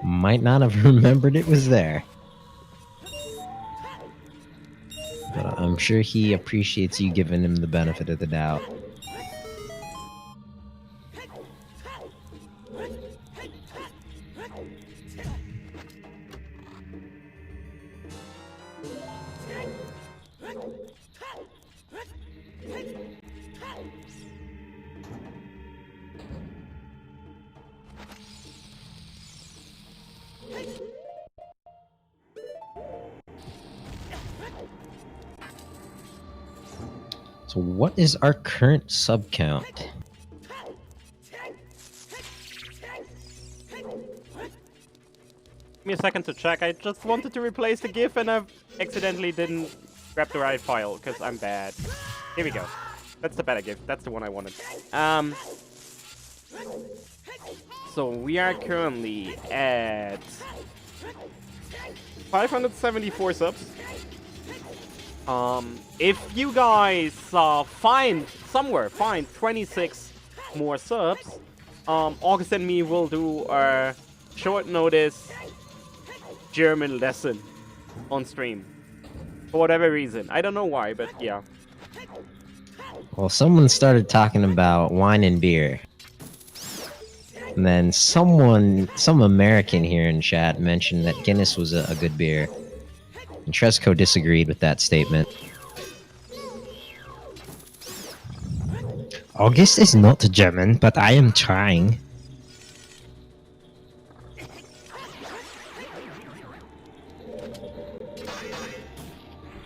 Might not have remembered it was there. But I'm sure he appreciates you giving him the benefit of the doubt. So what is our current sub count? Give me a second to check. I just wanted to replace the GIF and I accidentally didn't grab the right file because I'm bad. Here we go. That's the better GIF. That's the one I wanted. So we are currently at 574 subs. If you guys find 26 more subs, August and me will do a short notice German lesson on stream. For whatever reason. I don't know why, but yeah. Well, someone started talking about wine and beer. And then some American here in chat mentioned that Guinness was a good beer. And Tresco disagreed with that statement. August is not German, but I am trying.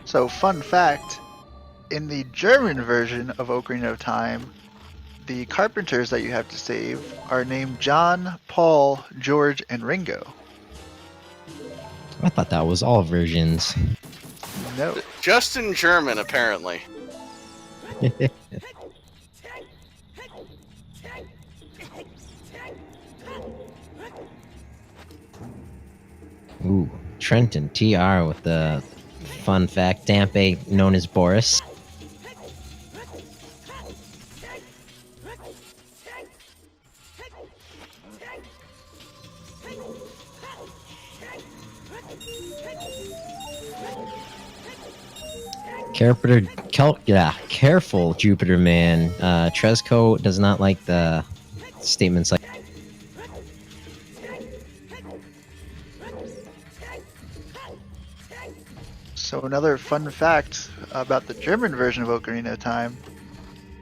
So, fun fact, in the German version of Ocarina of Time, the carpenters that you have to save are named John, Paul, George, and Ringo. I thought that was all versions. No. Just in German, apparently. Ooh, Trenton TR with the fun fact. Dampe, known as Boris. Careful, Jupiter man. Tresco does not like the statements like. So another fun fact about the German version of Ocarina of Time,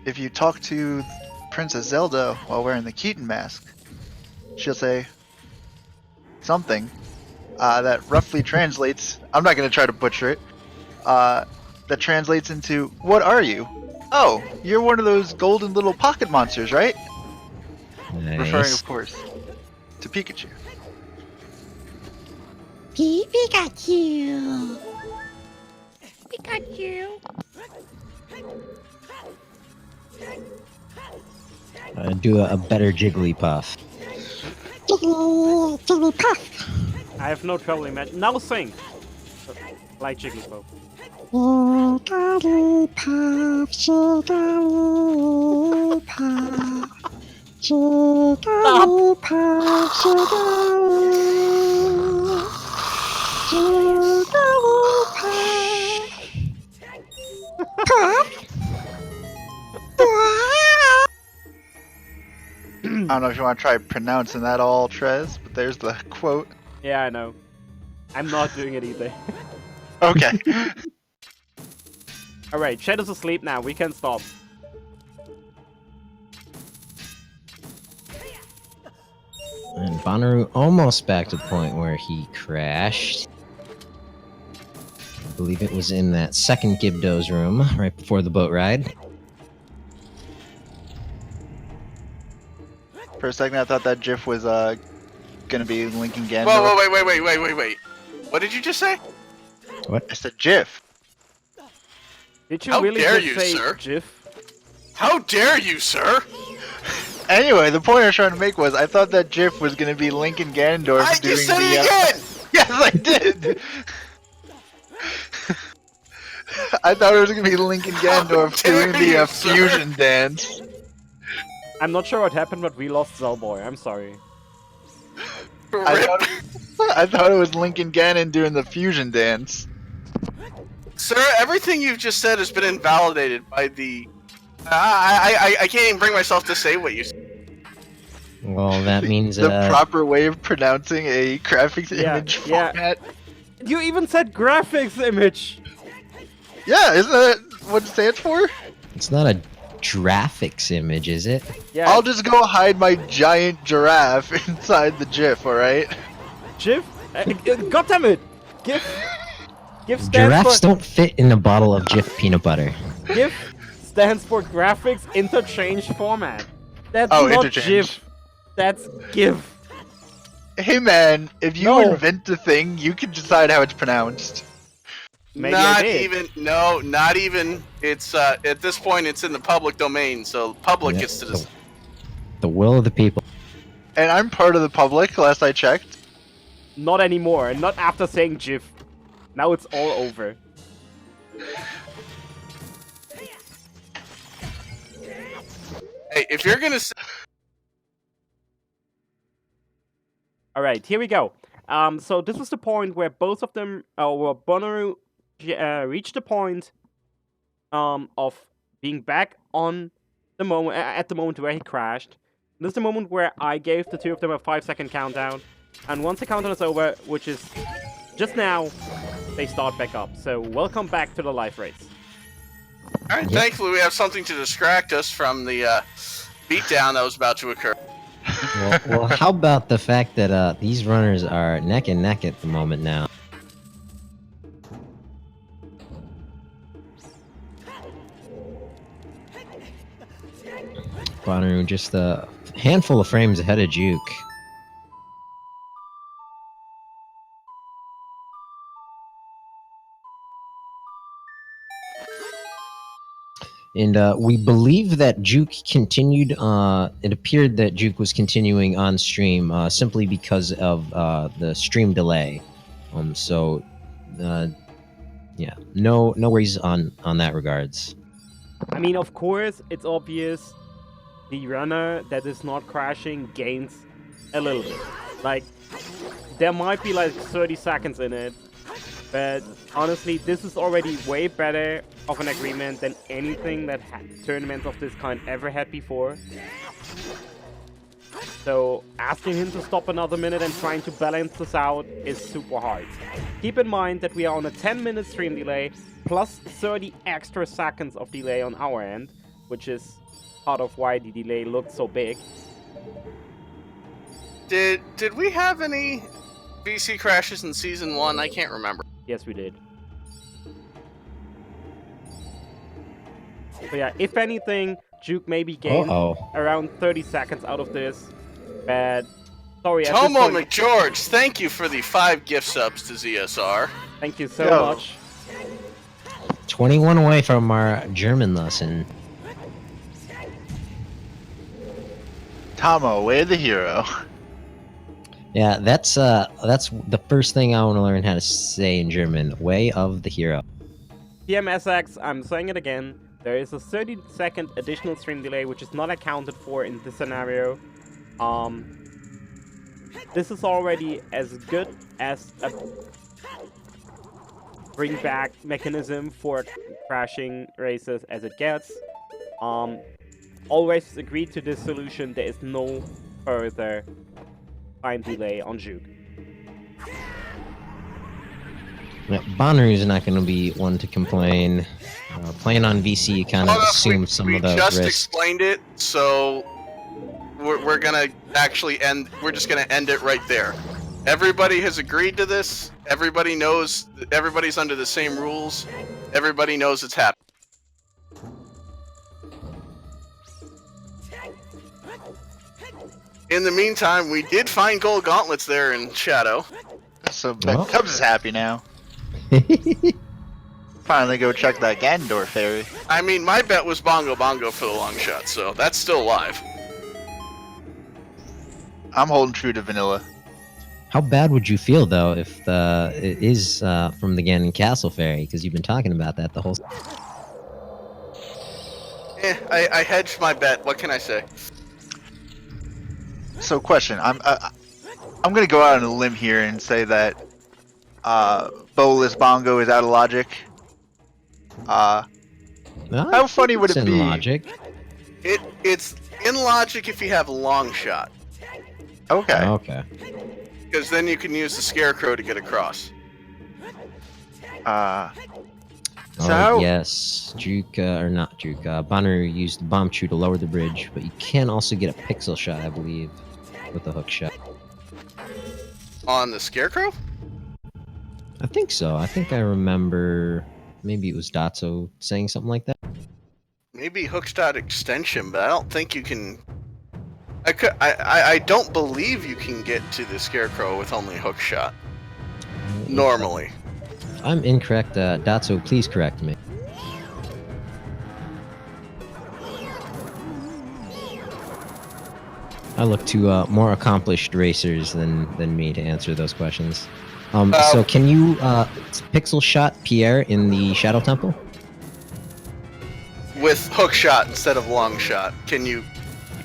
if you talk to Princess Zelda while wearing the Keaton mask, she'll say something that roughly translates, I'm not going to try to butcher it, that translates into, "What are you? Oh, you're one of those golden little pocket monsters, right?" Nice. Referring, of course, to Pikachu. Pikachu. Pikachu. Do a better Jigglypuff. Jigglypuff. I have no trouble imagining. Now sing! Like Jigglypuff. Jigglypuff. Jigglypuff. Jigglypuff. I don't know if you want to try pronouncing that all, Trez, but there's the quote. Yeah, I know. I'm not doing it either. Okay. Alright, Shadow's asleep now. We can stop. And Bonooruu almost back to the point where he crashed. I believe it was in that second Gibdo's room, right before the boat ride. For a second, I thought that GIF was gonna be Lincoln Gandalf. Whoa, wait. What did you just say? I said GIF. Did you How really dare just you, say sir? GIF? How dare you, sir? Anyway, the point I was trying to make was I thought that GIF was gonna be Lincoln Gandalf I doing just said the. it again! Yes, I did. I thought it was gonna be Lincoln Gandalf doing dare the you, sir? fusion dance. I'm not sure what happened, but we lost Zellboy. I'm sorry. I Rip. thought it was Lincoln Gannon doing the fusion dance. Sir, everything you've just said has been invalidated by the... I can't even bring myself to say what you said. Well, that means The proper way of pronouncing a graphics Yeah, image yeah. format. You even said graphics image! Yeah, isn't that what it stands for? it's not a graphics image, is it? Yeah, I'll just go hide my giant giraffe inside the GIF, alright? GIF? God damn it! GIF stands Giraffes for don't fit in a bottle of Jif peanut butter. GIF stands for graphics interchange format. That's Oh, not interchange. GIF. That's GIF. Hey man, if you No. invent a thing, you can decide how it's pronounced. Maybe I Not did. even. No, not even. It's at this point, it's in the public domain, so public Yeah, gets to decide. The will of the people. And I'm part of the public, last I checked. Not anymore. Not after saying GIF. Now it's all over. Hey, if you're gonna say... Alright, here we go. So this was the point where both of them, where Bonooruu reached the point of being back on the moment, at the moment where he crashed. This is the moment where I gave the two of them a 5-second countdown. And once the countdown is over, which is just now, they start back up. So welcome back to the life race. Alright, thankfully we have something to distract us from the beatdown that was about to occur. Well, how about the fact that these runners are neck and neck at the moment now? Bonooruu just a handful of frames ahead of Juwk. And we believe that Juwk continued, it appeared that Juwk was continuing on stream simply because of the stream delay. So Yeah, no worries on that regards. I mean, of course, it's obvious the runner that is not crashing gains a little bit. Like, there might be like 30 seconds in it, but honestly, this is already way better of an agreement than anything that tournaments of this kind ever had before. So asking him to stop another minute and trying to balance this out is super hard. Keep in mind that we are on a 10-minute stream delay plus 30 extra seconds of delay on our end, which is part of why the delay looked so big. Did we have any VC crashes in Season 1? I can't remember. Yes, we did. So yeah, if anything, Juwk maybe gained around 30 seconds out of this. But sorry, at this Tomo point, McGeorge, thank you for the 5 gift subs to ZSR. thank you so much. 21 away from our German lesson. Tomo, way the hero. Yeah, that's the first thing I want to learn how to say in German. Way of the hero. TMSX, I'm saying it again. There is a 30-second additional stream delay, which is not accounted for in this scenario. This is already as good as a bring back mechanism for crashing races as it gets. Always agreed to this solution. There is no further time delay on Juwk. Yeah, Bonooroo's not going to be one to complain. Playing on VC, you kind of assume some of the risks. We just explained it, so we're gonna actually end. We're just gonna end it right there. Everybody has agreed to this. Everybody knows. Everybody's under the same rules. Everybody knows it's happening. In the meantime, we did find gold gauntlets there in Shadow. So Tubbs is happy now. Finally go check that Ganondorf fairy. I mean, my bet was Bongo Bongo for the long shot, so that's still alive. I'm holding true to vanilla. How bad would you feel though if it is from the Ganon Castle Fairy? Because you've been talking about that the whole. I hedged my bet. What can I say? So, question. I'm gonna go out on a limb here and say that Bolus Bongo is out of logic. How funny would it be? Logic. It's in logic if you have a long shot. Okay. Okay. Because then you can use the Scarecrow to get across. Yes, Juwk, or not Juwk, Bonooroo used Bomb Chew to lower the bridge, but you can also get a pixel shot, I believe, with a hook shot. On the Scarecrow? I think so. I think I remember, maybe it was Dotso saying something like that. Maybe hookshot extension, but I don't think you can. I don't believe you can get to the Scarecrow with only hookshot. Normally. If I'm incorrect, Dotso, please correct me. I look to more accomplished racers than me to answer those questions. So can you pixel shot Pierre in the Shadow Temple? With hookshot instead of long shot, can you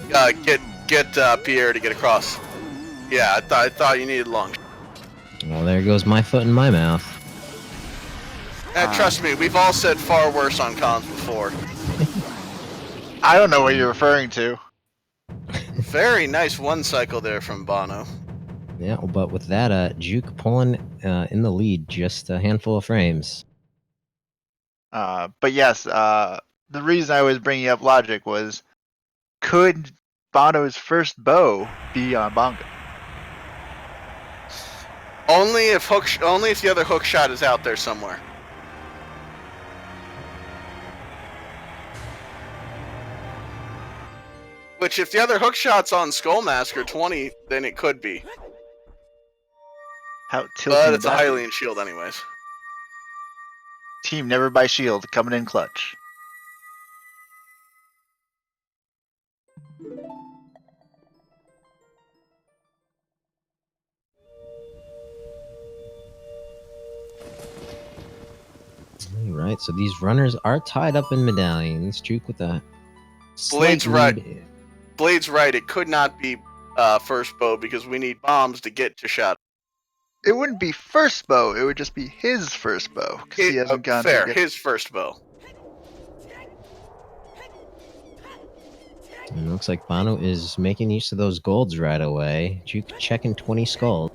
get Pierre to get across? Yeah, I thought you needed long. Well, there goes my foot in my mouth. Trust me, we've all said far worse on cons before. I don't know what you're referring to. Very nice one cycle there from Bono. Yeah, but with that, Juwk pulling in the lead, just a handful of frames. But yes, the reason I was bringing up logic was, could Bono's first bow be on Bongo? Only if the other hook shot is out there somewhere. Which, if the other hook shot's on Skullmasker 20, then it could be. How tilting But it's a that Hylian shield anyways. Team never buy shield coming in clutch. Alright, so these runners are tied up in medallions. Juwk with a Blade's slight right. lead. Blade's right. It could not be first bow because we need bombs to get to Shadow. It wouldn't be first bow. It would just be his first bow because he hasn't gone Fair. to get. His first bow. And it looks like Bono is making use of those golds right away. Juwk checking 20 skulls.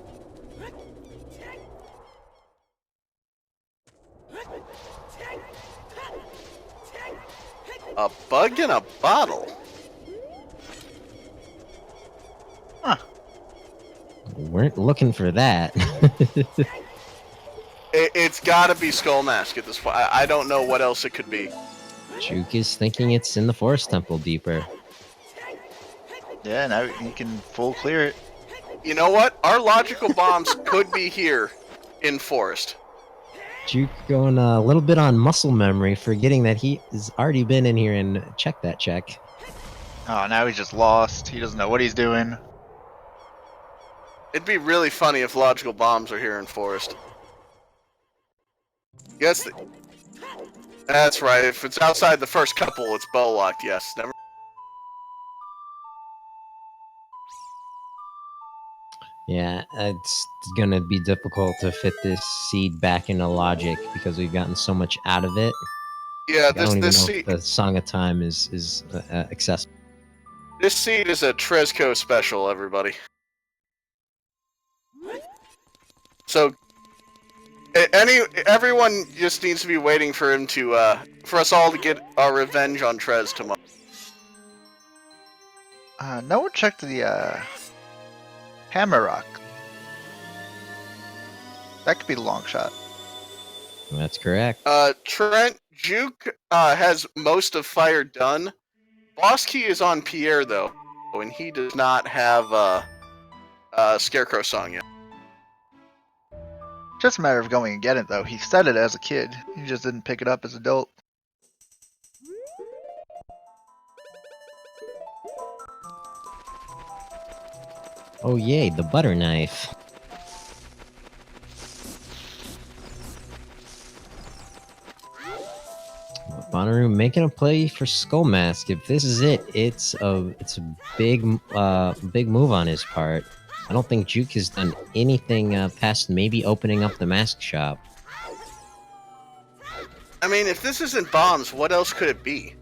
A bug in a bottle. Weren't looking for that. It's got to be Skull Mask at this point. I don't know what else it could be. Juwk is thinking it's in the Forest Temple deeper. Yeah, now he can full clear it. You know what? Our logical bombs could be here in Forest. Juwk going a little bit on muscle memory, forgetting that he has already been in here and checked that check. Oh, now he's just lost. He doesn't know what he's doing. It'd be really funny if logical bombs are here in Forest. Yes, that's right. If it's outside the first couple, it's bow locked. Yes, never. Yeah, it's gonna be difficult to fit this seed back into logic because we've gotten so much out of it. Yeah, I don't even know this if seed. the Song of Time is accessible. This seed is a Trezco special, everybody. So, everyone just needs to be waiting for him to, for us all to get our revenge on Trez tomorrow. No one checked the hammer rock. That could be the long shot. That's correct. Trent, Juwk has most of fire done. Boss Key is on Pierre though, and he does not have Scarecrow Song yet. Just a matter of going and getting it though. He said it as a kid. He just didn't pick it up as an adult. Oh yay, the butter knife. Bonooruu making a play for Skull Mask. If this is it, it's a big move on his part. I don't think Juwk has done anything past maybe opening up the mask shop. I mean, if this isn't bombs, what else could it be?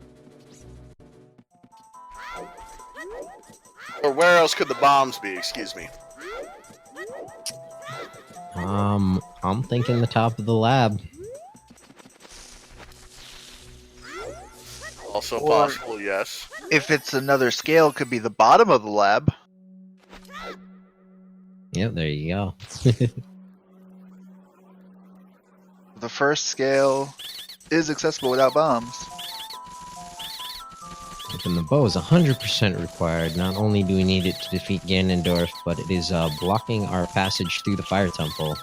Or where else could the bombs be? Excuse me. I'm thinking the top of the lab. Also Or- possible, yes. If it's another scale, it could be the bottom of the lab. Yep, there you go. The first scale is accessible without bombs. And the bow is 100% required. Not only do we need it to defeat Ganondorf, but it is blocking our passage through the Fire Temple.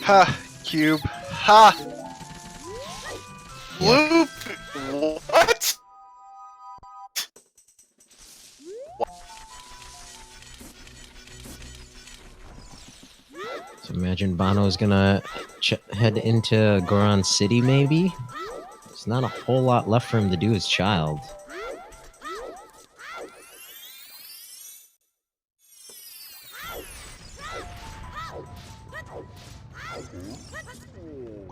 Ha! Cube. Ha! Loop. What? So imagine Bono's gonna head into Goron City, maybe? There's not a whole lot left for him to do as child.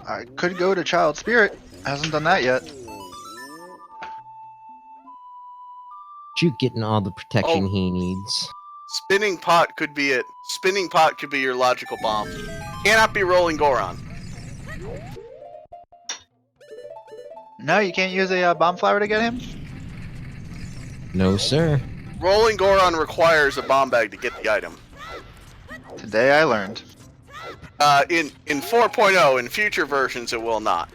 I could go to Child Spirit. Hasn't done that yet. Juwk getting all the protection Oh. he needs. Spinning pot could be it. Spinning pot could be your logical bomb. Cannot be rolling Goron. No, you can't use a bomb flower to get him? No, sir. Rolling Goron requires a bomb bag to get the item. Today I learned. In 4.0, in future versions, it will not.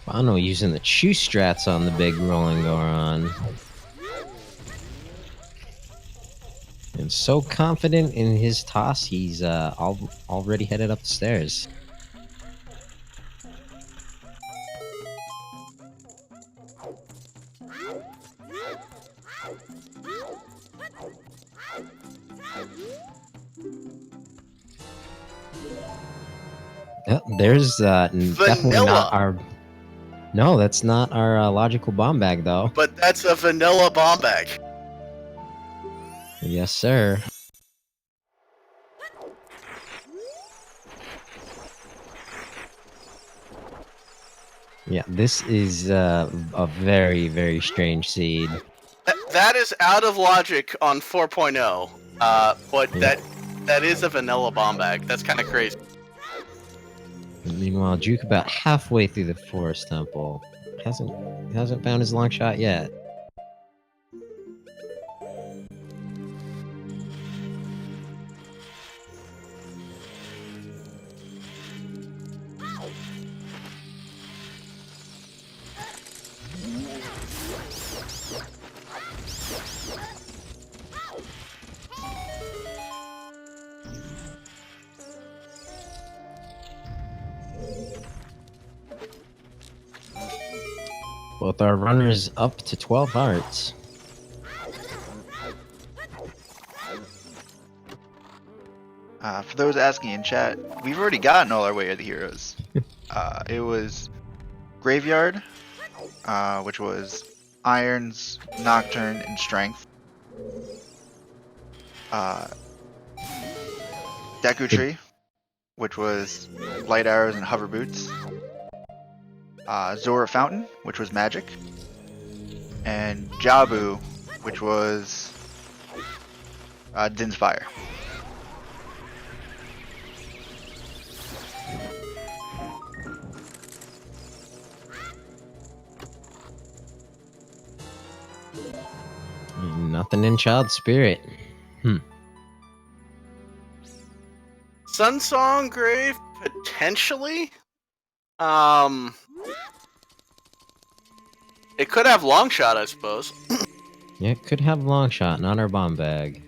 Bono using the chew strats on the big rolling Goron. And so confident in his toss, he's already headed up the stairs. Yep, there's definitely not Vanilla. our. No, that's not our logical bomb bag, though. But that's a vanilla bomb bag. Yes, sir. Yeah, this is a very, very strange seed. That is out of logic on 4.0. But Yeah. that is a vanilla bomb bag. That's kind of crazy. Meanwhile, Juwk about halfway through the forest temple hasn't found his long shot yet. Both our runners up to 12 hearts. For those asking in chat, we've already gotten all our Way of the Heroes. It was Graveyard, which was Irons, Nocturne, and Strength. Deku Tree, which was Light Arrows and Hover Boots. Zora Fountain, which was Magic. And Jabu, which was Din's Fire. Nothing in Child Spirit. Sunsong Grave, potentially? It could have long shot, I suppose. Yeah, it could have long shot, not our bomb bag.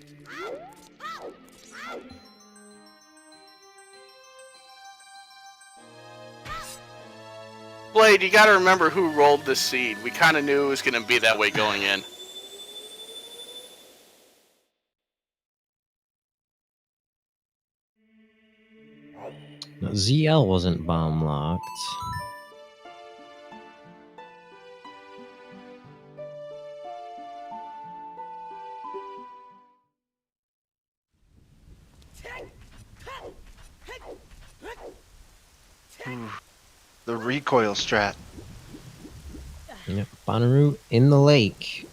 Blade, you gotta remember who rolled this seed. We kind of knew it was gonna be that way going in. No, ZL wasn't bomb locked. The recoil strat. Yep, Bonooruu in the lake.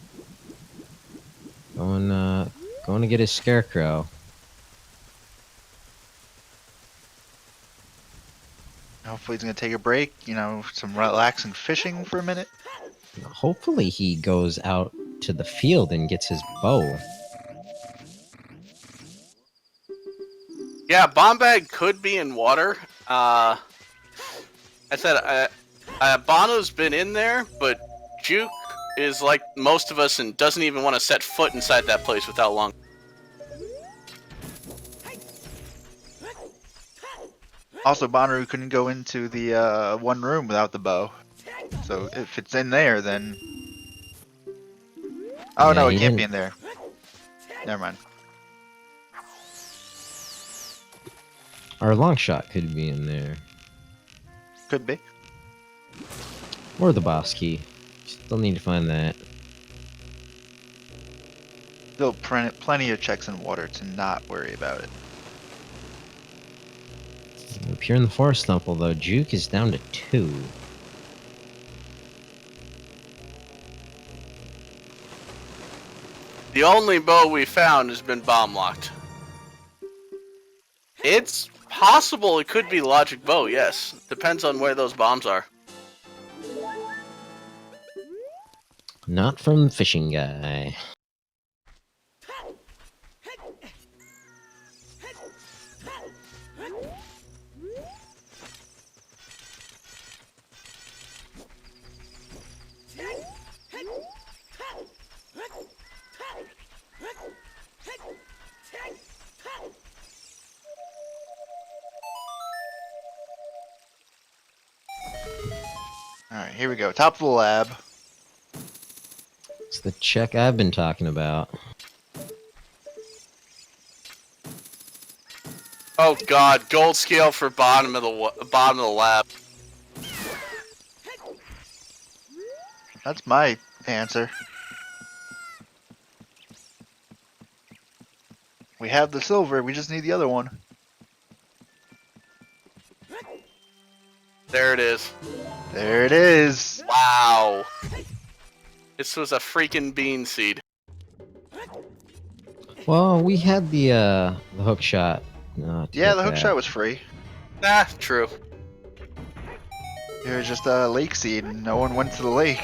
Going to get his scarecrow. Hopefully he's gonna take a break, some relaxing fishing for a minute. Hopefully he goes out to the field and gets his bow. Yeah, bomb bag could be in water. I said Bono's been in there, but Juwk is like most of us and doesn't even want to set foot inside that place without long. Also, Bonooruu couldn't go into the one room without the bow. So if it's in there, then... Oh Yeah, no, he it can't be didn't- in there. Never mind. Our long shot could be in there. Could be. Or the boss key. Still need to find that. Still plenty of checks in water to not worry about it. Up here in the forest temple, though, Juwk is down to 2. The only bow we found has been bomb locked. It's possible it could be logic bow, yes. Depends on where those bombs are. Not from the fishing guy. Alright, here we go. Top of the lab. It's the check I've been talking about. Oh god, gold scale for bottom of the lab. That's my answer. We have the silver, we just need the other one. There it is. There it is. Wow. This was a freaking bean seed. Well, we had the hook shot. To Yeah, get the hook that. shot was free. Nah, true. It was just a lake seed, and no one went to the lake.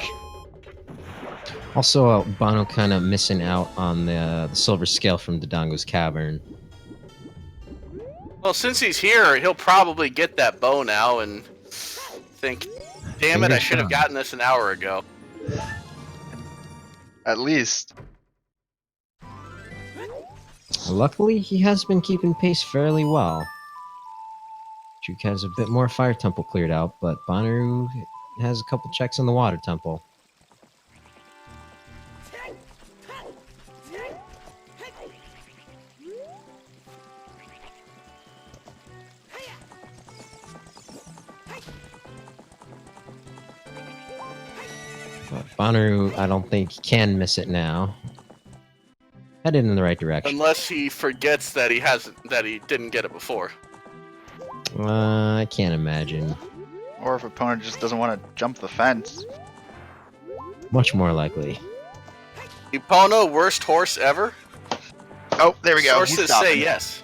Also, Bono kind of missing out on the silver scale from Dodongo's cavern. Well, since he's here, he'll probably get that bow now and think, damn it, I Fingers should have crossed. gotten this an hour ago. At least. Luckily, he has been keeping pace fairly well. Juwk has a bit more fire temple cleared out, but Bonooruu has a couple checks on the water temple. But Bonooruu, I don't think can miss it now. Headed in the right direction. Unless he forgets that he didn't get it before. I can't imagine. Or if opponent just doesn't want to jump the fence. Much more likely. Epona, worst horse ever? Oh, there we go. He's Sources stopping. say yes.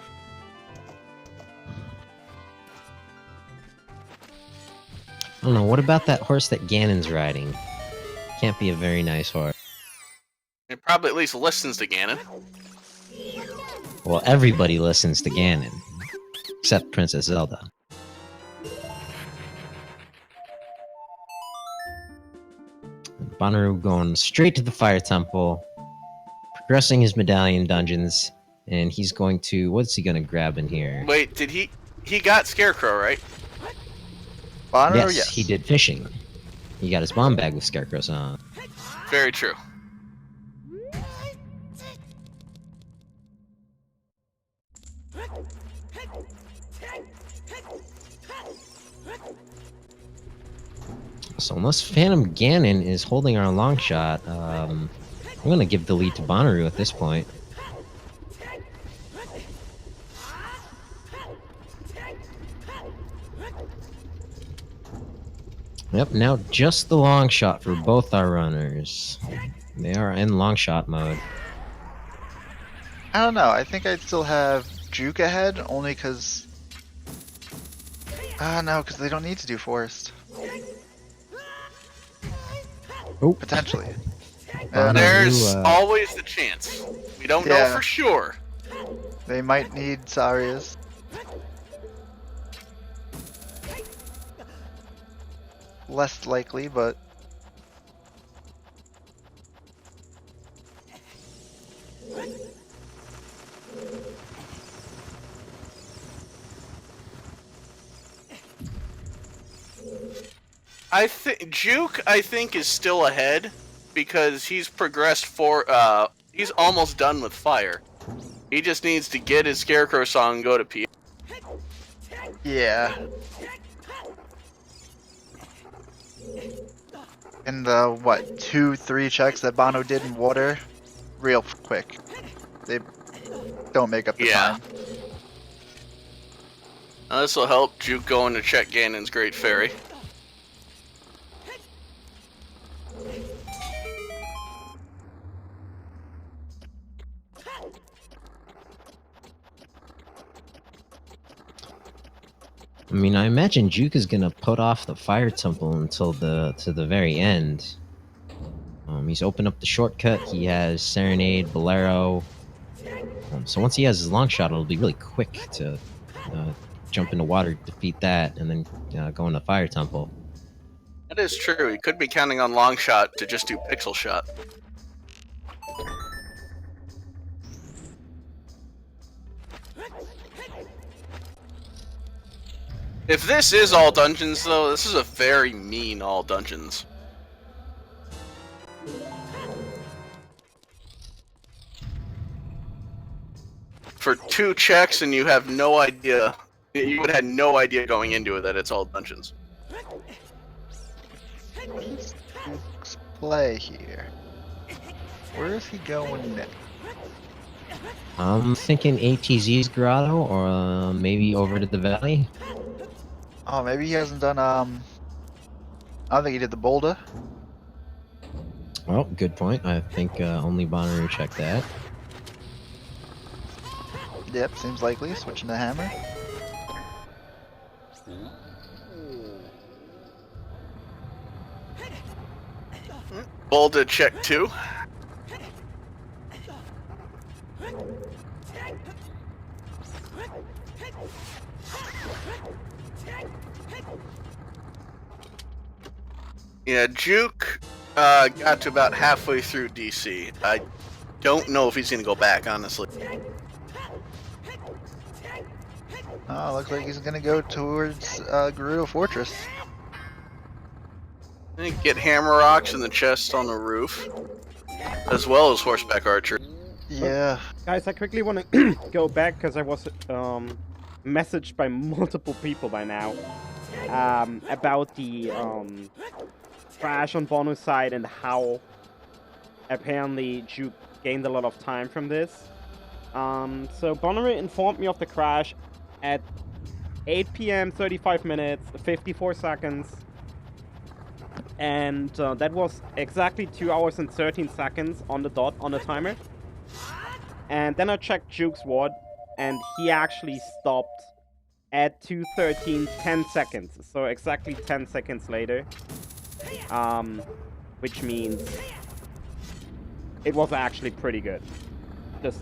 I don't know, what about that horse that Ganon's riding? Can't be a very nice horse. It probably at least listens to Ganon. Well, everybody listens to Ganon. Except Princess Zelda. Bonooruu going straight to the Fire Temple, progressing his medallion dungeons, and he's going to... What's he going to grab in here? Wait, did he got Scarecrow, right? Bonooruu, Yes, he did fishing. He got his bomb bag with Scarecrows on. Very true. So unless Phantom Ganon is holding our long shot, I'm going to give the lead to Bonooruu at this point. Yep, now just the long shot for both our runners. They are in long shot mode. I don't know. I think I'd still have Juwk ahead, only because... no, because they don't need to do forest. Oh, Potentially. Bonooruu, There's always the chance. We don't know Yeah. for sure. They might need Sarias. Less likely, but... I think Juwk, is still ahead because he's progressed he's almost done with fire. He just needs to get his Scarecrow song and go to P. Yeah. And the, what, 2-3 checks that Bono did in water? Real quick. They don't make up the Yeah. time. This will help Juwk going to check Ganon's Great Fairy. I mean, I imagine Juwk is gonna put off the Fire Temple until to the very end. He's opened up the shortcut. He has Serenade, Bolero. So once he has his long shot, it'll be really quick to jump into water, defeat that, and then go into Fire Temple. That is true. He could be counting on long shot to just do pixel shot. If this is all dungeons, though, this is a very mean all dungeons. For 2 checks and you have no idea, you would have had no idea going into it that it's all dungeons. Let's play here. Where is he going next? I'm thinking ATZ's grotto, or maybe over to the valley. Oh, maybe he hasn't done, I don't think he did the boulder. Oh, good point. I think only Bonooruu checked that. Yep, seems likely. Switching to hammer. Boulder check 2. Yeah, Juwk got to about halfway through DC. I don't know if he's going to go back, honestly. Oh, looks like he's gonna go towards Gerudo Fortress. And get hammer rocks in the chest on the roof, as well as horseback archer. Yeah. Guys, I quickly want to go back because I was messaged by multiple people by now about the crash on Bono's side and how apparently Juwk gained a lot of time from this. So Bonooruu informed me of the crash at 8 PM, 35 minutes, 54 seconds. And that was exactly 2 hours and 13 seconds on the dot on the timer. And then I checked Juwk's WOD, and he actually stopped at 2:13, 10 seconds. So exactly 10 seconds later. Which means it was actually pretty good. That's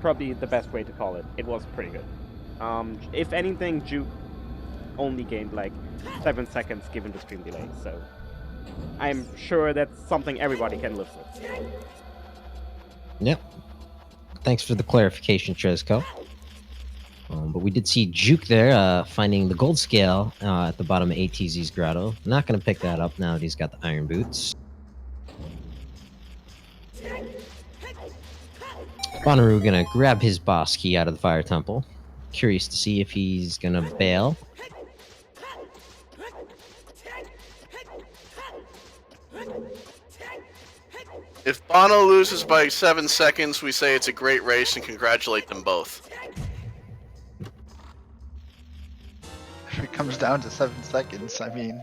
probably the best way to call it. It was pretty good. If anything, Juwk only gained like 7 seconds given the stream delay, so I'm sure that's something everybody can live with. Yep. Thanks for the clarification, Trezco. But we did see Juwk there finding the gold scale at the bottom of ATZ's grotto. Not going to pick that up now that he's got the iron boots. Bonooruu gonna grab his boss key out of the fire temple. Curious to see if he's gonna bail. If Bono loses by 7 seconds, we say it's a great race and congratulate them both. If it comes down to 7 seconds, I mean...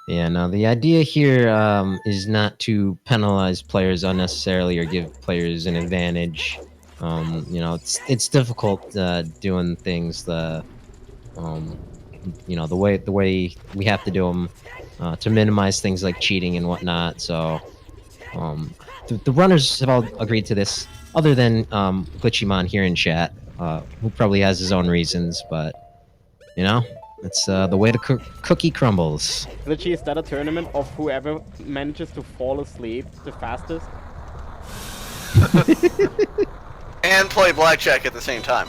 Yeah, now the idea here is not to penalize players unnecessarily or give players an advantage. You know, it's difficult doing things the you know, the way we have to do them to minimize things like cheating and whatnot. So the runners have all agreed to this, other than Glitchymon here in chat, who probably has his own reasons, but you know. It's the way the cookie crumbles. Glitchy, is that a tournament of whoever manages to fall asleep the fastest? And play blackjack at the same time.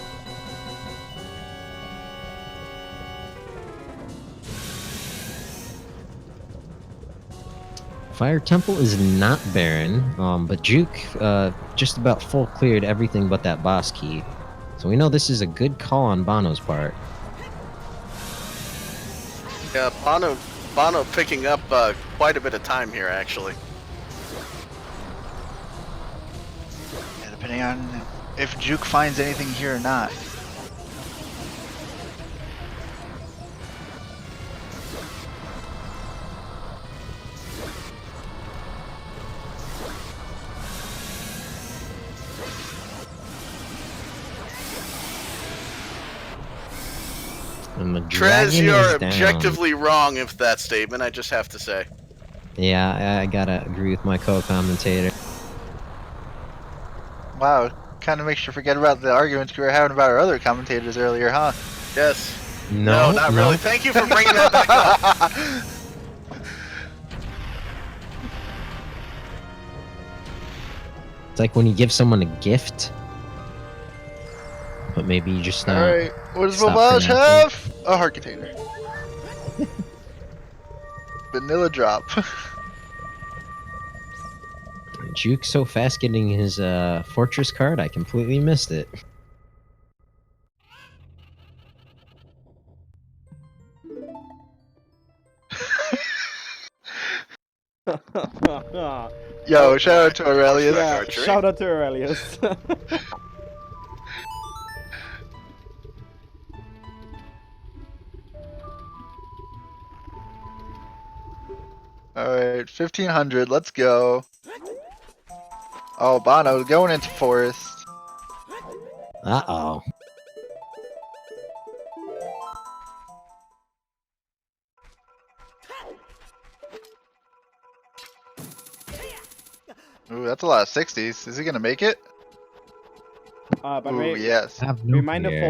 Fire Temple is not barren, but Juwk just about full cleared everything but that boss key. So we know this is a good call on Bono's part. Yeah, Bono picking up quite a bit of time here, actually. Yeah, depending on if Juwk finds anything here or not. And the Trez, dragon you're is down. objectively wrong with that statement, I just have to say. Yeah, I gotta agree with my co-commentator. Wow, kind of makes you forget about the arguments we were having about our other commentators earlier, huh? Yes. No, not really. Thank you for bringing that back up. It's like when you give someone a gift, but maybe you just not. Alright, what does stop Bobage pronouncing. have? A heart container. Vanilla drop. Juke so fast getting his fortress card, I completely missed it. Yo, shout out to Aurelius. Yeah, Archery. shout out to Aurelius. Alright, 1500, let's go. Oh, Bono going into forest. Uh-oh. Ooh, that's a lot of 60s. Is he gonna make it? By the Ooh, way, yes. Have no reminder fear.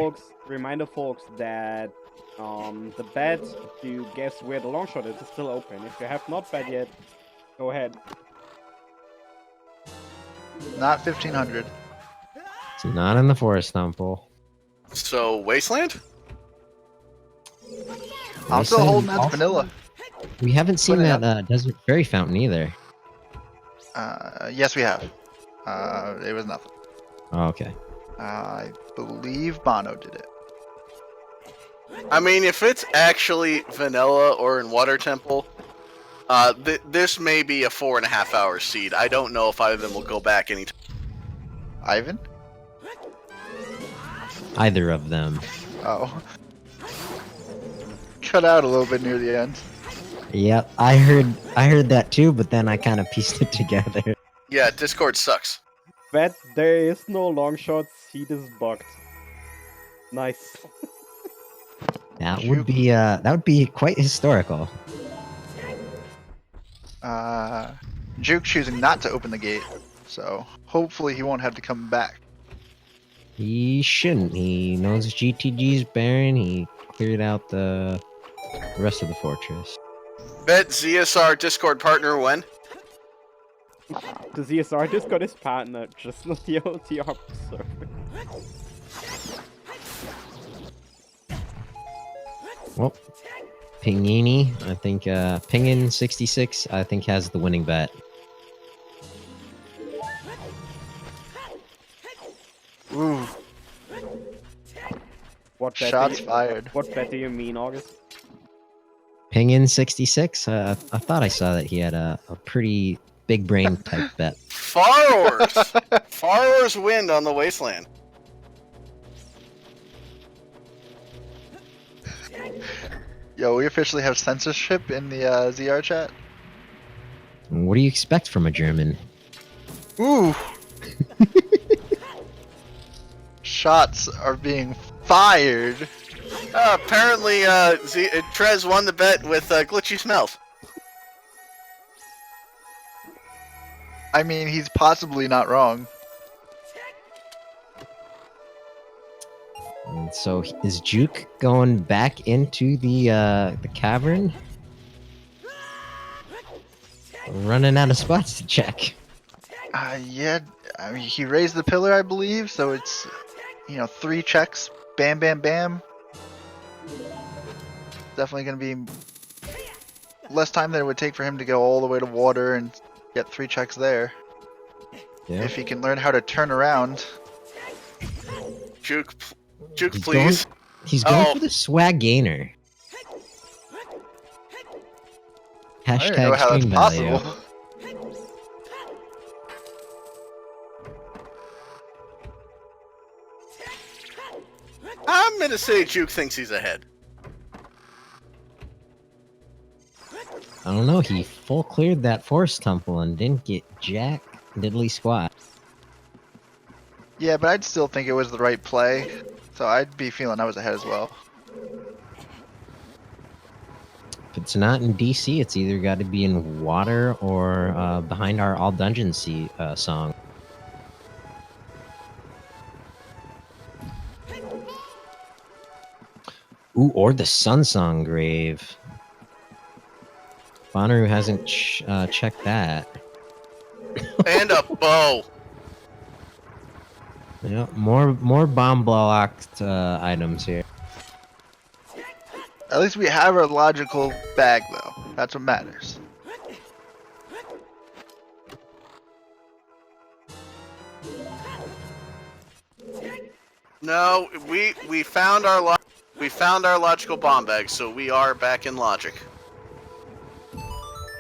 folks that the bet to guess where the long shot is still open. If you have not bet yet, go ahead. Not 1500. It's not in the forest temple. So, Wasteland? I'm still Wasteland holding out to also- vanilla. We haven't seen Put it that desert fairy fountain either. Yes, we have. It was nothing. Oh, okay. I believe Bono did it. I mean, if it's actually vanilla or in Water Temple, this may be a 4.5 hour seed. I don't know if either of them will go back anytime. Ivan? Either of them. Oh. Cut out a little bit near the end. Yep, I heard that too, but then I kind of pieced it together. Yeah, Discord sucks. Bet there is no long shot. Seed is bugged. Nice. That would be quite historical. Juke choosing not to open the gate, so hopefully he won't have to come back. He shouldn't. He knows GTG's barren. He cleared out the rest of the fortress. Bet ZSR Discord partner when? The ZSR Discord is partner, just not the OoTR server. Well, Pingini, I think Pingin66, I think has the winning bet. Ooh, What bet? shots do you, fired. What bet do you mean, August? Pingin66, I thought I saw that he had a pretty big brain type bet. Farrors! Farrors win on the Wasteland. Yo, we officially have censorship in the ZR chat. What do you expect from a German? Ooh. Shots are being fired. Apparently, Trez won the bet with glitchy smells. I mean, he's possibly not wrong. And so is Juke going back into the cavern? Running out of spots to check. Yeah, I mean, he raised the pillar, I believe, so it's, 3 checks. Bam, bam, bam. Definitely going to be less time than it would take for him to go all the way to water and get 3 checks there. Yeah. If he can learn how to turn around. Juke, He's please. He's going Oh. for the swag gainer. I don't even know Hashtag how that's stream value. possible. I'm gonna say Juke thinks he's ahead. I don't know. He full cleared that forest temple and didn't get jack diddly squat. Yeah, but I'd still think it was the right play. So I'd be feeling I was ahead as well. If it's not in DC, it's either got to be in water or behind our All Dungeons song. Ooh, or the Sunsong Grave. Bonooruu hasn't checked that. And a bow. Yeah, more bomb blocked items here. At least we have our logical bag, though. That's what matters. No, we found our logical bomb bag, so we are back in logic.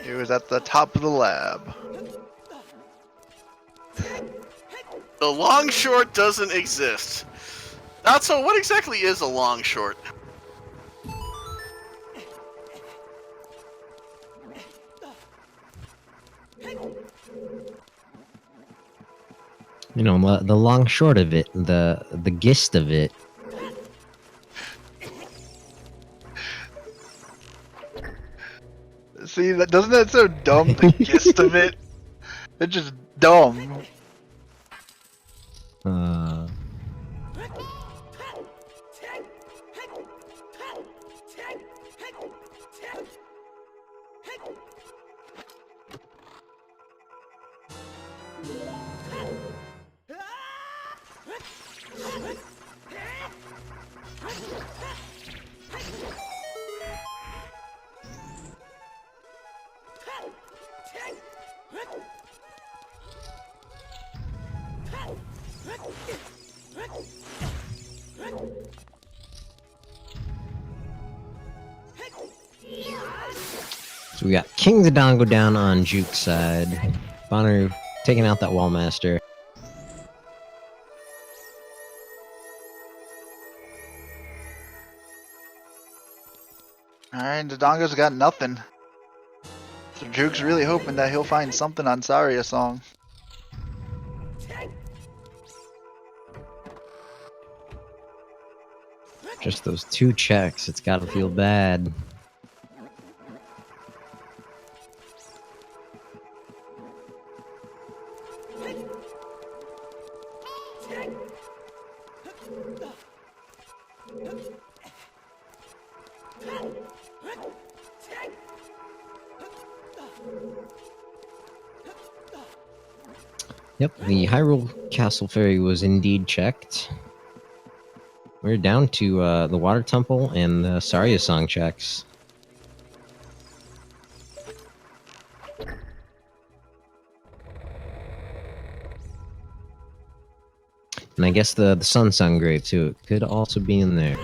It was at the top of the lab. The long short doesn't exist. So what exactly is a long short? You know, the long short of it, the gist of it. See, doesn't that so dumb? The gist of it. It's just dumb. Uh, so we got King Dodongo down on Juwk's side. Bonooruu taking out that Wallmaster. Alright, Dodongo's got nothing. So Juwk's really hoping that he'll find something on Saria Song. Just those 2 checks, it's gotta feel bad. Yep, the Hyrule Castle Ferry was indeed checked. We're down to the Water Temple and the Saria Song checks. And I guess the Sun Sun Grave too. It could also be in there.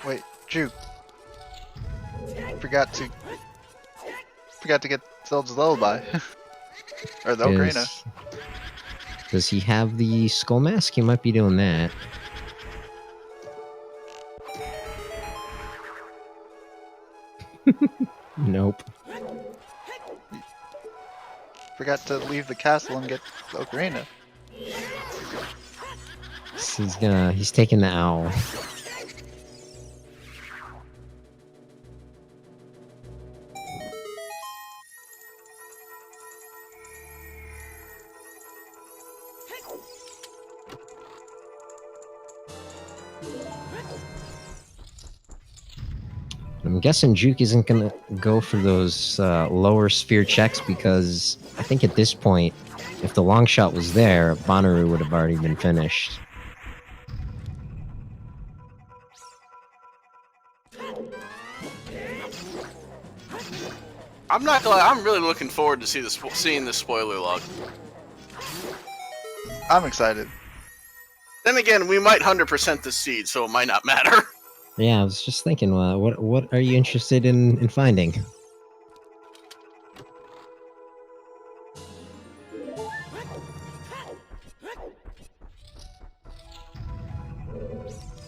Wait, Juwk. Forgot to get Zelda's Lullaby. Or the Ocarina. Does he have the Skull Mask? He might be doing that. Nope. Forgot to leave the castle and get the Ocarina. He's taking the owl. I'm guessing Juwk isn't gonna go for those lower sphere checks because I think at this point, if the long shot was there, Bonooruu would have already been finished. I'm not gonna lie, I'm really looking forward to seeing this spoiler log. I'm excited. Then again, we might 100% the seed, so it might not matter. Yeah, I was just thinking, what are you interested in finding?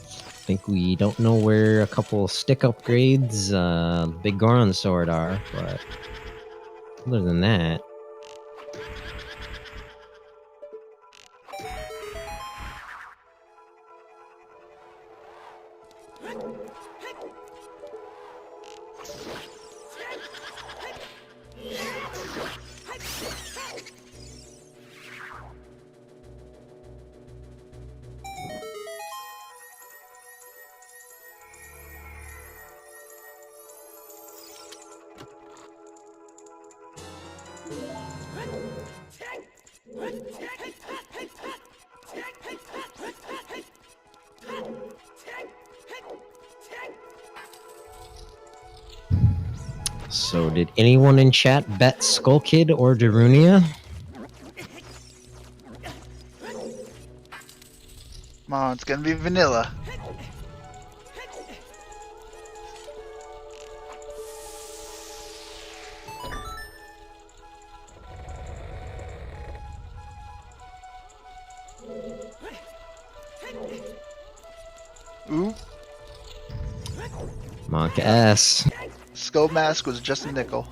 I think we don't know where a couple stick upgrades, Big Goron Sword are, but other than that. So, did anyone in chat bet Skull Kid or Darunia? Come on, it's gonna be vanilla. Ooh, Monk S. Skull Mask was just a nickel.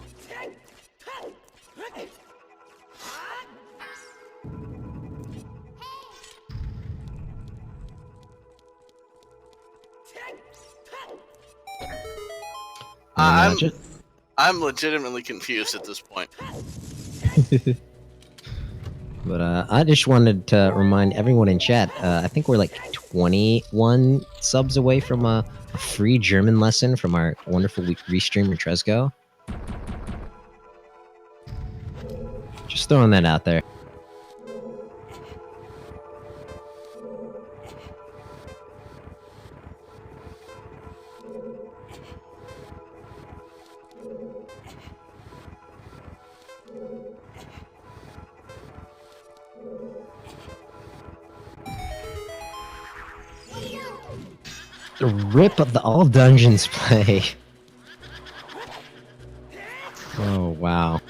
I'm legitimately confused at this point. But I just wanted to remind everyone in chat, I think we're like 21 subs away from a free German lesson from our wonderful restreamer Tresco. Just throwing that out there. The rip of the all dungeons play. Oh wow.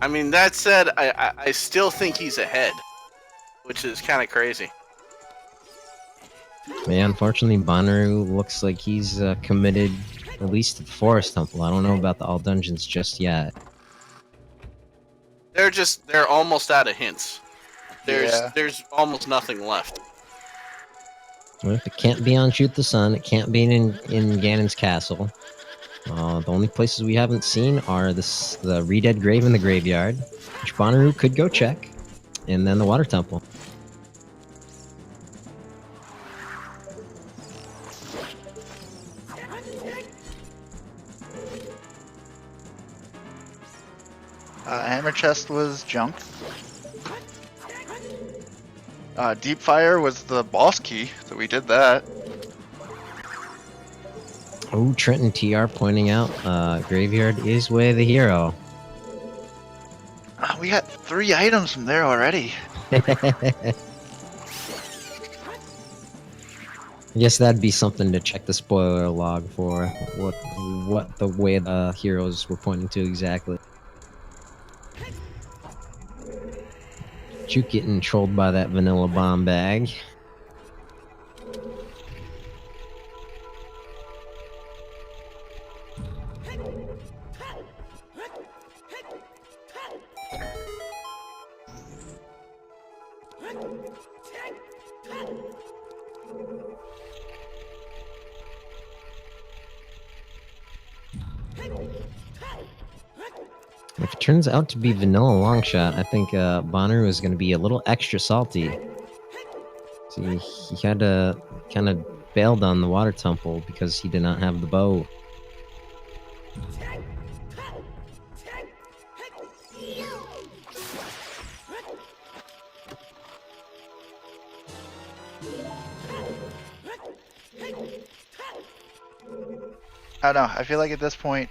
I mean, that said, I still think he's ahead, which is kind of crazy. Man, unfortunately, Bonooruu looks like he's committed at least to the Forest Temple. I don't know about the all dungeons just yet. They're almost out of hints. Yeah. There's almost nothing left. Well, if it can't be on Shoot the Sun, it can't be in Ganon's castle. The only places we haven't seen are the Re-Dead Grave in the Graveyard, which Bonooruu could go check, and then the Water Temple. Hammer Chest was junk. Deep Fire was the boss key, so we did that. Oh, Trenton TR pointing out, Graveyard is way the hero. We got 3 items from there already. I guess that'd be something to check the spoiler log for, what the way the heroes were pointing to exactly. Juwk getting trolled by that vanilla bomb bag. If it turns out to be vanilla longshot, I think Bonooruu is going to be a little extra salty. See, he had to kind of bailed on the water temple because he did not have the bow. I don't know, I feel like at this point,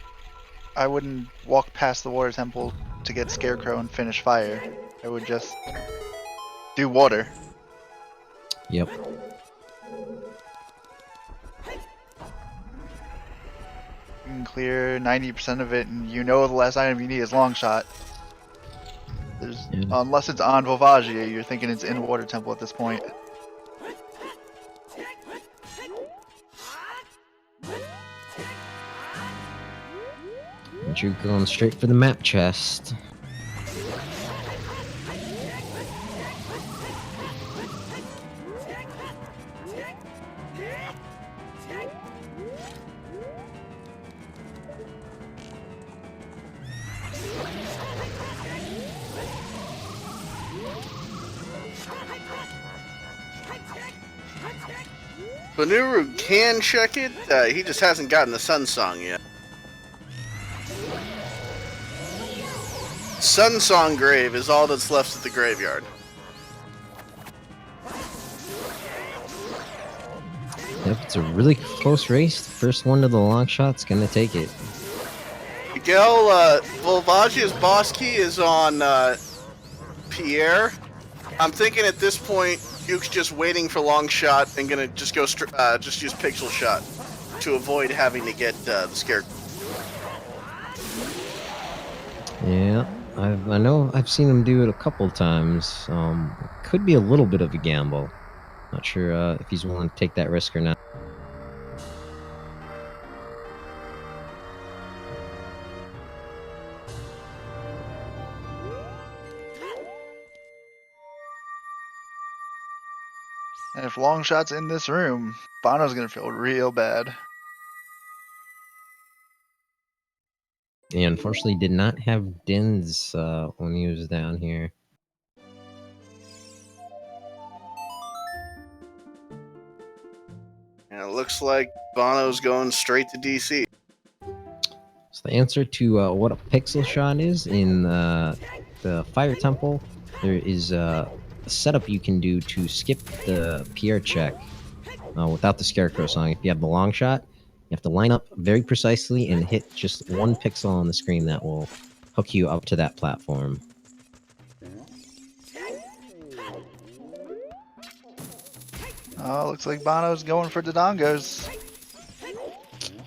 I wouldn't walk past the water temple to get Scarecrow and finish fire. I would just do water. Yep. You can clear 90% of it, and you know the last item you need is long shot. Unless it's on Volvagia, you're thinking it's in water temple at this point. Juwk going straight for the map chest. Bonooruu can check it, he just hasn't gotten the Sun Song yet. Sun Song Grave is all that's left at the graveyard. Yep, If it's a really close race, the first one to the long shot's gonna take it. Miguel, Volvagia's boss key is on Pierre. I'm thinking at this point, Juwk's just waiting for long shot and gonna just go just use pixel shot to avoid having to get the scarecrow. Yeah, I know I've seen him do it a couple times. Could be a little bit of a gamble. Not sure if he's willing to take that risk or not. And if long shot's in this room, Bono's gonna feel real bad. He unfortunately did not have Dins when he was down here. And it looks like Bono's going straight to DC. So the answer to what a pixel shot is in the Fire Temple, there is a setup you can do to skip the Pierre check without the Scarecrow song. If you have the long shot, you have to line up very precisely and hit just one pixel on the screen that will hook you up to that platform. Oh, looks like Bono's going for the dongos.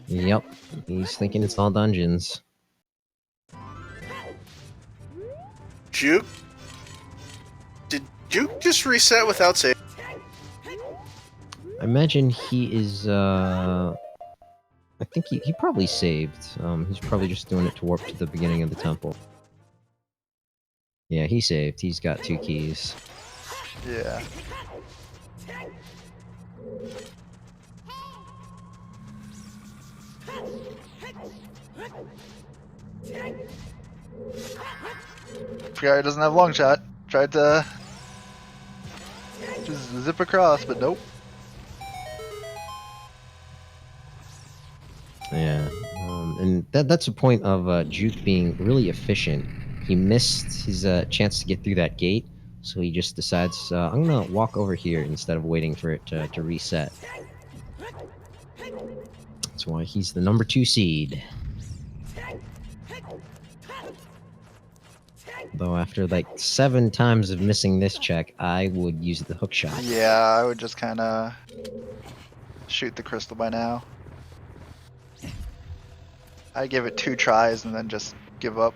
Yep, he's thinking it's all dungeons. Juwk? Did Juwk just reset without save? I imagine he is, I think he probably saved. He's probably just doing it to warp to the beginning of the temple. Yeah, he saved. He's got 2 keys. Yeah. Forgot he doesn't have long shot. Tried to just zip across, but nope. Yeah, and that's a point of Juwk being really efficient. He missed his chance to get through that gate, so he just decides, I'm gonna walk over here instead of waiting for it to reset. That's why he's the number 2 seed. Though after like 7 times of missing this check, I would use the hook shot. Yeah, I would just kind of shoot the crystal by now. I'd give it 2 tries and then just give up.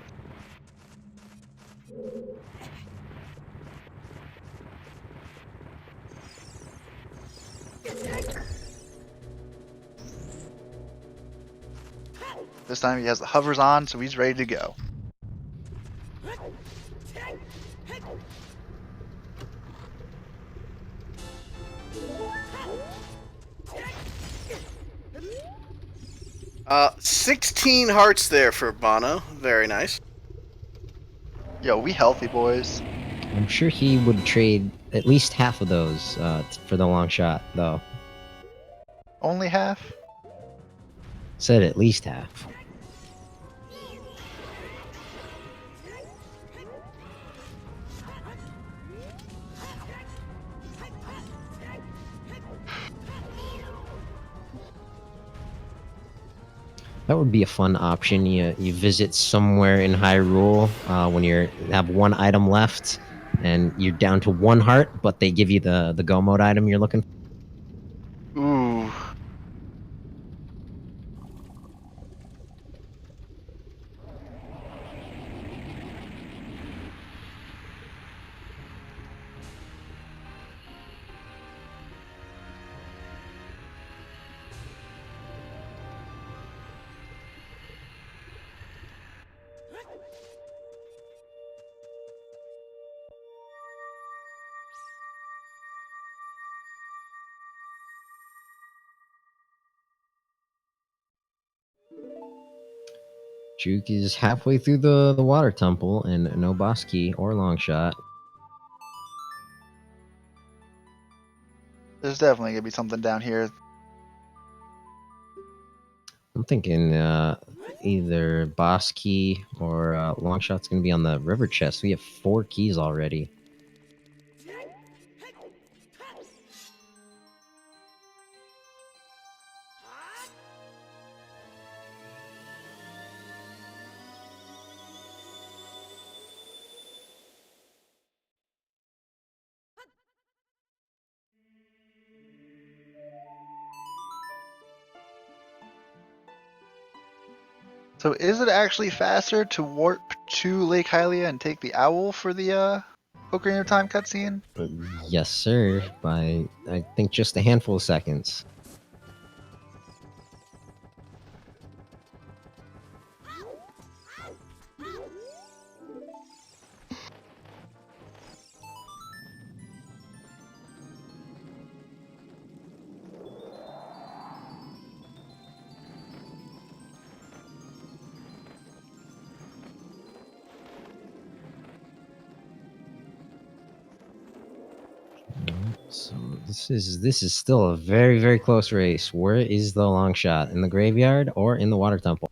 This time he has the hovers on, so he's ready to go. Uh, 16 hearts there for Bono. Very nice. Yo, we healthy boys. I'm sure he would trade at least half of those for the long shot, though. Only half? Said at least half. That would be a fun option. You visit somewhere in Hyrule when you have 1 item left, and you're down to 1 heart, but they give you the go mode item you're looking for. Ooh. Juwk is halfway through the water temple, and no boss key or long shot. There's definitely gonna be something down here. I'm thinking either boss key or long shot's gonna be on the river chest. We have 4 keys already. So is it actually faster to warp to Lake Hylia and take the owl for the Ocarina of Time cutscene? Yes, sir. By I think just a handful of seconds. So this is still a very close race. Where is the long shot? In the graveyard or in the water temple?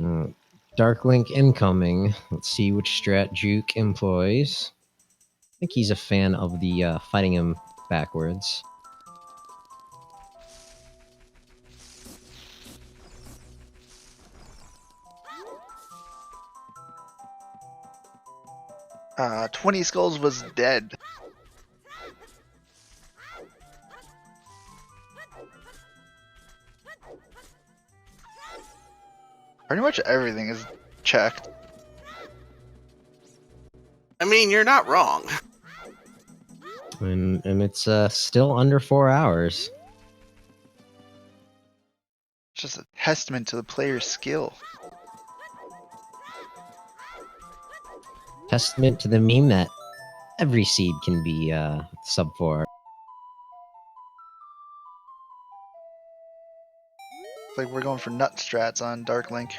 Uh, Dark Link incoming. Let's see which strat Juwk employs. I think he's a fan of the fighting him backwards. Uh, 20 Skulls was dead. Pretty much everything is checked. I mean, you're not wrong. And it's still under 4 hours. It's just a testament to the player's skill. Testament to the meme that every seed can be sub 4. It's like we're going for nut strats on Dark Link.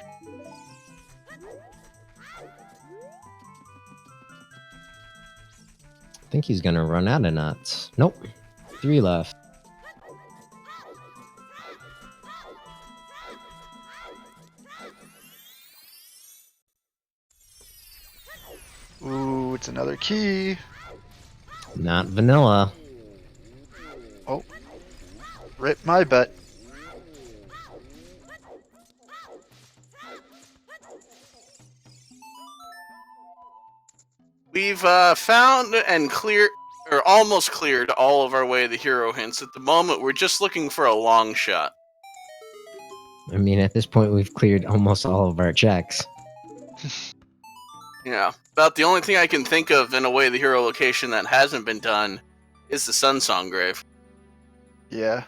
I think he's gonna run out of nuts. Nope. 3 left. Ooh, it's another key. Not vanilla. Oh, rip my butt. We've found and cleared, or almost cleared, all of our way the hero hints. At the moment, we're just looking for a long shot. I mean, at this point, we've cleared almost all of our checks. Yeah, about the only thing I can think of in a way the hero location that hasn't been done is the Sun Song Grave. Yeah.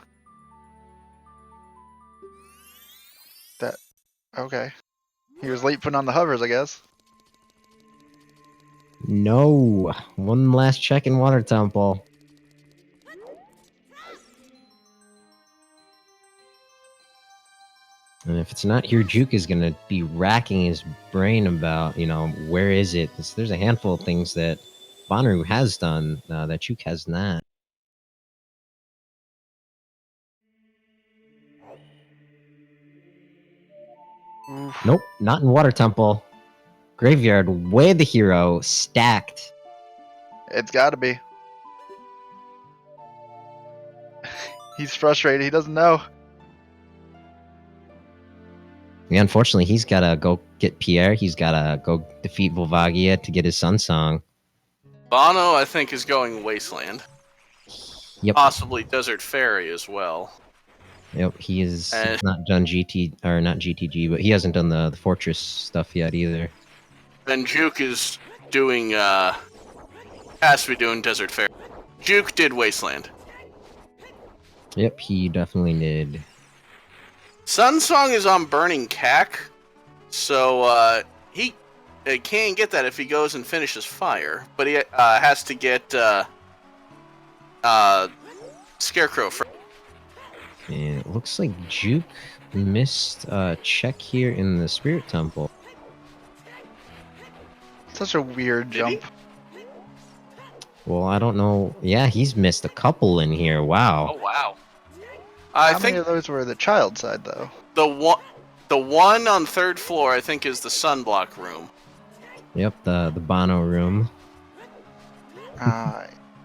That. Okay. He was late putting on the hovers, I guess. No. One last check in Water Temple. And if it's not here, Juwk is going to be racking his brain about, where is it? There's a handful of things that Bonooruu has done that Juwk has not. Oof. Nope, not in Water Temple. Graveyard, way the hero, stacked. It's gotta be. He's frustrated. He doesn't know. Yeah, unfortunately, he's got to go get Pierre. He's got to go defeat Volvagia to get his Sun Song. Bono, I think, is going Wasteland. Yep. Possibly Desert Fairy as well. Yep, he is not done not GTG, but he hasn't done the Fortress stuff yet either. And Juwk is doing, has to be doing Desert Fairy. Juwk did Wasteland. Yep, he definitely did. Sun Song is on Burning Cack, so he can't get that if he goes and finishes Fire, but he has to get Scarecrow first. And it looks like Juwk missed a check here in the Spirit Temple. Such a weird Did he? jump. Well, I don't know. Yeah, he's missed a couple in here. Wow. Oh wow! How I many think of those were the child side, though? the The one on 3rd floor, I think, is the sunblock room. Yep, the Bono room.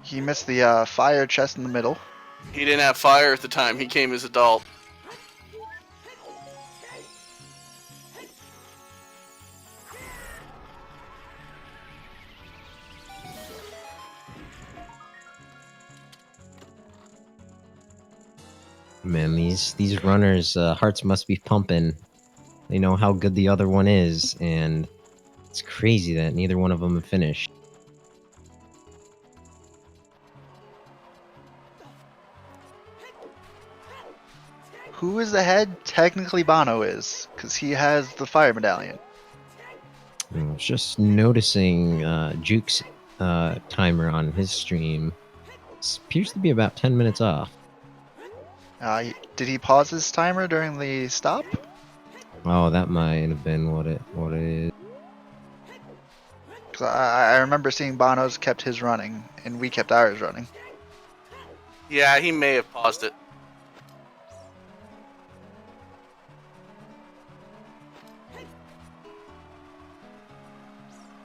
He missed the fire chest in the middle. He didn't have fire at the time. He came as adult. Man, these runners' hearts must be pumping. They know how good the other one is, and it's crazy that neither one of them have finished. Who is ahead? Technically Bono is, because he has the fire medallion. I was just noticing Juke's timer on his stream. It appears to be about 10 minutes off. Did he pause his timer during the stop? Oh, that might have been what it is. Because I remember seeing Bono's kept his running, and we kept ours running. Yeah, he may have paused it.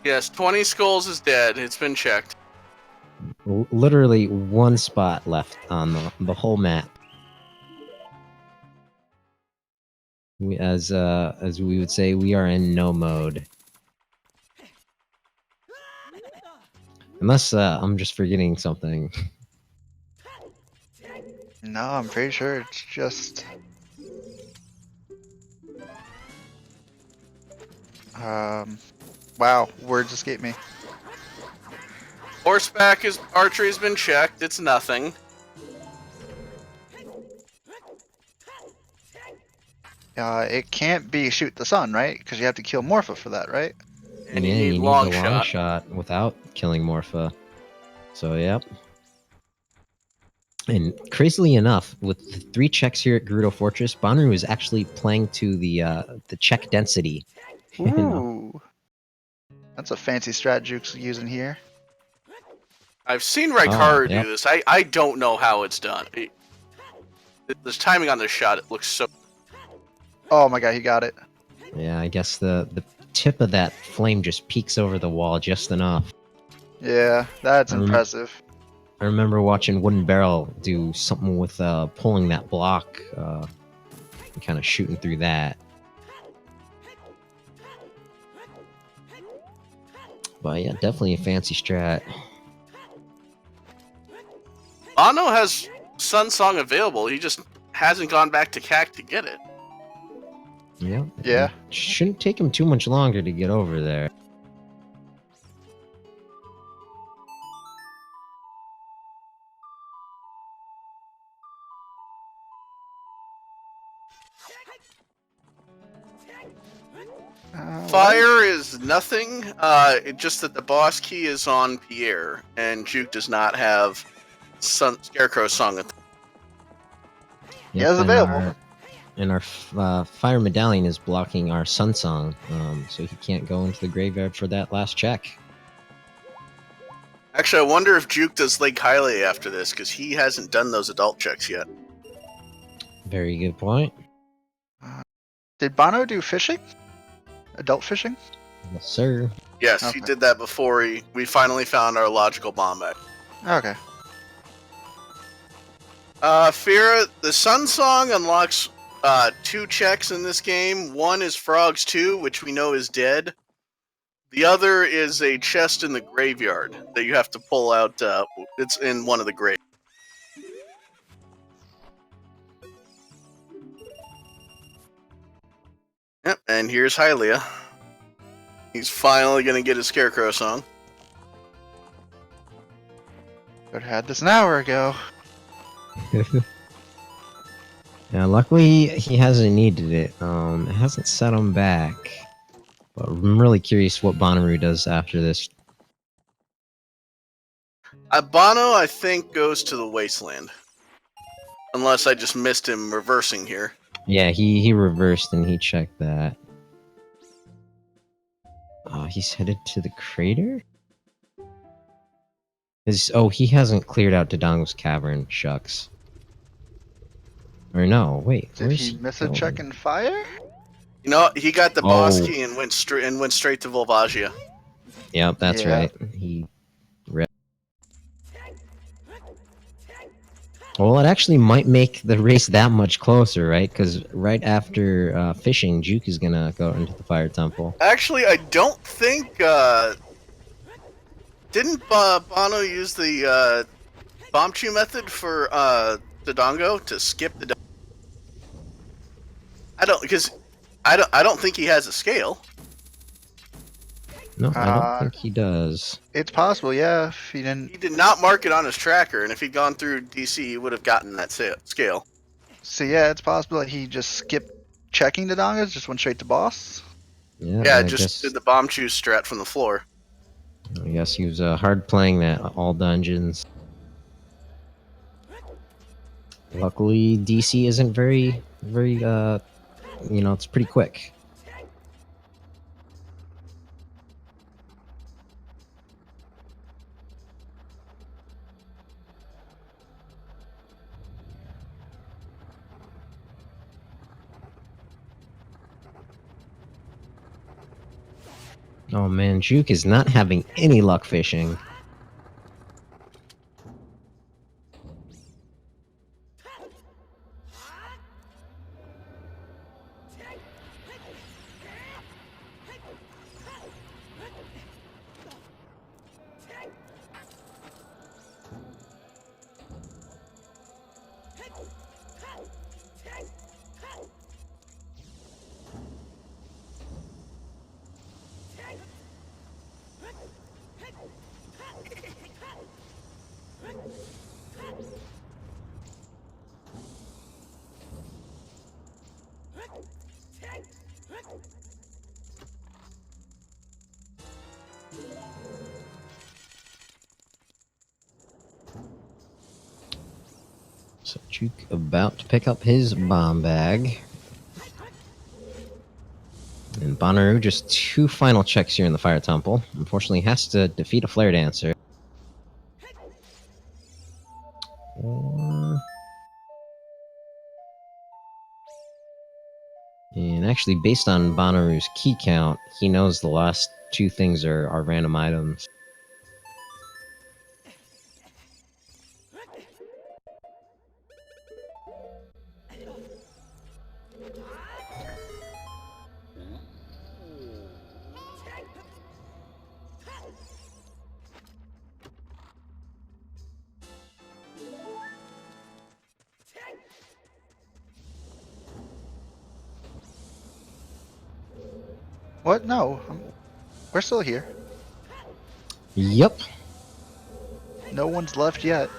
Yes, 20 skulls is dead. It's been checked. Literally one spot left on the whole map. As we would say, we are in no mode. Unless I'm just forgetting something. No, I'm pretty sure it's just... Wow, words escape me. Horseback archery has been checked. It's nothing. It can't be shoot the sun, right? Because you have to kill Morpha for that, right? And yeah, you need the long long shot. shot without killing Morpha. So yep. And crazily enough, with the 3 checks here at Gerudo Fortress, Bonooruu is actually playing to the check density. You know? Ooh. That's a fancy strat Juke's using here. I've seen Raikar yep. do this. I don't know how it's done. There's timing on this shot. It looks so... Oh my god, he got it. Yeah, I guess the tip of that flame just peeks over the wall just enough. Yeah, that's impressive. I remember watching Wooden Barrel do something with pulling that block and kind of shooting through that. But yeah, definitely a fancy strat. Bono has Sun Song available. He just hasn't gone back to CAC to get it. Yeah. Yeah. It shouldn't take him too much longer to get over there. Fire is nothing. It's just that the boss key is on Pierre, and Juke does not have Scarecrow Song. He has available. Our fire medallion is blocking our Sun Song, so he can't go into the graveyard for that last check. Actually, I wonder if Juke does Lake Hylia after this, because he hasn't done those adult checks yet. Very good point. Did Bono do fishing? Adult fishing? Yes, sir. Yes, Okay. he did that before we finally found our logical bomb back. Okay. Fira, the Sun Song unlocks 2 checks in this game. One is Frogs 2, which we know is dead. The other is a chest in the graveyard that you have to pull out. It's in one of the graves. Yep, and here's Hylia. He's finally gonna get his Scarecrow Song. Could have had this an hour ago. Yeah, luckily he hasn't needed it. It hasn't set him back. But I'm really curious what Bonooruu does after this. Bono, I think, goes to the Wasteland. Unless I just missed him reversing here. Yeah, he reversed and he checked that. He's headed to the crater? He hasn't cleared out Dodongo's cavern, shucks. Or no, wait. Did he miss a check in fire? You know, he got the boss Oh. key and went straight to Volvagia. Yep, that's Yeah. right. He. Well, it actually might make the race that much closer, right? Because right after fishing, Juke is gonna go into the fire temple. Actually, I don't think. Didn't Bono use the bomb chew method for Dodongo to skip the? I don't think he has a scale. No, I don't Uh, think he does. It's possible, yeah. If he didn't. He did not mark it on his tracker, and if he'd gone through DC, he would have gotten that scale. So yeah, it's possible that he just skipped checking the dongas, just went straight to boss. Yeah, I just guess. did the bomb chew strat from the floor. I guess he was hard playing that all dungeons. Luckily, DC isn't very. It's pretty quick. Oh man, Juke is not having any luck fishing. So Juke about to pick up his bomb bag. And Bonooruu just 2 final checks here in the Fire Temple. Unfortunately, has to defeat a Flare Dancer. And actually, based on Bonooroo's key count, he knows the last 2 things are random items. What? No, we're still here. Yep. No one's left yet.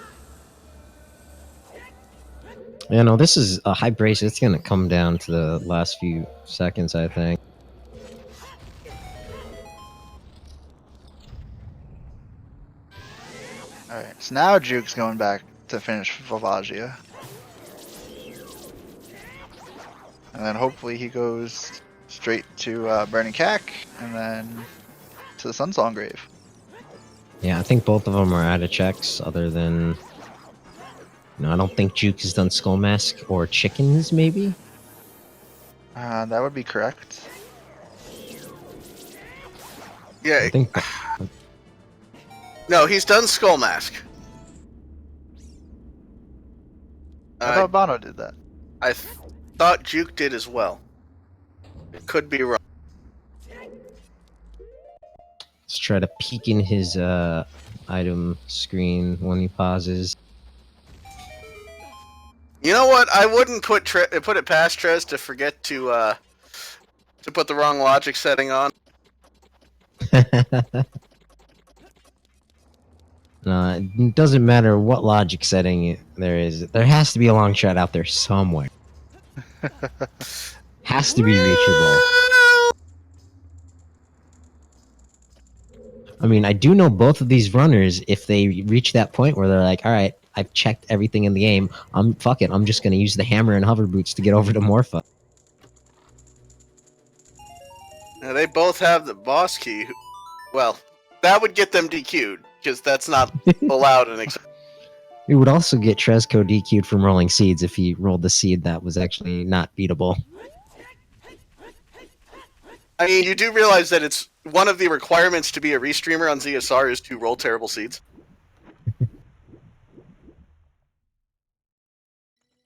Yeah, no, this is a high brace. It's going to come down to the last few seconds, I think. Alright, so now Juke's going back to finish Volvagia. And then hopefully he goes straight to Burning Cack, and then to the Sunsong Grave. Yeah, I think both of them are out of checks, other than... No, I don't think Juke has done Skull Mask or Chickens, maybe? That would be correct. Yeah. I think... No, he's done Skull Mask. I thought Bono did that. I thought Juke did as well. It could be wrong. Let's try to peek in his item screen when he pauses. You know what? I wouldn't put it past Trez to forget to put the wrong logic setting on. No, it doesn't matter what logic setting there is. There has to be a long shot out there somewhere. Has to be reachable. I mean, I do know both of these runners, if they reach that point where they're like, alright, I've checked everything in the game, fuck it, I'm just gonna use the hammer and hover boots to get over to Morpha. Now, they both have the boss key. Well, that would get them DQ'd, because that's not allowed in We would also get Trezco DQ'd from rolling seeds if he rolled the seed that was actually not beatable. I mean, you do realize that it's one of the requirements to be a restreamer on ZSR is to roll terrible seeds.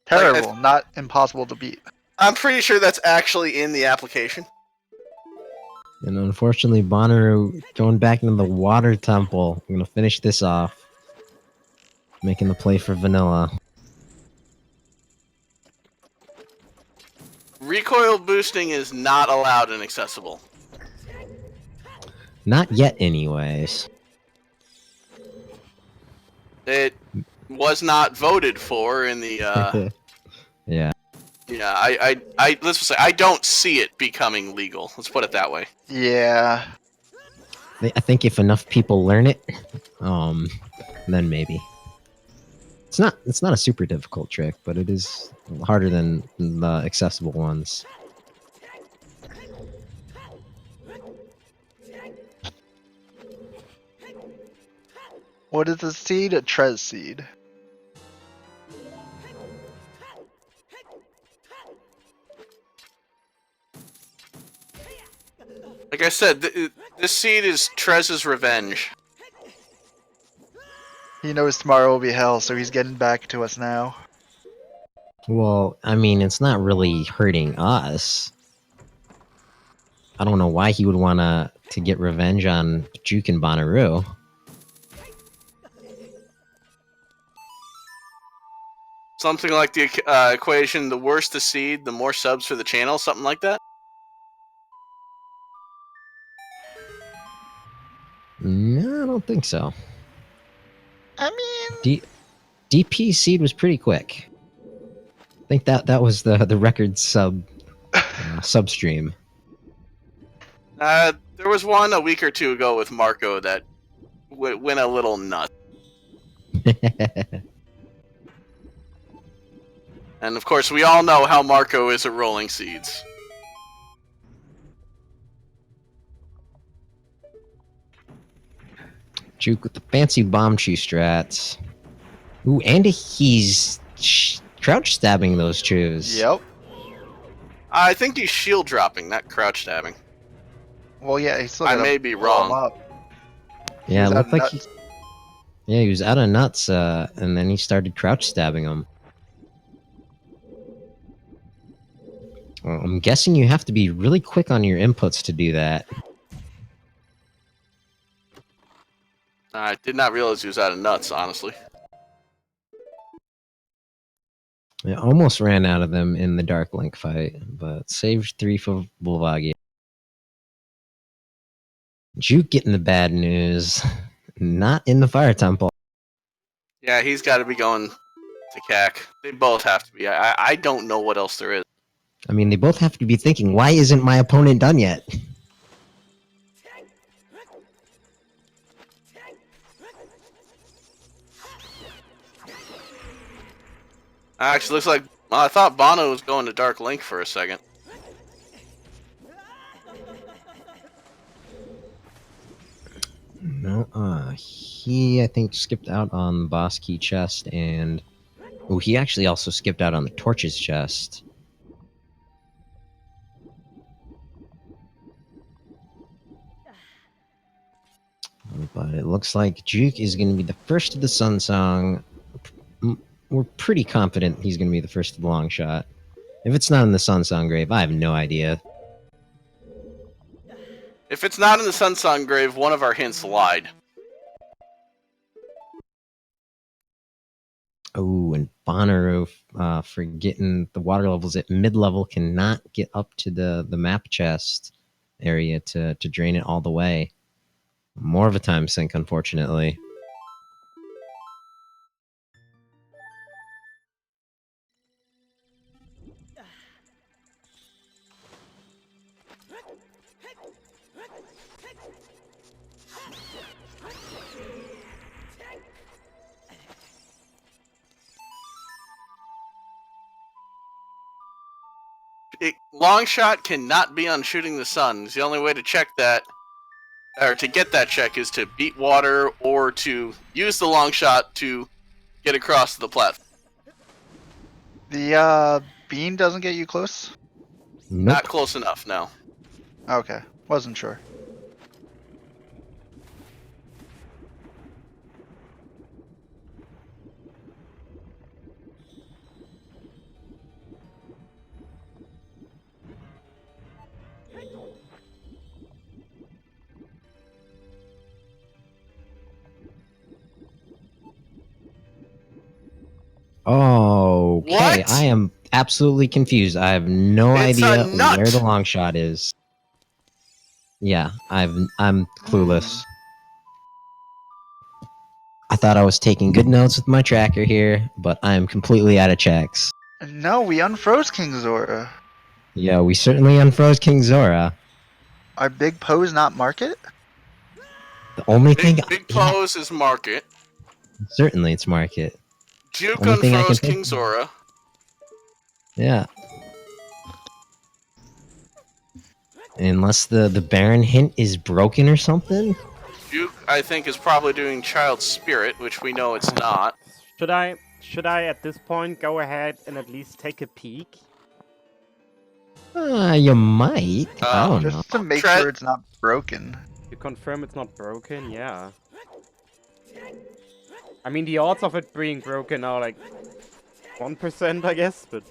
Terrible, not impossible to beat. I'm pretty sure that's actually in the application. And unfortunately, Bonooruu going back into the water temple. I'm gonna finish this off. Making the play for vanilla. Recoil boosting is not allowed in accessible. Not yet, anyways. It was not voted for in the. Yeah. Yeah, let's just say I don't see it becoming legal. Let's put it that way. Yeah. I think if enough people learn it, then maybe. It's not a super difficult trick, but it is harder than the accessible ones. What is a seed? A Trez seed. Like I said, this seed is Trez's revenge. He knows tomorrow will be hell, so he's getting back to us now. Well, I mean, it's not really hurting us. I don't know why he would want to get revenge on Juwk and Bonooruu. Something like the equation: the worse the seed, the more subs for the channel. Something like that. No, I don't think so. I mean, DP seed was pretty quick. I think that was the record substream. There was one a week or two ago with Marco that went a little nuts. And of course, we all know how Marco is at rolling seeds. Juwk with the fancy bomb chew strats. Ooh, and he's crouch stabbing those chews. yep. I think he's shield dropping, not crouch stabbing. Well, yeah, he's still I gonna may be blow him wrong. up. Yeah, it He's looked out like of he, nuts. yeah, he was out of nuts, and then he started crouch stabbing him. Well, I'm guessing you have to be really quick on your inputs to do that. I did not realize he was out of nuts, honestly. I almost ran out of them in the Dark Link fight, but saved 3 for Bulvagi. Juwk getting the bad news. Not in the Fire Temple. Yeah, he's got to be going to CAC. They both have to be. I don't know what else there is. I mean, they both have to be thinking, why isn't my opponent done yet? Actually, looks like I thought Bono was going to Dark Link for a second. No, he, I think, skipped out on the boss key chest, and... Oh, he actually also skipped out on the torches chest. But it looks like Juwk is going to be the first of the Sun Song. We're pretty confident he's going to be the first of the long shot. If it's not in the Sun Song grave, I have no idea. If it's not in the Sun Song grave, one of our hints lied. Oh, and Bonooruu, forgetting the water levels at mid-level, cannot get up to the map chest area to drain it all the way. More of a time sink, unfortunately. Long shot cannot be on shooting the sun. The only way to check that, or to get that check, is to beat water or to use the long shot to get across the platform. The beam doesn't get you close. Nope. Not close enough, no. Okay, wasn't sure. Okay, What? I am absolutely confused. I have no It's a idea nut! where the long shot is. Yeah, I'm clueless. I thought I was taking good notes with my tracker here, but I'm completely out of checks. No, we unfroze King Zora. Yeah, we certainly unfroze King Zora. Our big pose not market? The only thing, Big yeah, Pose is Market. certainly it's market. Juwk Only thing I can unfroze think. King Zora. Yeah. Unless the Baron hint is broken or something. Juwk, I think, is probably doing Child Spirit, which we know it's not. Should I at this point go ahead and at least take a peek? You might. I don't know. Just to make Tre- sure it's not broken. You confirm it's not broken? Yeah. I mean, the odds of it being broken are like 1%, I guess, but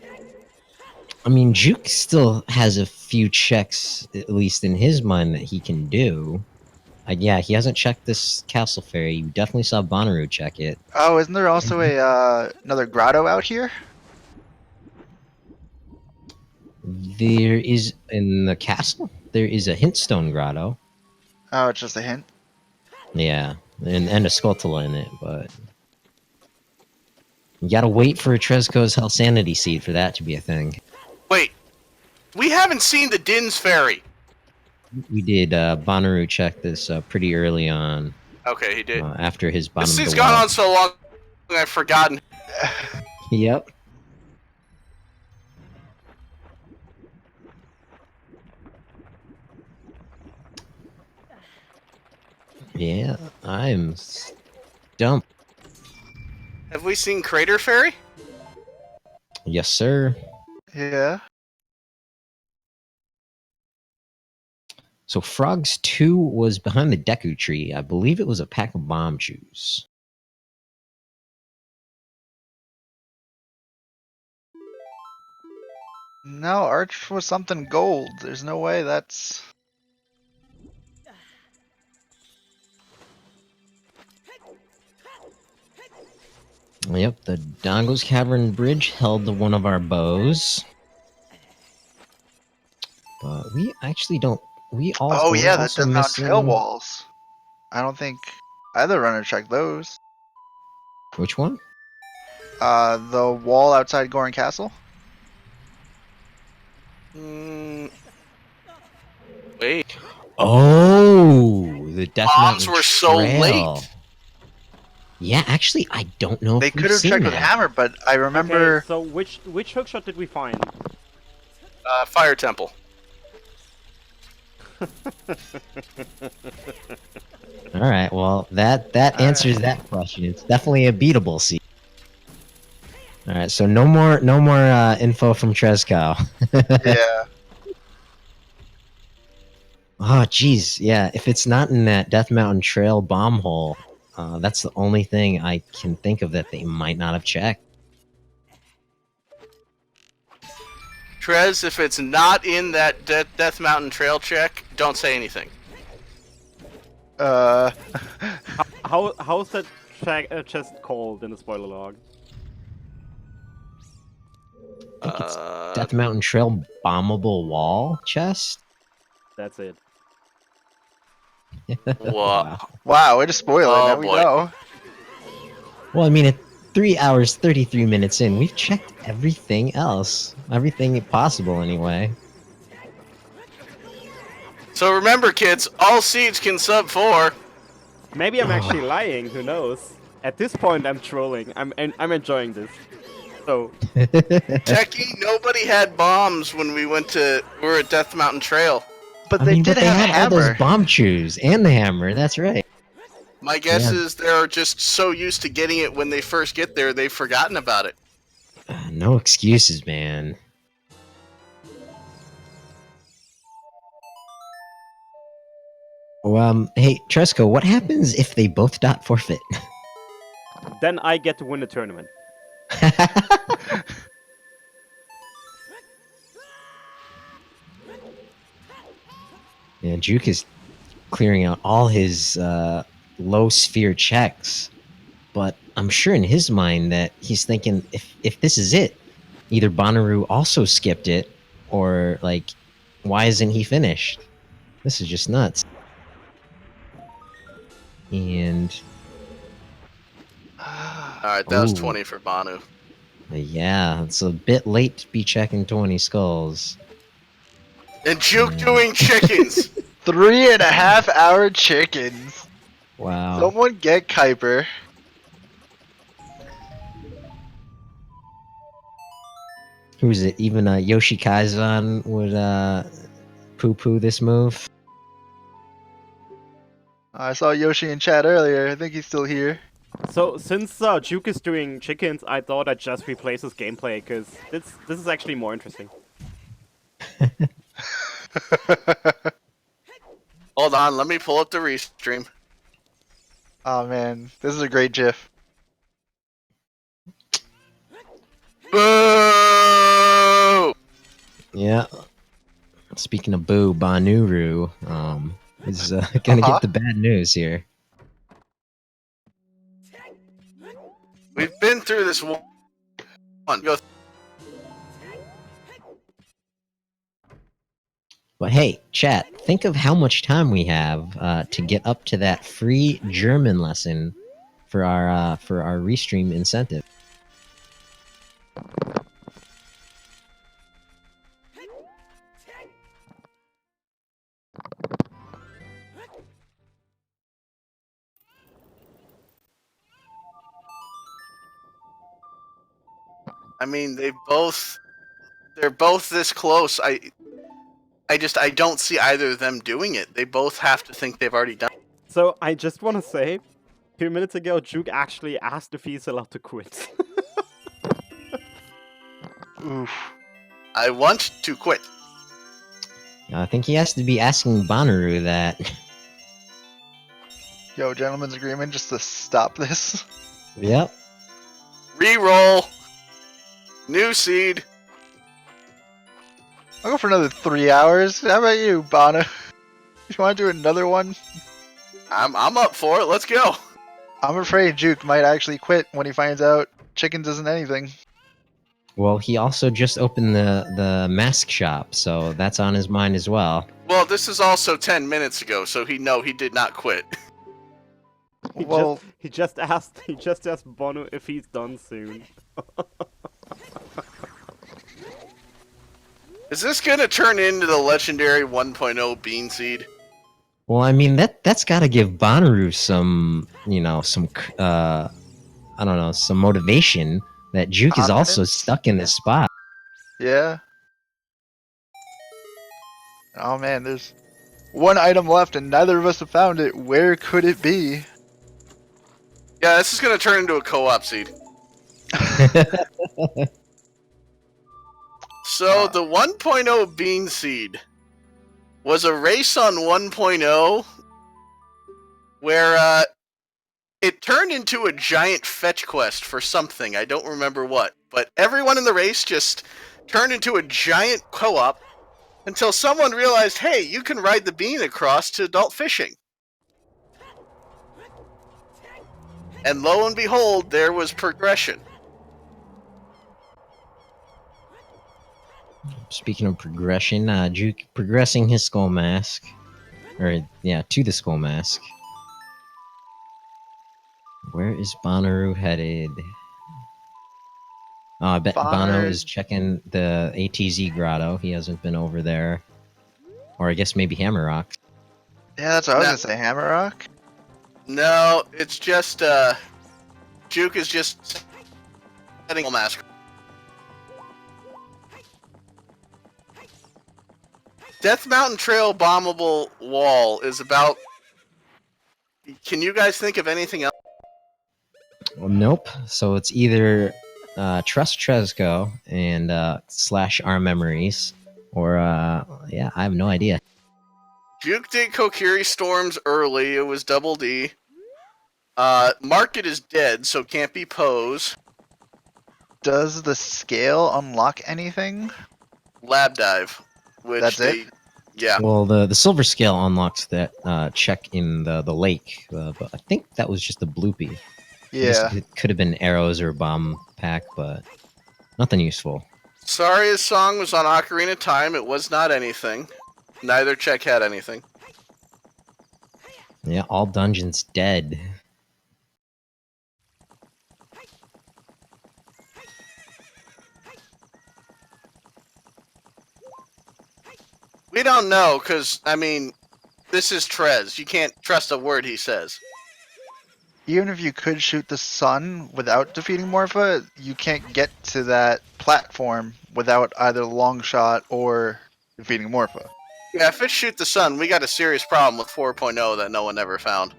I mean, Juke still has a few checks, at least in his mind, that he can do. Yeah, he hasn't checked this Castle Fairy. You definitely saw Bonooruu check it. Oh, isn't there also a another grotto out here? There is, in the castle, there is a Hintstone Grotto. Oh, it's just a hint. Yeah, and a Skulltula in it, but you gotta wait for Trezco's Hell Sanity Seed for that to be a thing. Wait, we haven't seen the Din's Fairy. We did Bonooruu check this pretty early on, Okay, he did. after his bottom This of has the gone well. on so long, I've forgotten. Yep. Yeah, I'm stumped. Have we seen Crater Fairy? Yes, sir. Yeah. So Frogs 2 was behind the Deku tree. I believe it was a pack of bomb chews. No, Arch was something gold. There's no way that's... Yep, the Dongo's Cavern Bridge held to one of our bows. But we actually don't. We also. Oh we're yeah, the also Death Mountain Trail missing- walls. I don't think either runner checked those. Which one? The wall outside Goron Castle? Wait. Oh, the Death Bombs Mountain were so Trail. late. Yeah, actually, I don't know They if could we've have seen checked that. with Hammer, but I remember... okay, so which hookshot did we find? Fire Temple. All right, well, that answers that question. It's definitely a beatable seed. All right, so no more info from Trezco. Yeah. Oh, geez, yeah. If it's not in that Death Mountain Trail bomb hole, that's the only thing I can think of that they might not have checked. Trez, if it's not in that Death Mountain Trail check, don't say anything. Uh... How's that chest called in the spoiler log? I think it's Death Mountain Trail bombable wall chest. That's it. Wow. Wow, way to spoil it. Oh, Now we boy. know. Well, I mean, at 3 hours 33 minutes in, we've checked everything else, everything possible anyway. So remember, kids, all seeds can sub 4. Maybe I'm actually lying. Who knows? At this point, I'm trolling. I'm enjoying this. So Techie, nobody had bombs when we were at Death Mountain Trail. But I they mean, did but they have had all Hammer. those bomb chews and the hammer. That's right. My guess Yeah. is they're just so used to getting it when they first get there, they've forgotten about it. No excuses, man. Hey, Tresco, what happens if they both dot forfeit? Then I get to win the tournament. Yeah, Juwk is clearing out all his low sphere checks, but I'm sure in his mind that he's thinking if this is it, either Bonooruu also skipped it, or like, why isn't he finished? This is just nuts. And Alright, that was Ooh. 20 for Banu. yeah, it's a bit late to be checking 20 skulls. And Juke Yeah. doing chickens! 3.5 hour chickens. Wow. Someone get Kuiper. Who's it? Even Yoshi Kaizan would poo-poo this move. I saw Yoshi in chat earlier. I think he's still here. So since Juke is doing chickens, I thought I'd just replace his gameplay because this is actually more interesting. Hold on, let me pull up the restream. Oh man, this is a great GIF. Boo! Yeah. Speaking of boo, Bonooruu is gonna get the bad news here. We've been through this one. Go. But hey, chat, think of how much time we have to get up to that free German lesson for our restream incentive. I mean, they're both this close. I don't see either of them doing it. They both have to think they've already done it. So I just want to say, a few minutes ago, Juke actually asked if he's allowed to quit. Oof. I want to quit. I think he has to be asking Bonooruu that. Yo, gentlemen's agreement just to stop this. Yep. Reroll. New seed. I'll go for another 3 hours. How about you, Bono? You want to do another one? I'm up for it. Let's go. I'm afraid Juke might actually quit when he finds out chickens isn't anything. Well, he also just opened the mask shop, so that's on his mind as well. Well, this is also 10 minutes ago, so he did not quit. He just asked Bono if he's done soon. Is this gonna turn into the legendary 1.0 bean seed? Well, I mean that's got to give Bonooruu some, some I don't know, some motivation that Juwk is also Confidence? stuck in this spot. Yeah. Oh man, there's one item left and neither of us have found it. Where could it be? Yeah, this is gonna turn into a co-op seed. So the 1.0 bean seed was a race on 1.0 where it turned into a giant fetch quest for something. I don't remember what, but everyone in the race just turned into a giant co-op until someone realized, hey, you can ride the bean across to adult fishing. And lo and behold, there was progression. Speaking of progression, Juwk progressing his skull mask, or yeah, to the skull mask. Where is Bonooruu headed? Oh, I bet Bono is checking the ATZ grotto. He hasn't been over there, or I guess maybe Hammerrock. Yeah, that's what I was gonna say. Hammerrock? No, it's just Juke is just setting a mask. Death Mountain Trail bombable wall is about. Can you guys think of anything else? Well, nope. So it's either Trust Tresco and /our memories, or yeah, I have no idea. Juwk did Kokiri Storms early. It was double D. Market is dead, so can't be pose. Does the scale unlock anything? Lab dive, which That's they, it? yeah. Well, the silver scale unlocks that check in the lake, but I think that was just a bloopy. I guess Yeah. it could have been arrows or bomb pack, but nothing useful. Saria's song was on Ocarina of Time. It was not anything. Neither check had anything. Yeah, all dungeons dead. We don't know, because, I mean, this is Trez. You can't trust a word he says. Even if you could shoot the sun without defeating Morpha, you can't get to that platform without either long shot or defeating Morpha. Yeah, if it shoot the sun, we got a serious problem with 4.0 that no one ever found.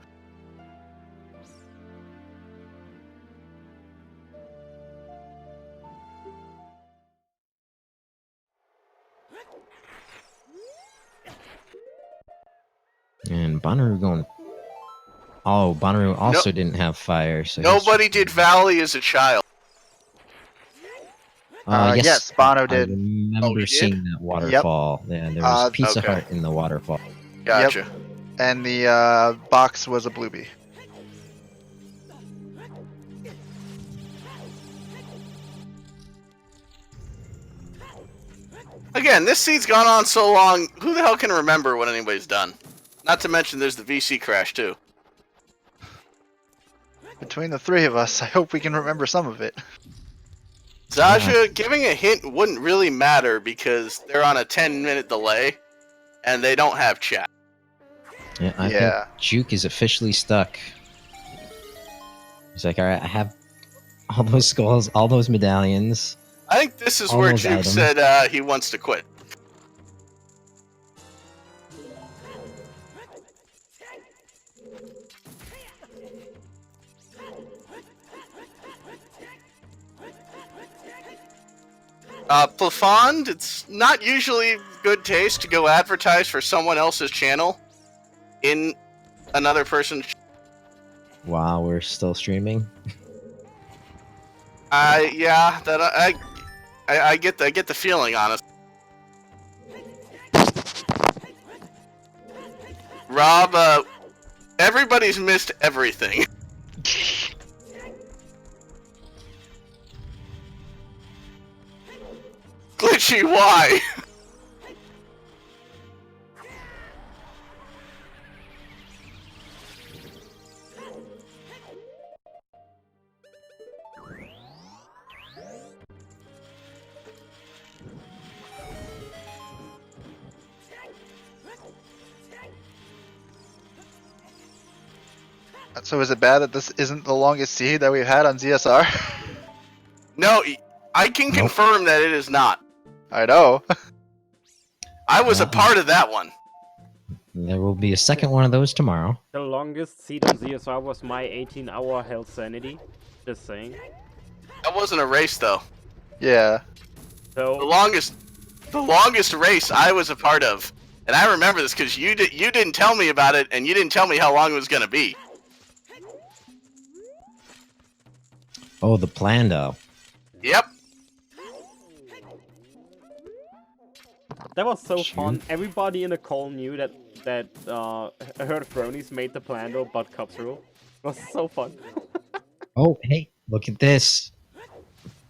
And Bonooruu going. Oh, Bonooruu also didn't have fire. So Nobody did Valley as a child. Yes, Bono I did. remember Oh, he did? seeing that waterfall. Yeah, there was Pizza Okay. Hut in the waterfall. Gotcha. And the box was a bluebee. Again, this seed's gone on so long, who the hell can remember what anybody's done? Not to mention there's the VC crash, too. Between the three of us, I hope we can remember some of it. Zaja, giving a hint wouldn't really matter because they're on a 10-minute delay, and they don't have chat. Yeah, I Yeah. think Juke is officially stuck. He's like, all right, I have all those skulls, all those medallions. I think this is All where those Juke items. said he wants to quit. Plafond, it's not usually good taste to go advertise for someone else's channel in another person's. Wow, we're still streaming. Yeah, that I get the feeling, honestly. Rob, everybody's missed everything. Glitchy, why? So is it bad that this isn't the longest seed that we've had on ZSR? No, I can confirm that it is not. I know. I was a part of that one. There will be a second one of those tomorrow. The longest seed on ZSR was my 18-hour health sanity. Just saying. That wasn't a race, though. Yeah. The So longest race I was a part of, and I remember this because you didn't tell me about it, and you didn't tell me how long it was gonna be. Oh, the Plando. Yep. that was so Shoot. fun. Everybody in the call knew that Herd Bronies made the Plando but cut through. It was so fun. Oh, hey, look at this.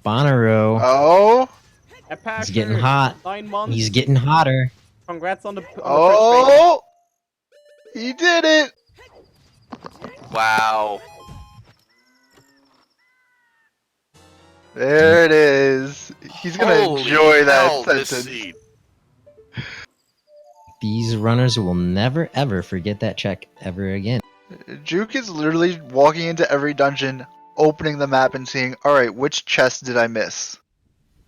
Bonooruu. Oh. Apache, He's getting hot. 9 months. He's getting hotter. Congrats on the first rating. Oh. He did it. Wow. There it is. He's gonna Holy enjoy hell, that this sentence. seed. These runners will never ever forget that check ever again. Juke is literally walking into every dungeon, opening the map and seeing, alright, which chest did I miss?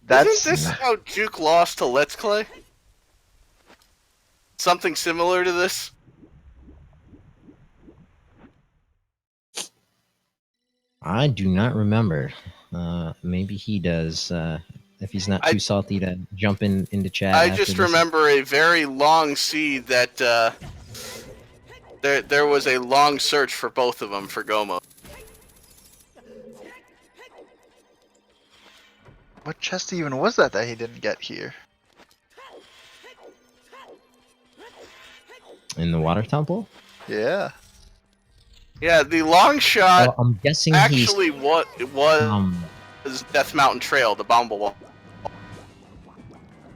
That's Isn't this how Juke lost to Let's Play? Something similar to this? I do not remember. Maybe he does. If he's not too salty to jump into chat. I after just this. remember a very long seed that There was a long search for both of them for Gomo. What chest even was that he didn't get here? In the water temple? Yeah. Yeah, the long shot Well, I'm guessing actually what it was he's Death Mountain Trail, the bombable wall.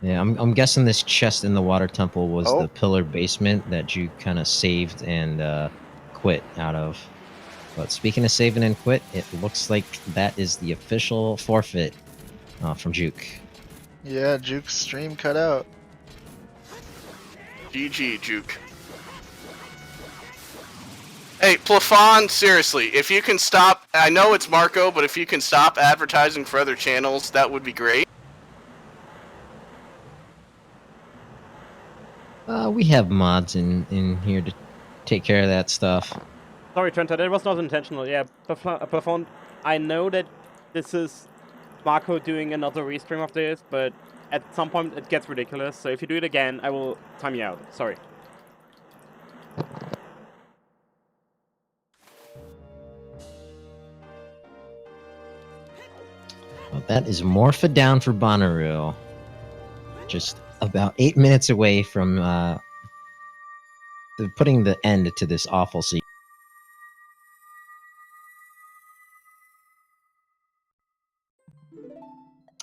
yeah, I'm guessing this chest in the water temple was Oh. the pillar basement that you kind of saved and quit out of. But speaking of saving and quit, it looks like that is the official forfeit from Juwk. Yeah, Juke's stream cut out. GG, Juke. Hey, Plafon, seriously, if you can stop, I know it's Marco, but if you can stop advertising for other channels, that would be great. We have mods in here to take care of that stuff. Sorry, Trenta, that was not intentional. Yeah, Plafond, I know that this is Marco doing another restream of this, but at some point it gets ridiculous. So if you do it again, I will time you out. Sorry. Well, that is Morpha down for Bonooruu. Just about 8 minutes away from putting the end to this awful season.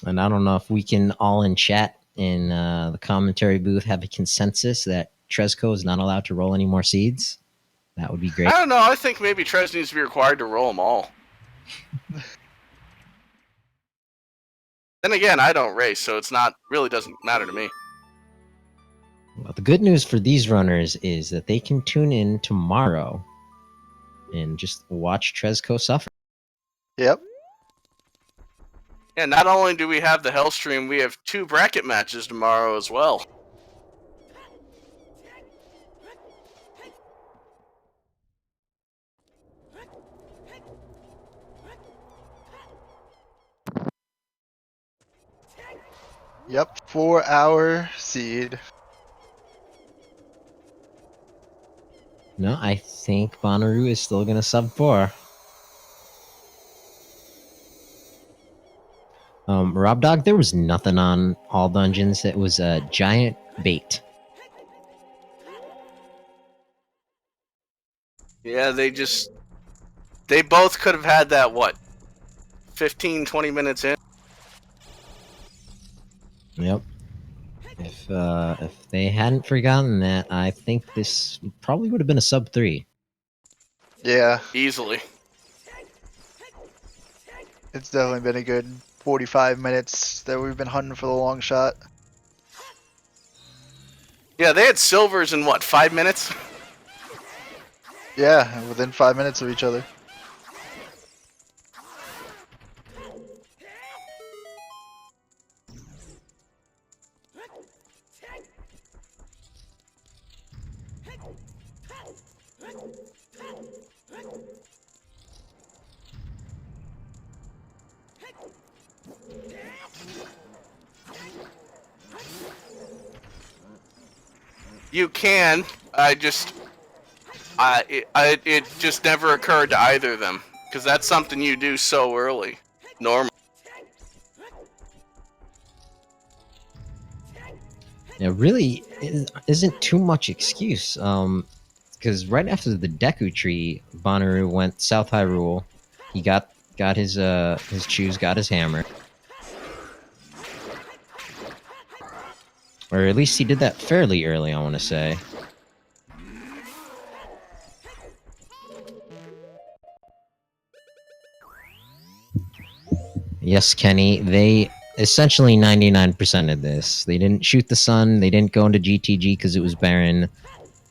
And I don't know if we can all in chat in the commentary booth have a consensus that Trezco is not allowed to roll any more seeds. That would be great. I don't know, I think maybe Trez needs to be required to roll them all. Then again, I don't race, so it's not really doesn't matter to me. Well, the good news for these runners is that they can tune in tomorrow and just watch Trezco suffer. Yep. And not only do we have the Hell stream, we have 2 bracket matches tomorrow as well. Yep. 4-hour seed. No, I think Bonooruu is still going to sub 4. Rob Dog, there was nothing on all dungeons. It was a giant bait. Yeah, they both could have had that, what, 15, 20 minutes in? Yep. If they hadn't forgotten that, I think this probably would have been a sub 3. Yeah. Easily. It's definitely been a good 45 minutes that we've been hunting for the long shot. Yeah, they had silvers in, what, 5 minutes? Yeah, within 5 minutes of each other. You can. It just never occurred to either of them, because that's something you do so early. Normally. It really isn't too much excuse. Because right after the Deku tree, Bonooruu went South Hyrule. He got his shoes, got his hammer. Or at least he did that fairly early, I want to say. Yes, Kenny, they essentially 99% of this. They didn't shoot the sun, they didn't go into GTG because it was barren.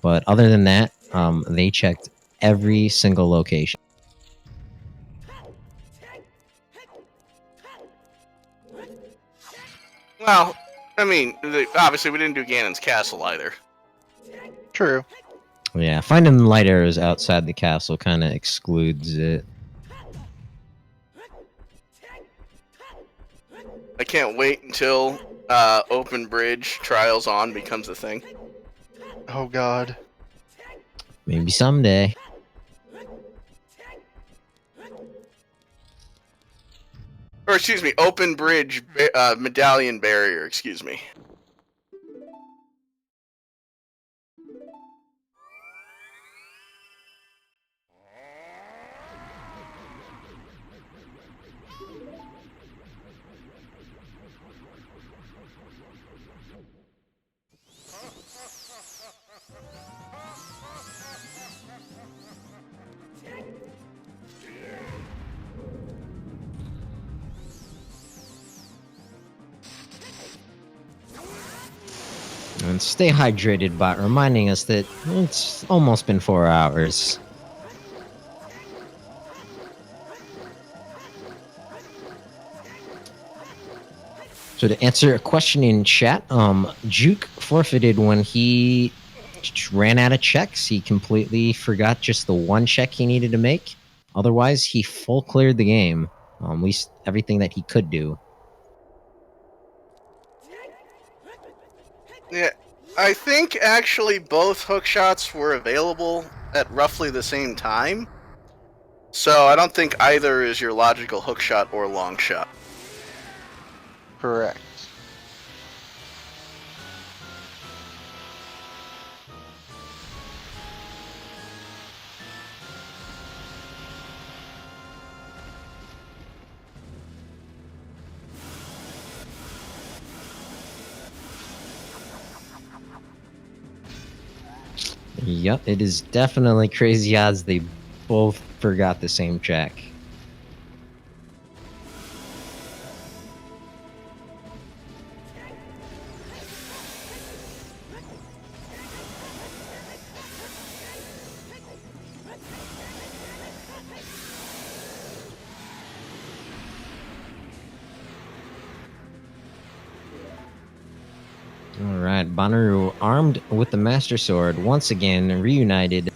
But other than that, they checked every single location. Well, I mean, obviously we didn't do Ganon's castle either. True. Yeah, finding light arrows outside the castle kind of excludes it. I can't wait until Open Bridge Trials On becomes a thing. Oh god. Maybe someday. Or excuse me, open bridge medallion barrier. Excuse me. And stay hydrated, bot, reminding us that it's almost been 4 hours. So to answer a question in chat, Juwk forfeited when he ran out of checks. He completely forgot just the one check he needed to make. Otherwise, he full cleared the game. At least everything that he could do. Yeah, I think actually both hook shots were available at roughly the same time. So I don't think either is your logical hook shot or long shot. Correct. Yep, it is definitely crazy odds they both forgot the same check. Alright, Bonooruu armed with the Master Sword, once again reunited.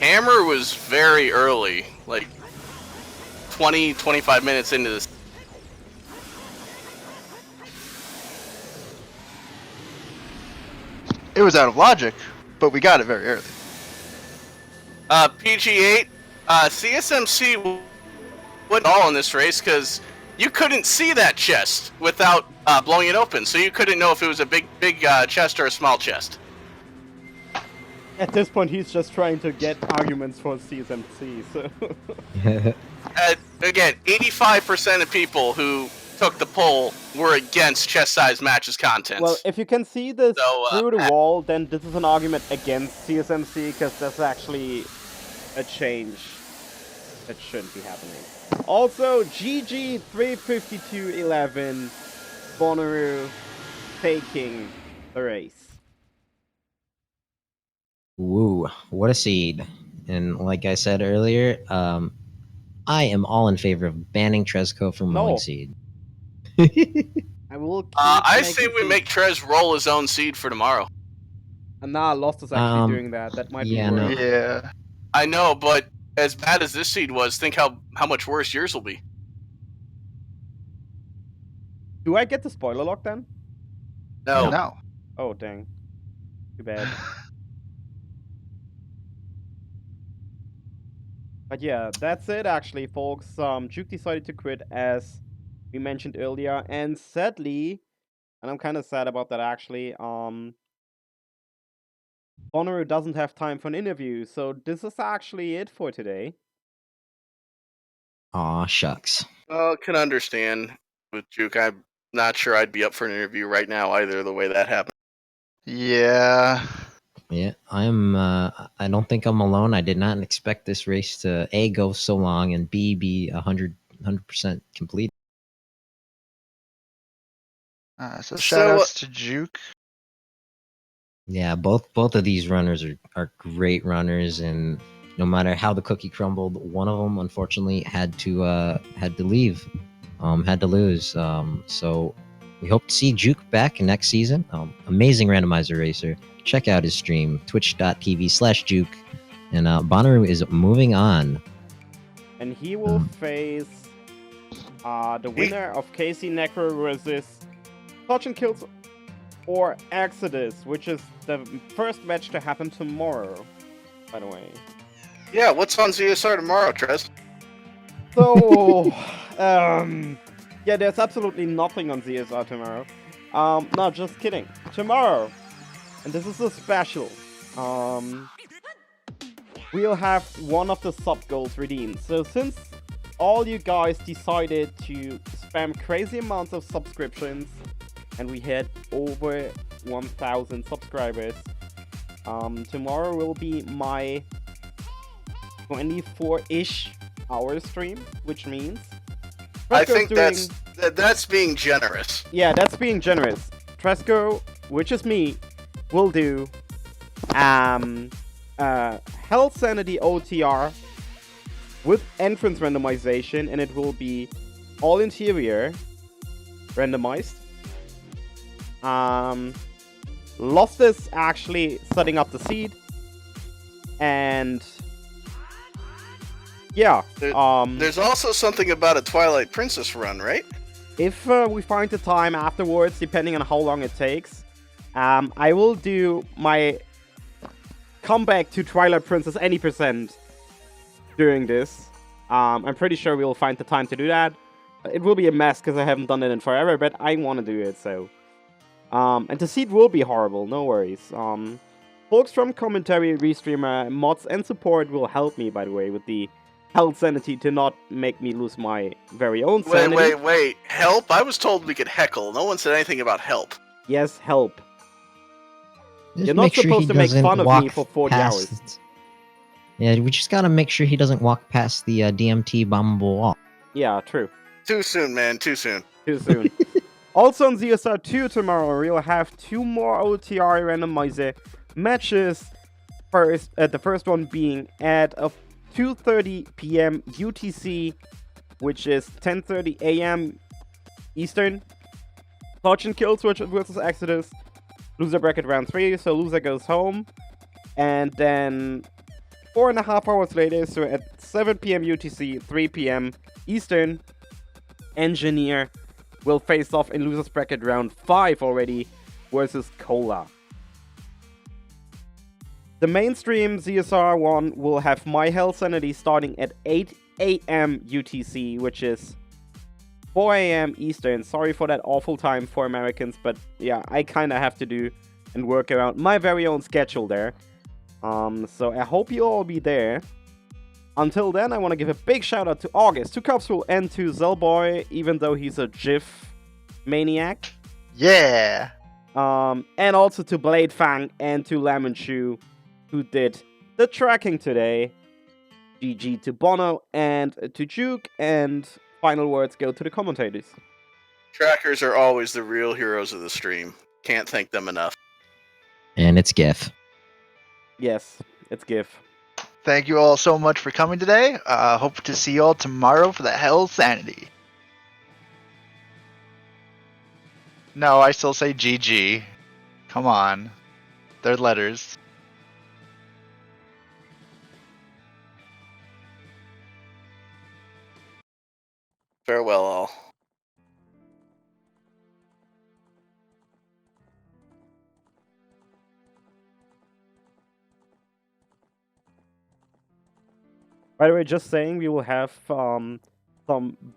Hammer was very early, like 20-25 minutes into this. It was out of logic, but we got it very early. PG8, CSMC wasn't all in this race because you couldn't see that chest without blowing it open, so you couldn't know if it was a big chest or a small chest. At this point, he's just trying to get arguments for CSMC, so... Again, 85% of people who took the poll were against chest-size matches contents. Well, if you can see this So, through the wall, then this is an argument against CSMC, because that's actually a change that shouldn't be happening. Also, GG 352.11, Bonooruu taking the race. Woo, what a seed. And like I said earlier, I am all in favor of banning Tresco from rolling seed. I will keep I say making we make Trez roll his own seed for tomorrow. And nah, Lost is actually doing that. That might yeah, be no. worse. Yeah. I know, but as bad as this seed was, think how much worse yours will be. Do I get the spoiler lock then? No. No. Oh, dang. Too bad. But yeah, that's it actually, folks. Juwk decided to quit as we mentioned earlier, and sadly, and I'm kind of sad about that actually, Bonooruu doesn't have time for an interview, so this is actually it for today. Aw, shucks. Well, can understand with Juwk. I'm not sure I'd be up for an interview right now either, the way that happened. Yeah. Yeah, I don't think I'm alone. I did not expect this race to A, go so long, and B, be 100% complete. So shout outs to Juwk. Yeah, both of these runners are great runners, and no matter how the cookie crumbled, one of them unfortunately had to leave, had to lose. So we hope to see Juwk back next season. Amazing randomizer racer. check out his stream, twitch.tv/Juwk. And Bonooruu is moving on. And he will face the winner of Casey Necro versus Touch and Kills or Exodus, which is the first match to happen tomorrow, by the way. Yeah, what's on ZSR tomorrow, Trez? So, yeah, there's absolutely nothing on ZSR tomorrow. No, just kidding. Tomorrow, and this is a special, we'll have one of the sub goals redeemed. So since all you guys decided to spam crazy amounts of subscriptions, and we hit over 1,000 subscribers, tomorrow will be my 24-ish hour stream, which means I Fresco's think doing... that's being generous. Yeah, that's being generous. Tresco, which is me, will do Health Sanity OoTR with entrance randomization, and it will be all interior randomized. Lost is actually setting up the seed, and yeah. There's also something about a Twilight Princess run, right? If we find the time afterwards, depending on how long it takes, I will do my comeback to Twilight Princess any percent during this. I'm pretty sure we'll find the time to do that. It will be a mess because I haven't done it in forever, but I want to do it, so. And the seed will be horrible, no worries. Folks from commentary, restreamer, mods, and support will help me, by the way, with the health sanity to not make me lose my very own sanity. Wait. Help? I was told we could heckle. No one said anything about help. Yes, help. Just You're not make sure supposed he to make doesn't fun of walk me for 40 past- hours. Yeah, we just gotta make sure he doesn't walk past the DMT bombable wall. Yeah, true. Too soon, man. Too soon. Too soon. Also on ZSR 2 tomorrow, we'll have 2 more OoTR randomizer matches. The first one being at 2:30 p.m. UTC, which is 10:30 a.m. Eastern. Touch and Kills versus Exodus. Loser bracket round 3, so loser goes home. And then 4.5 hours later, so at 7 p.m. UTC, 3 p.m. Eastern, Engineer will face off in losers bracket round 5 already versus Cola. The mainstream ZSR 1 will have my health sanity starting at 8 a.m. UTC, which is 4 a.m. Eastern. Sorry for that awful time for Americans, but yeah, I kind of have to do and work around my very own schedule there. So I hope you'll all be there. Until then, I want to give a big shout out to August, to Cupspool, and to Zellboy, even though he's a GIF maniac. Yeah. And also to Blade Fang and to Lemon Shoe, who did the tracking today. GG to Bono and to Juwk, and final words go to the commentators. Trackers are always the real heroes of the stream. Can't thank them enough. And it's GIF. Yes, it's GIF. Thank you all so much for coming today. Hope to see you all tomorrow for the Hell Sanity. No, I still say GG. Come on. They're letters. Farewell, all. By the way, just saying, we will have some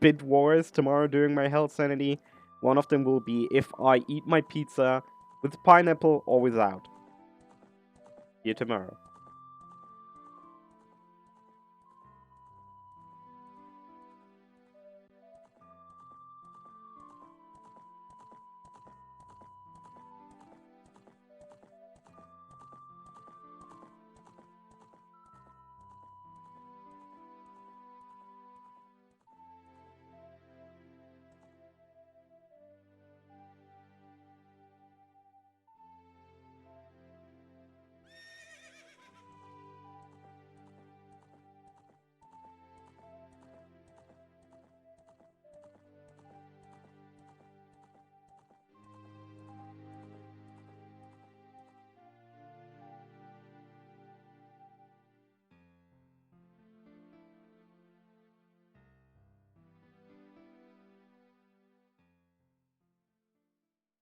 bid wars tomorrow during my health sanity. One of them will be if I eat my pizza with pineapple or without. See you tomorrow.